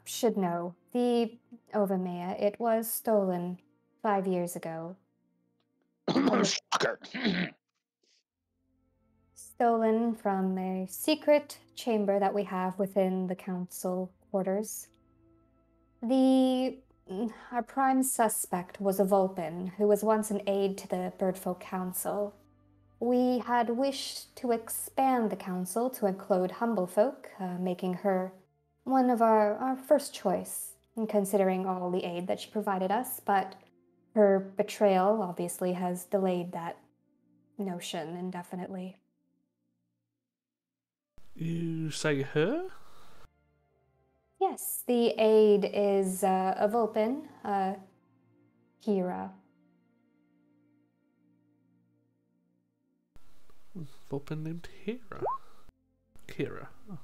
[SPEAKER 1] should know. The Ovamea, it was stolen 5 years ago.
[SPEAKER 2] Shocker.
[SPEAKER 1] Stolen from a secret chamber that we have within the council quarters. Our prime suspect was a Vulpin who was once an aide to the Birdfolk Council. We had wished to expand the council to include Humblefolk, making her one of our first choice, considering all the aid that she provided us, but her betrayal obviously has delayed that notion indefinitely.
[SPEAKER 3] You say her?
[SPEAKER 1] Yes, the aide is a Vulpin, Kira.
[SPEAKER 3] Vulpin named Hera. Kira. Oh.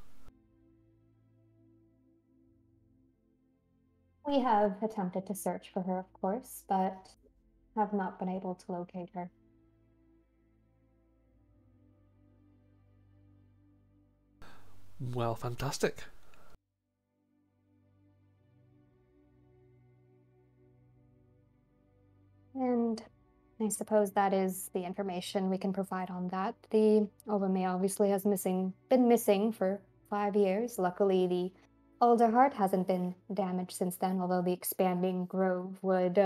[SPEAKER 1] We have attempted to search for her, of course, but have not been able to locate her.
[SPEAKER 3] Well, fantastic.
[SPEAKER 1] And I suppose that is the information we can provide on that. The Ovamea obviously has been missing for 5 years. Luckily, the older heart hasn't been damaged since then, although the expanding grove would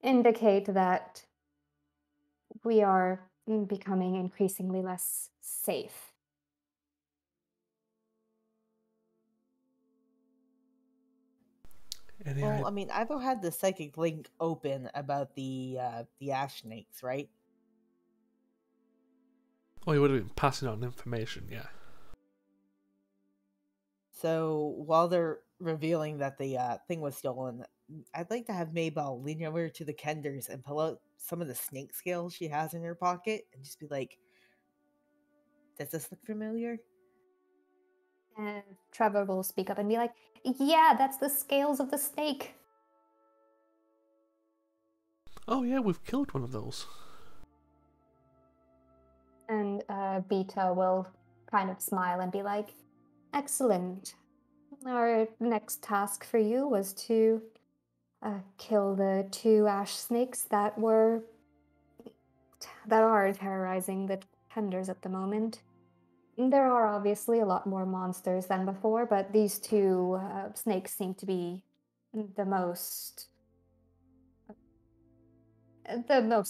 [SPEAKER 1] indicate that we are becoming increasingly less safe.
[SPEAKER 5] Well, I mean, Ivo had the psychic link open about the ash snakes, right?
[SPEAKER 3] Oh, you would have been passing on information, yeah.
[SPEAKER 5] So while they're revealing that the thing was stolen, I'd like to have Maybell lean over to the Kenders and pull out some of the snake scales she has in her pocket and just be like, "Does this look familiar?"
[SPEAKER 1] And Trevor will speak up and be like, "Yeah, that's the scales of the snake."
[SPEAKER 3] Oh yeah, we've killed one of those.
[SPEAKER 1] And Beta will kind of smile and be like, "Excellent. Our next task for you was to kill the 2 ash snakes that are terrorizing the tenders at the moment. There are obviously a lot more monsters than before, but these 2 snakes seem to be the most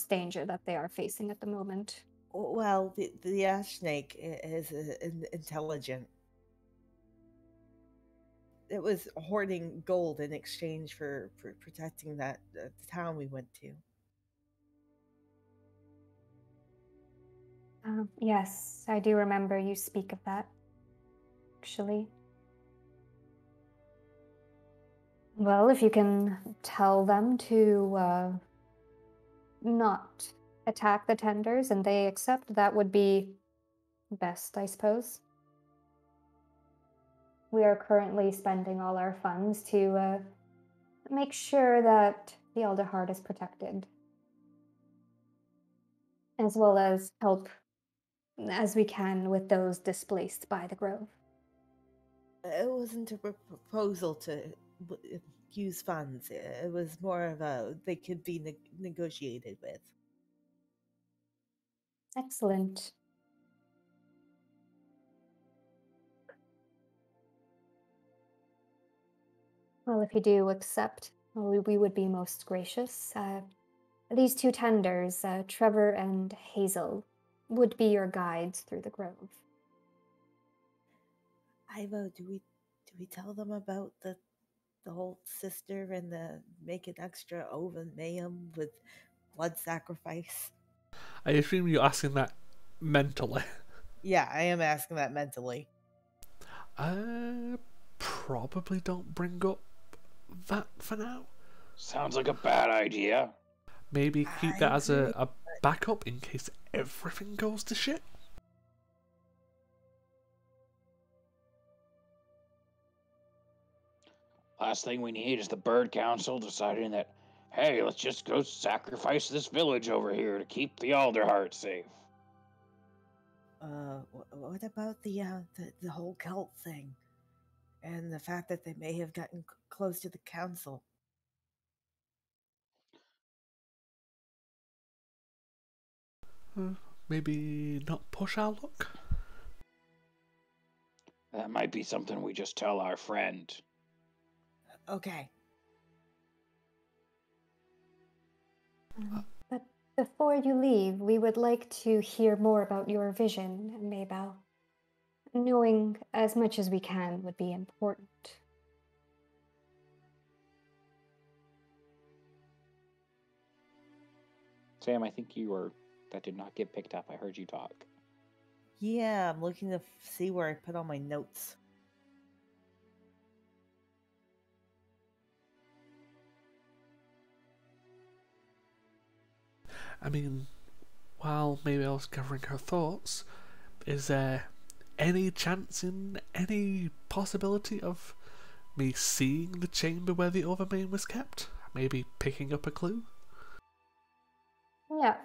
[SPEAKER 1] danger that they are facing at the moment."
[SPEAKER 5] Well, the ash snake is intelligent. It was hoarding gold in exchange for protecting that the town we went to.
[SPEAKER 1] Yes, I do remember you speak of that, actually. Well, if you can tell them to not attack the tenders and they accept, that would be best, I suppose. We are currently spending all our funds to make sure that the Elder Heart is protected, as well as help as we can with those displaced by the Grove.
[SPEAKER 5] It wasn't a proposal to use funds. It was more of a they could be negotiated with.
[SPEAKER 1] Excellent. Well, if you do accept, well, we would be most gracious. These 2 tenders, Trevor and Hazel, would be your guides through the grove.
[SPEAKER 5] Ivo, do we tell them about the whole sister and the make an extra oven mayhem with blood sacrifice?
[SPEAKER 3] I assume you're asking that mentally.
[SPEAKER 5] Yeah, I am asking that mentally.
[SPEAKER 3] Probably don't bring up that for now.
[SPEAKER 2] Sounds like a bad idea.
[SPEAKER 3] Maybe keep that as
[SPEAKER 5] agree.
[SPEAKER 3] a backup in case everything goes to shit.
[SPEAKER 2] Last thing we need is the Bird Council deciding that, hey, let's just go sacrifice this village over here to keep the Alderheart safe.
[SPEAKER 5] What about the whole cult thing, and the fact that they may have gotten close to the council?
[SPEAKER 3] Maybe not push our luck.
[SPEAKER 2] That might be something we just tell our friend.
[SPEAKER 5] Okay.
[SPEAKER 1] But before you leave, we would like to hear more about your vision, Maybell. Knowing as much as we can would be important.
[SPEAKER 6] Sam, I think that did not get picked up. I heard you talk.
[SPEAKER 5] Yeah, I'm looking to see where I put all my notes.
[SPEAKER 3] I mean, while maybe I was gathering her thoughts, is there any chance in any possibility of me seeing the chamber where the Overmain was kept? Maybe picking up a clue?
[SPEAKER 1] Yeah.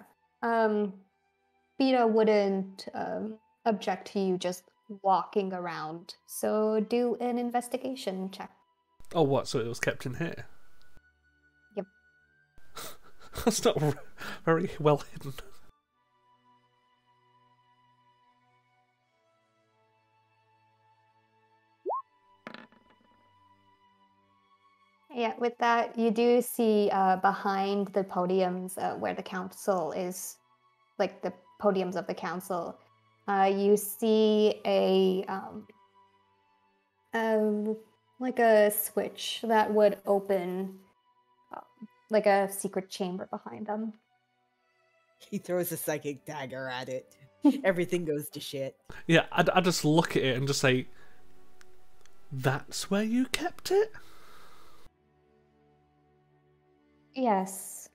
[SPEAKER 1] Beta wouldn't object to you just walking around. So do an investigation check.
[SPEAKER 3] Oh, what? So it was kept in here?
[SPEAKER 1] Yep.
[SPEAKER 3] That's not very well hidden.
[SPEAKER 1] Yeah, with that, you do see behind the podiums where the council is, like the podiums of the council, you see like a switch that would open like a secret chamber behind them.
[SPEAKER 5] He throws a psychic dagger at it. Everything goes to shit.
[SPEAKER 3] Yeah, I just look at it and just say, That's where you kept it?
[SPEAKER 1] Yes.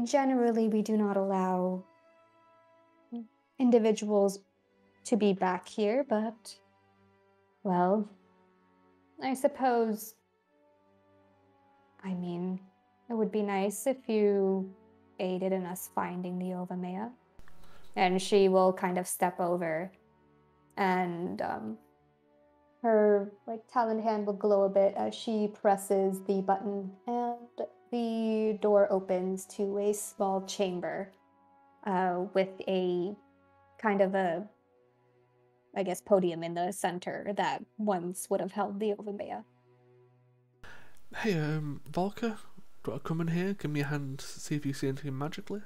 [SPEAKER 1] Generally, we do not allow individuals to be back here, but, well, I suppose, I mean, it would be nice if you aided in us finding the Ovamea. And she will kind of step over, and her talent hand will glow a bit as she presses the button, and the door opens to a small chamber with a kind of a, I guess, podium in the center that once would have held the Ovamea.
[SPEAKER 3] Hey, Volker, do I come in here? Give me a hand, see if you see anything magically.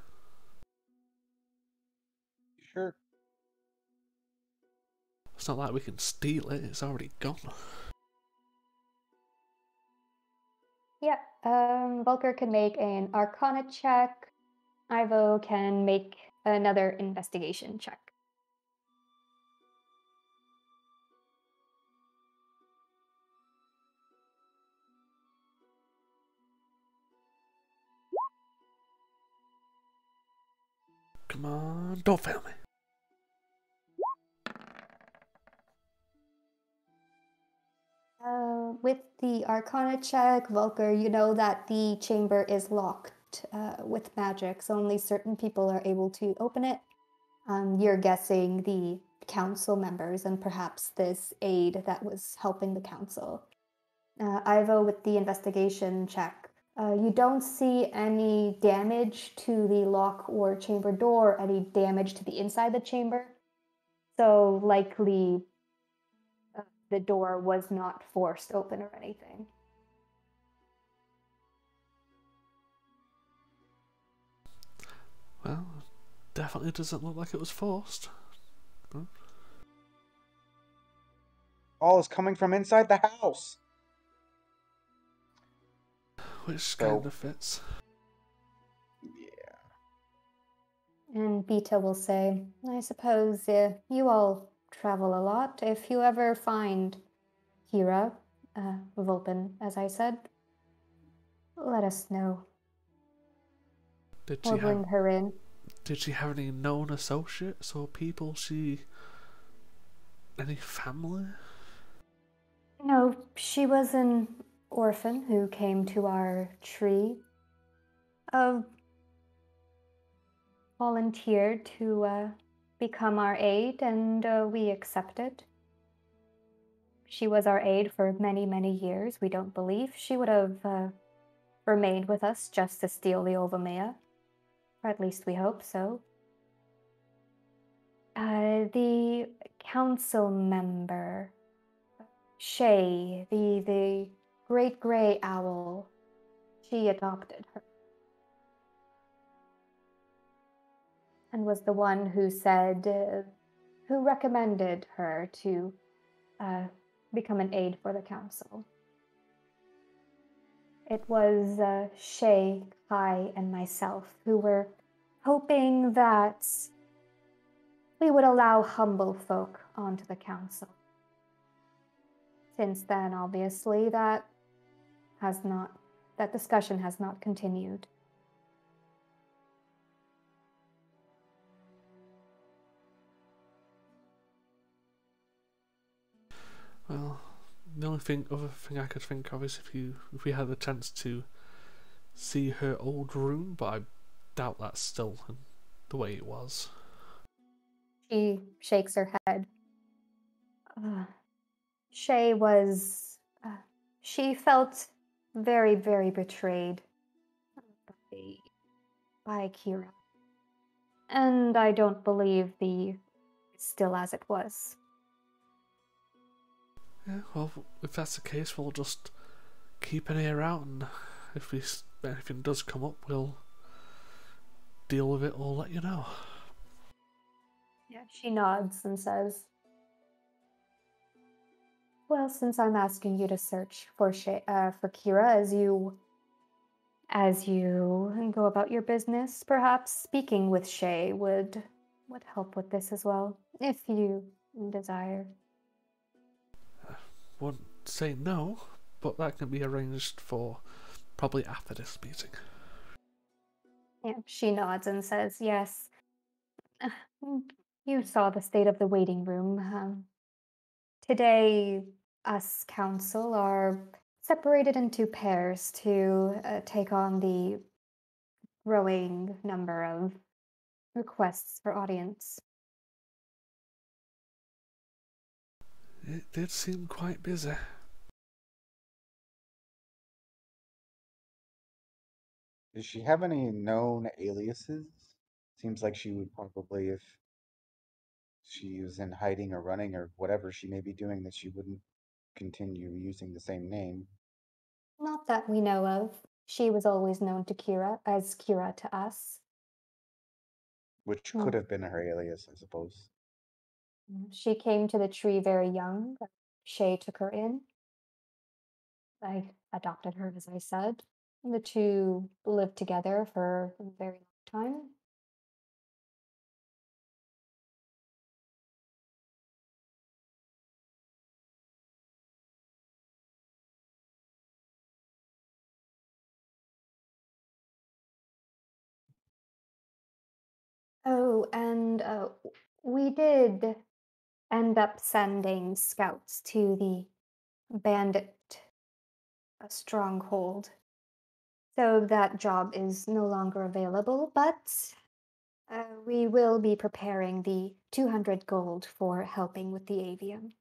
[SPEAKER 4] Sure.
[SPEAKER 3] It's not like we can steal it, it's already gone.
[SPEAKER 1] Yeah, Volker can make an Arcana check. Ivo can make another investigation check.
[SPEAKER 3] Come on, don't fail me.
[SPEAKER 1] With the Arcana check, Volker, you know that the chamber is locked with magic, so only certain people are able to open it. You're guessing the council members and perhaps this aide that was helping the council. Ivo, with the investigation check, you don't see any damage to the lock or chamber door, any damage to the inside the chamber. So likely the door was not forced open or anything.
[SPEAKER 3] Well, definitely doesn't look like it was forced. Huh?
[SPEAKER 4] All is coming from inside the house.
[SPEAKER 3] Which kind of fits.
[SPEAKER 4] Yeah.
[SPEAKER 1] And Beta will say, I suppose you all travel a lot. If you ever find Kira, Vulpin, as I said, let us know. Or bring her in.
[SPEAKER 3] Did she have any known associates or people any family?
[SPEAKER 1] No, she was an orphan who came to our tree. Volunteered to become our aide, and we accepted. She was our aide for many, many years. We don't believe she would have remained with us just to steal the Ovamea. Or at least we hope so. The council member, Shay, the great gray owl, she adopted her. And was the one who said, who recommended her to become an aide for the council. It was Shay, Kai, and myself who were hoping that we would allow humble folk onto the council. Since then, obviously, that discussion has not continued.
[SPEAKER 3] Well, the only other thing I could think of is if we had the chance to see her old room, but I doubt that's still the way it was.
[SPEAKER 1] She shakes her head. Shay was... she felt very, very betrayed by Kira. And I don't believe it's still as it was.
[SPEAKER 3] Yeah, well, if that's the case, we'll just keep an ear out, and if anything does come up, we'll deal with it or let you know.
[SPEAKER 1] Yeah, she nods and says, well, since I'm asking you to search for Kira as you go about your business, perhaps speaking with Shay would help with this as well, if you desire.
[SPEAKER 3] wouldn't say no, but that can be arranged for probably after this meeting.
[SPEAKER 1] Yeah, she nods and says, "Yes, you saw the state of the waiting room. Today, us council are separated into pairs to take on the growing number of requests for audience."
[SPEAKER 3] It did seem quite busy.
[SPEAKER 4] Does she have any known aliases? Seems like she would probably, if she was in hiding or running or whatever she may be doing, that she wouldn't continue using the same name.
[SPEAKER 1] Not that we know of. She was always known to Kira as Kira to us.
[SPEAKER 4] Which
[SPEAKER 1] Hmm.
[SPEAKER 4] could have been her alias, I suppose.
[SPEAKER 1] She came to the tree very young. Shay took her in. I adopted her, as I said. The two lived together for a very long time. Oh, and we did end up sending scouts to the bandit stronghold. So that job is no longer available, but we will be preparing the 200 gold for helping with the avium.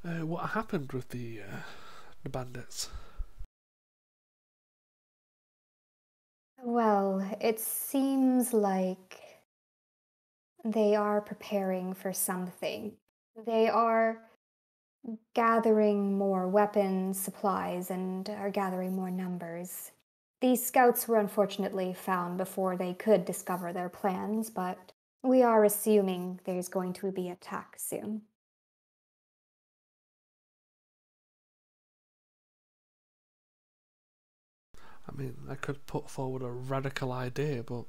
[SPEAKER 3] What happened with the bandits?
[SPEAKER 1] Well, it seems like they are preparing for something. They are gathering more weapons, supplies, and are gathering more numbers. These scouts were unfortunately found before they could discover their plans, but we are assuming there's going to be attack soon.
[SPEAKER 3] I mean, I could put forward a radical idea, but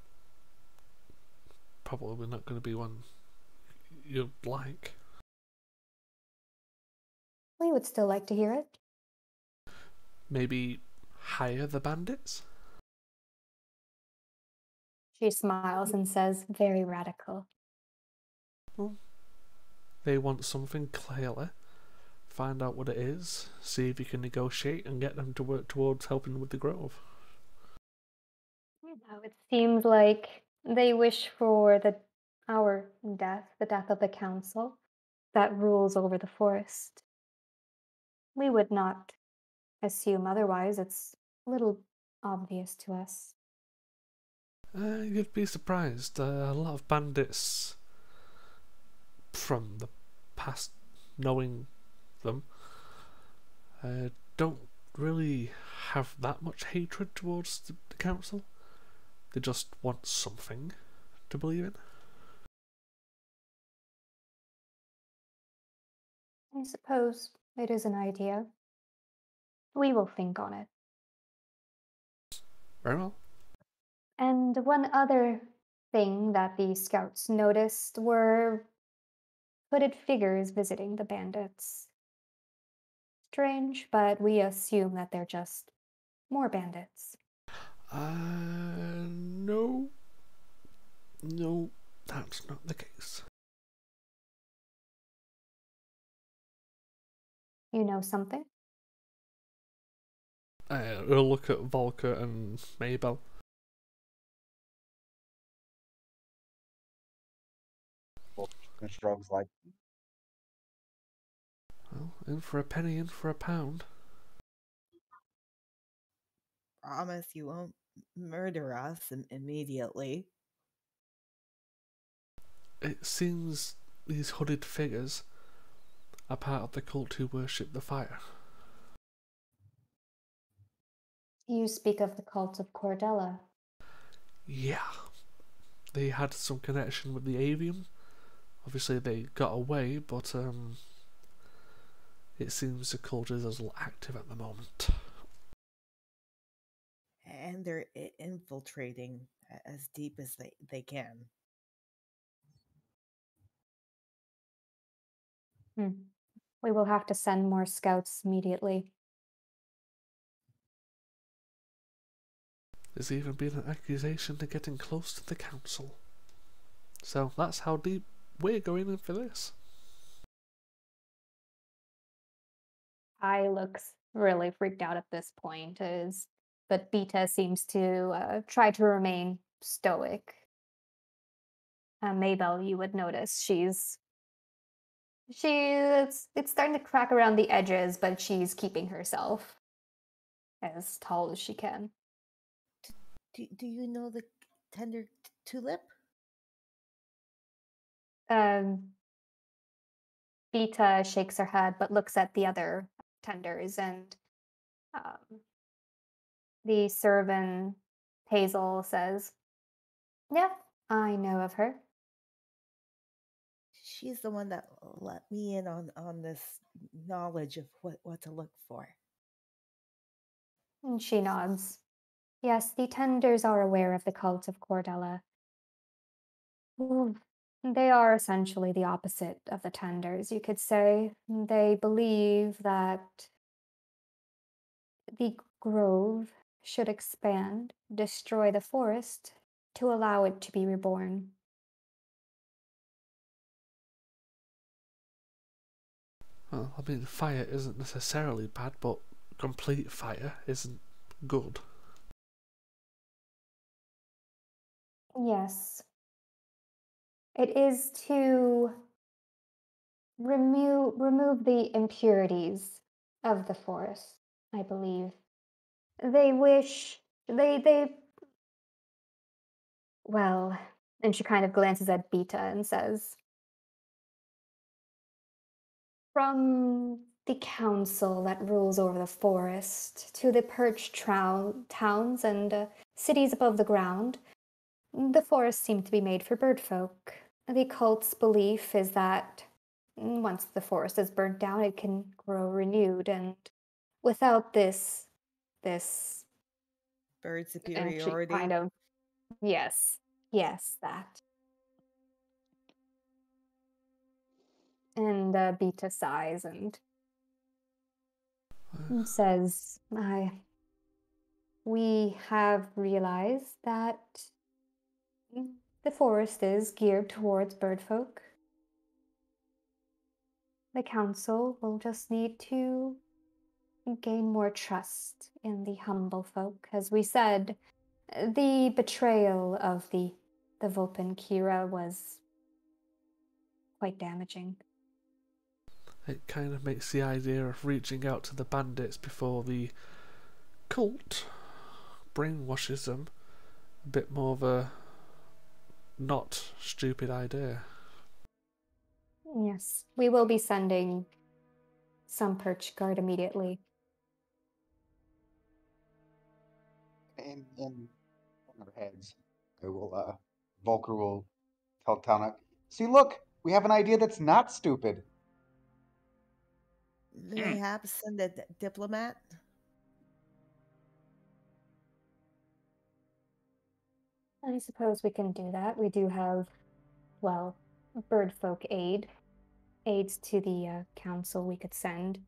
[SPEAKER 3] probably not going to be one you'd like.
[SPEAKER 1] We would still like to hear it.
[SPEAKER 3] Maybe hire the bandits?
[SPEAKER 1] She smiles and says, "Very radical."
[SPEAKER 3] Well, they want something clearly. Find out what it is, see if you can negotiate and get them to work towards helping with the grove.
[SPEAKER 1] It seems like they wish for our death, the death of the council that rules over the forest. We would not assume otherwise. It's a little obvious to us.
[SPEAKER 3] You'd be surprised. A lot of bandits from the past, knowing them, don't really have that much hatred towards the council. They just want something to believe in.
[SPEAKER 1] I suppose it is an idea. We will think on it.
[SPEAKER 3] Very well.
[SPEAKER 1] And one other thing that the scouts noticed were hooded figures visiting the bandits. Strange, but we assume that they're just more bandits.
[SPEAKER 3] No. No, that's not the case.
[SPEAKER 1] You know something?
[SPEAKER 3] We'll look at Volker and Mabel.
[SPEAKER 4] And shrugs like,
[SPEAKER 3] Well, in for a penny, in for a pound.
[SPEAKER 5] Promise you won't murder us immediately.
[SPEAKER 3] It seems these hooded figures are part of the cult who worship the fire.
[SPEAKER 1] You speak of the cult of Cordella.
[SPEAKER 3] Yeah. They had some connection with the avium. Obviously they got away, but it seems the cult is as active at the moment.
[SPEAKER 5] And they're infiltrating as deep as they can.
[SPEAKER 1] We will have to send more scouts immediately.
[SPEAKER 3] There's even been an accusation to getting close to the council. So that's how deep we're going in for this.
[SPEAKER 1] I looks really freaked out at this point, but Beta seems to try to remain stoic. Maybell, you would notice it's starting to crack around the edges, but she's keeping herself as tall as she can.
[SPEAKER 5] Do you know the tender tulip?
[SPEAKER 1] Beta shakes her head, but looks at the other tenders, and um, the servant Hazel says, "Yeah, I know of her."
[SPEAKER 5] She's the one that let me in on this knowledge of what to look for.
[SPEAKER 1] And she nods. Yes, the tenders are aware of the cult of Cordella. Well, they are essentially the opposite of the tenders, you could say. They believe that the grove should expand, destroy the forest, to allow it to be reborn.
[SPEAKER 3] Well, I mean, fire isn't necessarily bad, but complete fire isn't good.
[SPEAKER 1] Yes. It is to remove the impurities of the forest, I believe. They wish they well, and she kind of glances at Beta and says, from the council that rules over the forest to the perched towns and cities above the ground, the forests seem to be made for birdfolk. The cult's belief is that once the forest is burnt down, it can grow renewed, and without this,
[SPEAKER 5] Bird
[SPEAKER 1] and she
[SPEAKER 5] superiority.
[SPEAKER 1] kind of, yes, that. And Beta sighs and says, we have realized that the forest is geared towards birdfolk. The council will just need to gain more trust in the humble folk. As we said, the betrayal of the Vulpin Kira was quite damaging.
[SPEAKER 3] It kind of makes the idea of reaching out to the bandits before the cult brainwashes them a bit more of a not stupid idea.
[SPEAKER 1] Yes, we will be sending some perch guard immediately.
[SPEAKER 4] In our heads, Volker will tell Taunak, see, look, we have an idea that's not stupid.
[SPEAKER 5] Mayhaps send a diplomat.
[SPEAKER 1] I suppose we can do that. We do have, well, birdfolk aids to the council we could send.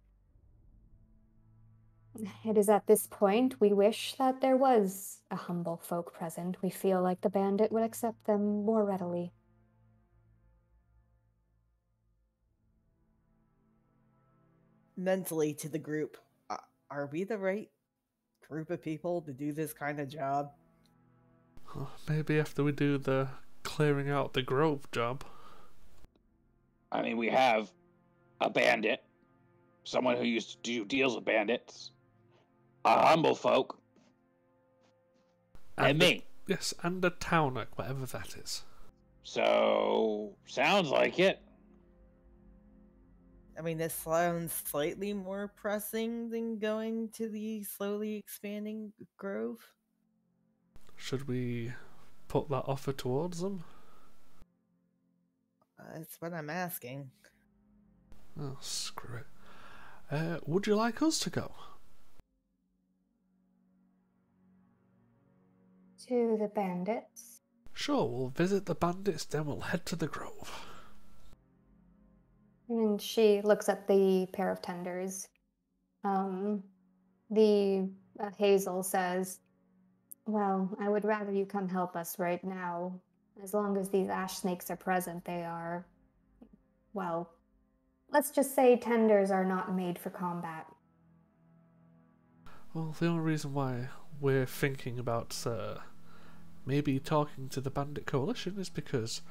[SPEAKER 1] It is at this point we wish that there was a humble folk present. We feel like the bandit would accept them more readily.
[SPEAKER 5] Mentally to the group. Are we the right group of people to do this kind of job?
[SPEAKER 3] Maybe after we do the clearing out the grove job.
[SPEAKER 2] I mean, we have a bandit, someone who used to do deals with bandits, a humble folk, and me.
[SPEAKER 3] Yes, and a towner, whatever that is.
[SPEAKER 2] So, sounds like it.
[SPEAKER 5] I mean, this sounds slightly more pressing than going to the slowly expanding grove.
[SPEAKER 3] Should we put that offer towards them?
[SPEAKER 5] That's what I'm asking.
[SPEAKER 3] Oh, screw it. Would you like us to go?
[SPEAKER 1] To the bandits?
[SPEAKER 3] Sure, we'll visit the bandits, then we'll head to the grove.
[SPEAKER 1] And she looks at the pair of tenders. The Hazel says, well, I would rather you come help us right now. As long as these ash snakes are present, they are, well, let's just say tenders are not made for combat.
[SPEAKER 3] Well, the only reason why we're thinking about maybe talking to the Bandit Coalition is because,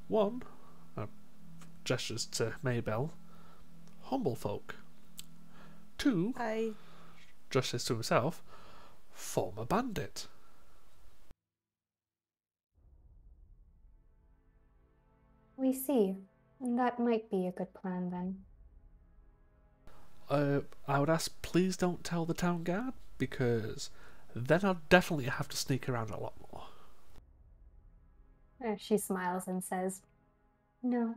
[SPEAKER 3] one, gestures to Maybell, Humblefolk. Two, gestures to himself, former bandit.
[SPEAKER 1] We see. That might be a good plan then.
[SPEAKER 3] I would ask, please don't tell the town guard, because then I'll definitely have to sneak around a lot more.
[SPEAKER 1] She smiles and says, no,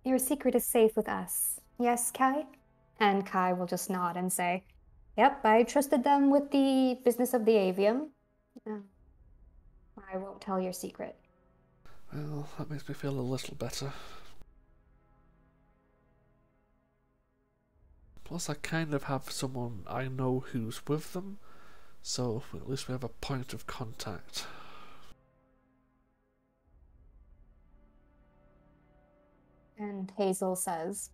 [SPEAKER 1] your secret is safe with us. Yes, Kai? And Kai will just nod and say, yep, I trusted them with the business of the avium. I won't tell your secret.
[SPEAKER 3] Well, that makes me feel a little better. Plus, I kind of have someone I know who's with them, so at least we have a point of contact.
[SPEAKER 1] And Hazel says,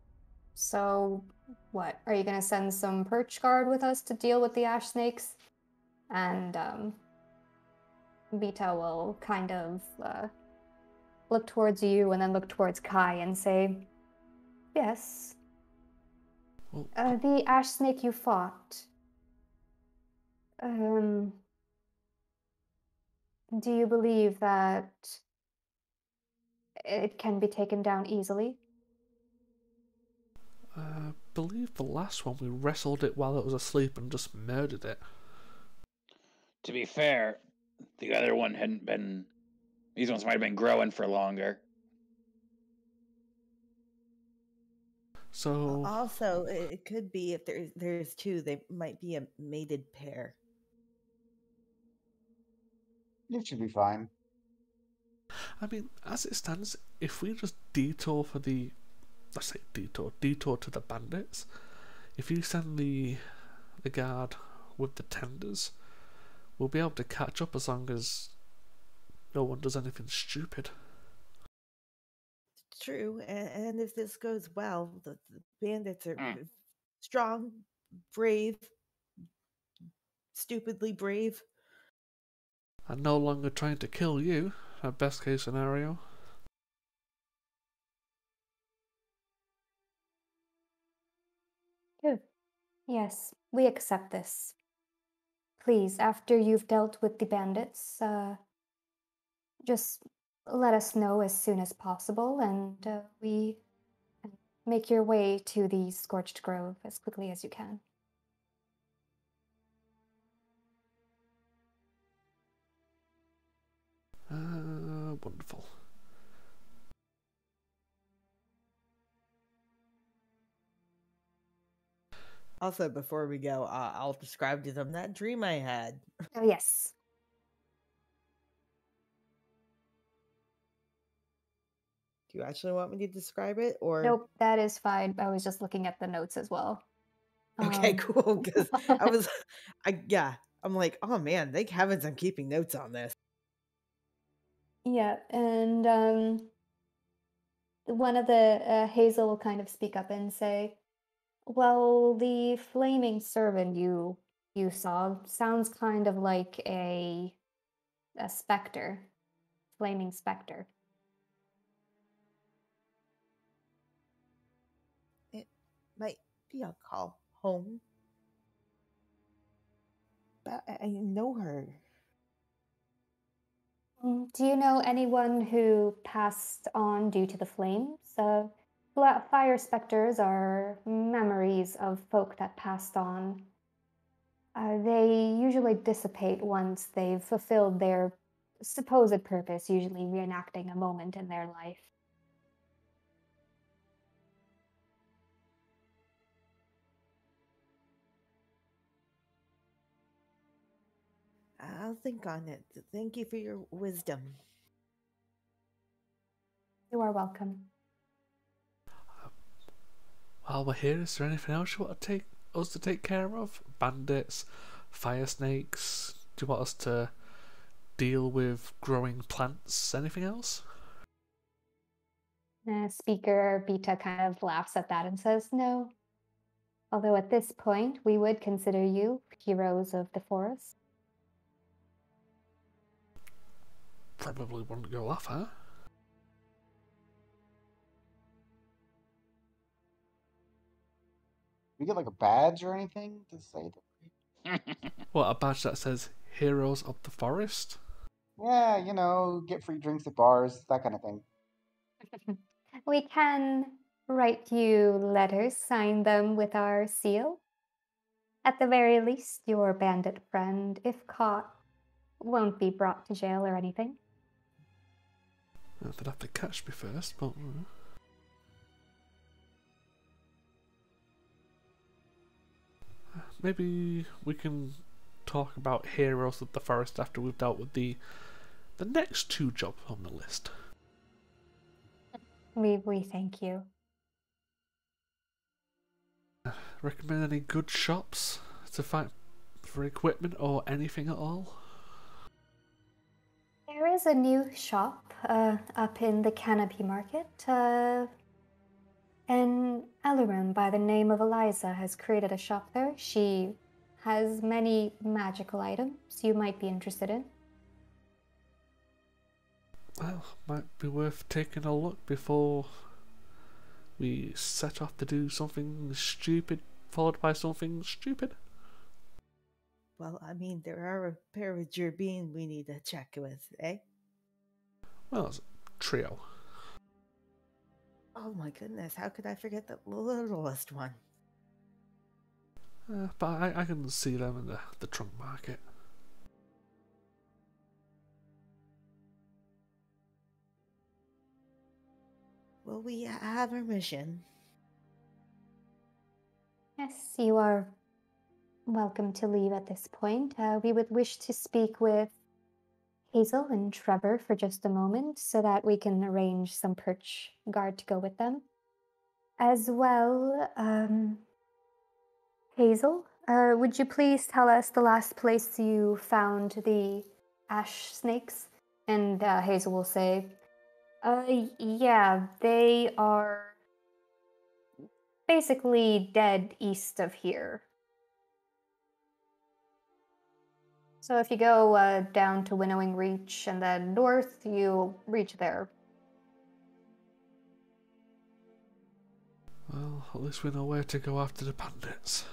[SPEAKER 1] so what? Are you going to send some perch guard with us to deal with the ash snakes? And Vita will kind of look towards you and then look towards Kai and say, yes.
[SPEAKER 3] Well,
[SPEAKER 1] the ash snake you fought. Do you believe that it can be taken down easily?
[SPEAKER 3] I believe the last one we wrestled it while it was asleep and just murdered it.
[SPEAKER 2] To be fair, the other one hadn't been. These ones might have been growing for longer.
[SPEAKER 3] So
[SPEAKER 5] also, it could be if there's two, they might be a mated pair.
[SPEAKER 4] It should be fine.
[SPEAKER 3] I mean, as it stands, if we just detour for the, let's say detour to the bandits, if you send the guard with the tenders, we'll be able to catch up as long as no one does anything stupid.
[SPEAKER 5] True, and if this goes well, the bandits are strong, brave, stupidly brave.
[SPEAKER 3] And no longer trying to kill you, at best case scenario.
[SPEAKER 1] Good. Yes, we accept this. Please, after you've dealt with the bandits, just let us know as soon as possible, and we make your way to the Scorched Grove as quickly as you can.
[SPEAKER 3] Wonderful.
[SPEAKER 5] Also, before we go, I'll describe to them that dream I had.
[SPEAKER 1] Oh, yes.
[SPEAKER 5] Do you actually want me to describe it, or
[SPEAKER 1] Nope, that is fine. I was just looking at the notes as well.
[SPEAKER 5] Okay, cool. Because I'm like, oh man, thank heavens I'm keeping notes on this.
[SPEAKER 1] Yeah, and one of the Hazel will kind of speak up and say, well, the flaming servant you saw sounds kind of like a specter, flaming specter.
[SPEAKER 5] It might be a call home, but I know her.
[SPEAKER 1] Do you know anyone who passed on due to the flames? Fire specters are memories of folk that passed on. They usually dissipate once they've fulfilled their supposed purpose, usually reenacting a moment in their life.
[SPEAKER 5] I'll think on it. Thank you for your wisdom.
[SPEAKER 1] You are welcome.
[SPEAKER 3] while we're here, is there anything else you want to take us to take care of? Bandits, fire snakes? Do you want us to deal with growing plants? Anything else?
[SPEAKER 1] Speaker Beta kind of laughs at that and says, "No. Although at this point, we would consider you heroes of the forest."
[SPEAKER 3] Probably wouldn't go off, huh?
[SPEAKER 4] We get like a badge or anything to say that?
[SPEAKER 3] What, a badge that says Heroes of the Forest?
[SPEAKER 4] Yeah, get free drinks at bars, that kind of thing.
[SPEAKER 1] We can write you letters, sign them with our seal. At the very least, your bandit friend, if caught, won't be brought to jail or anything.
[SPEAKER 3] They'd have to catch me first, but... maybe we can talk about Heroes of the Forest after we've dealt with the next two jobs on the list.
[SPEAKER 1] We thank you.
[SPEAKER 3] Recommend any good shops to find for equipment or anything at all?
[SPEAKER 1] There is a new shop up in the Canopy Market. An Alarum by the name of Eliza has created a shop there. She has many magical items you might be interested in.
[SPEAKER 3] Well, might be worth taking a look before we set off to do something stupid, followed by something stupid.
[SPEAKER 5] Well, I mean, there are a pair of Gerbine we need to check with, eh?
[SPEAKER 3] Well, it's a trio.
[SPEAKER 5] Oh my goodness, how could I forget the littlest one?
[SPEAKER 3] But I can see them in the trunk market.
[SPEAKER 5] Well, we have our mission.
[SPEAKER 1] Yes, you are welcome to leave at this point. We would wish to speak with Hazel and Trevor for just a moment so that we can arrange some perch guard to go with them. As well, Hazel, would you please tell us the last place you found the ash snakes? And Hazel will say, yeah, they are basically dead east of here. So if you go down to Winnowing Reach and then north, you'll reach there.
[SPEAKER 3] Well, at least we know where to go after the bandits.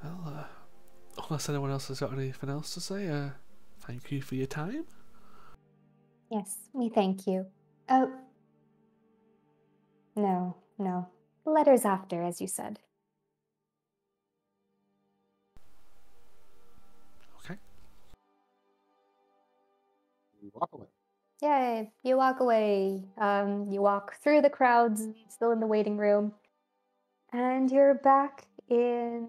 [SPEAKER 3] Well, unless anyone else has got anything else to say, thank you for your time.
[SPEAKER 1] Yes, we thank you. Oh. No. Letters after, as you said.
[SPEAKER 3] Okay.
[SPEAKER 4] You walk away.
[SPEAKER 1] Yay, you walk away. You walk through the crowds, still in the waiting room. And you're back in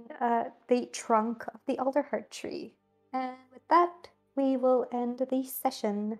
[SPEAKER 1] the trunk of the alderheart tree. And with that, we will end the session.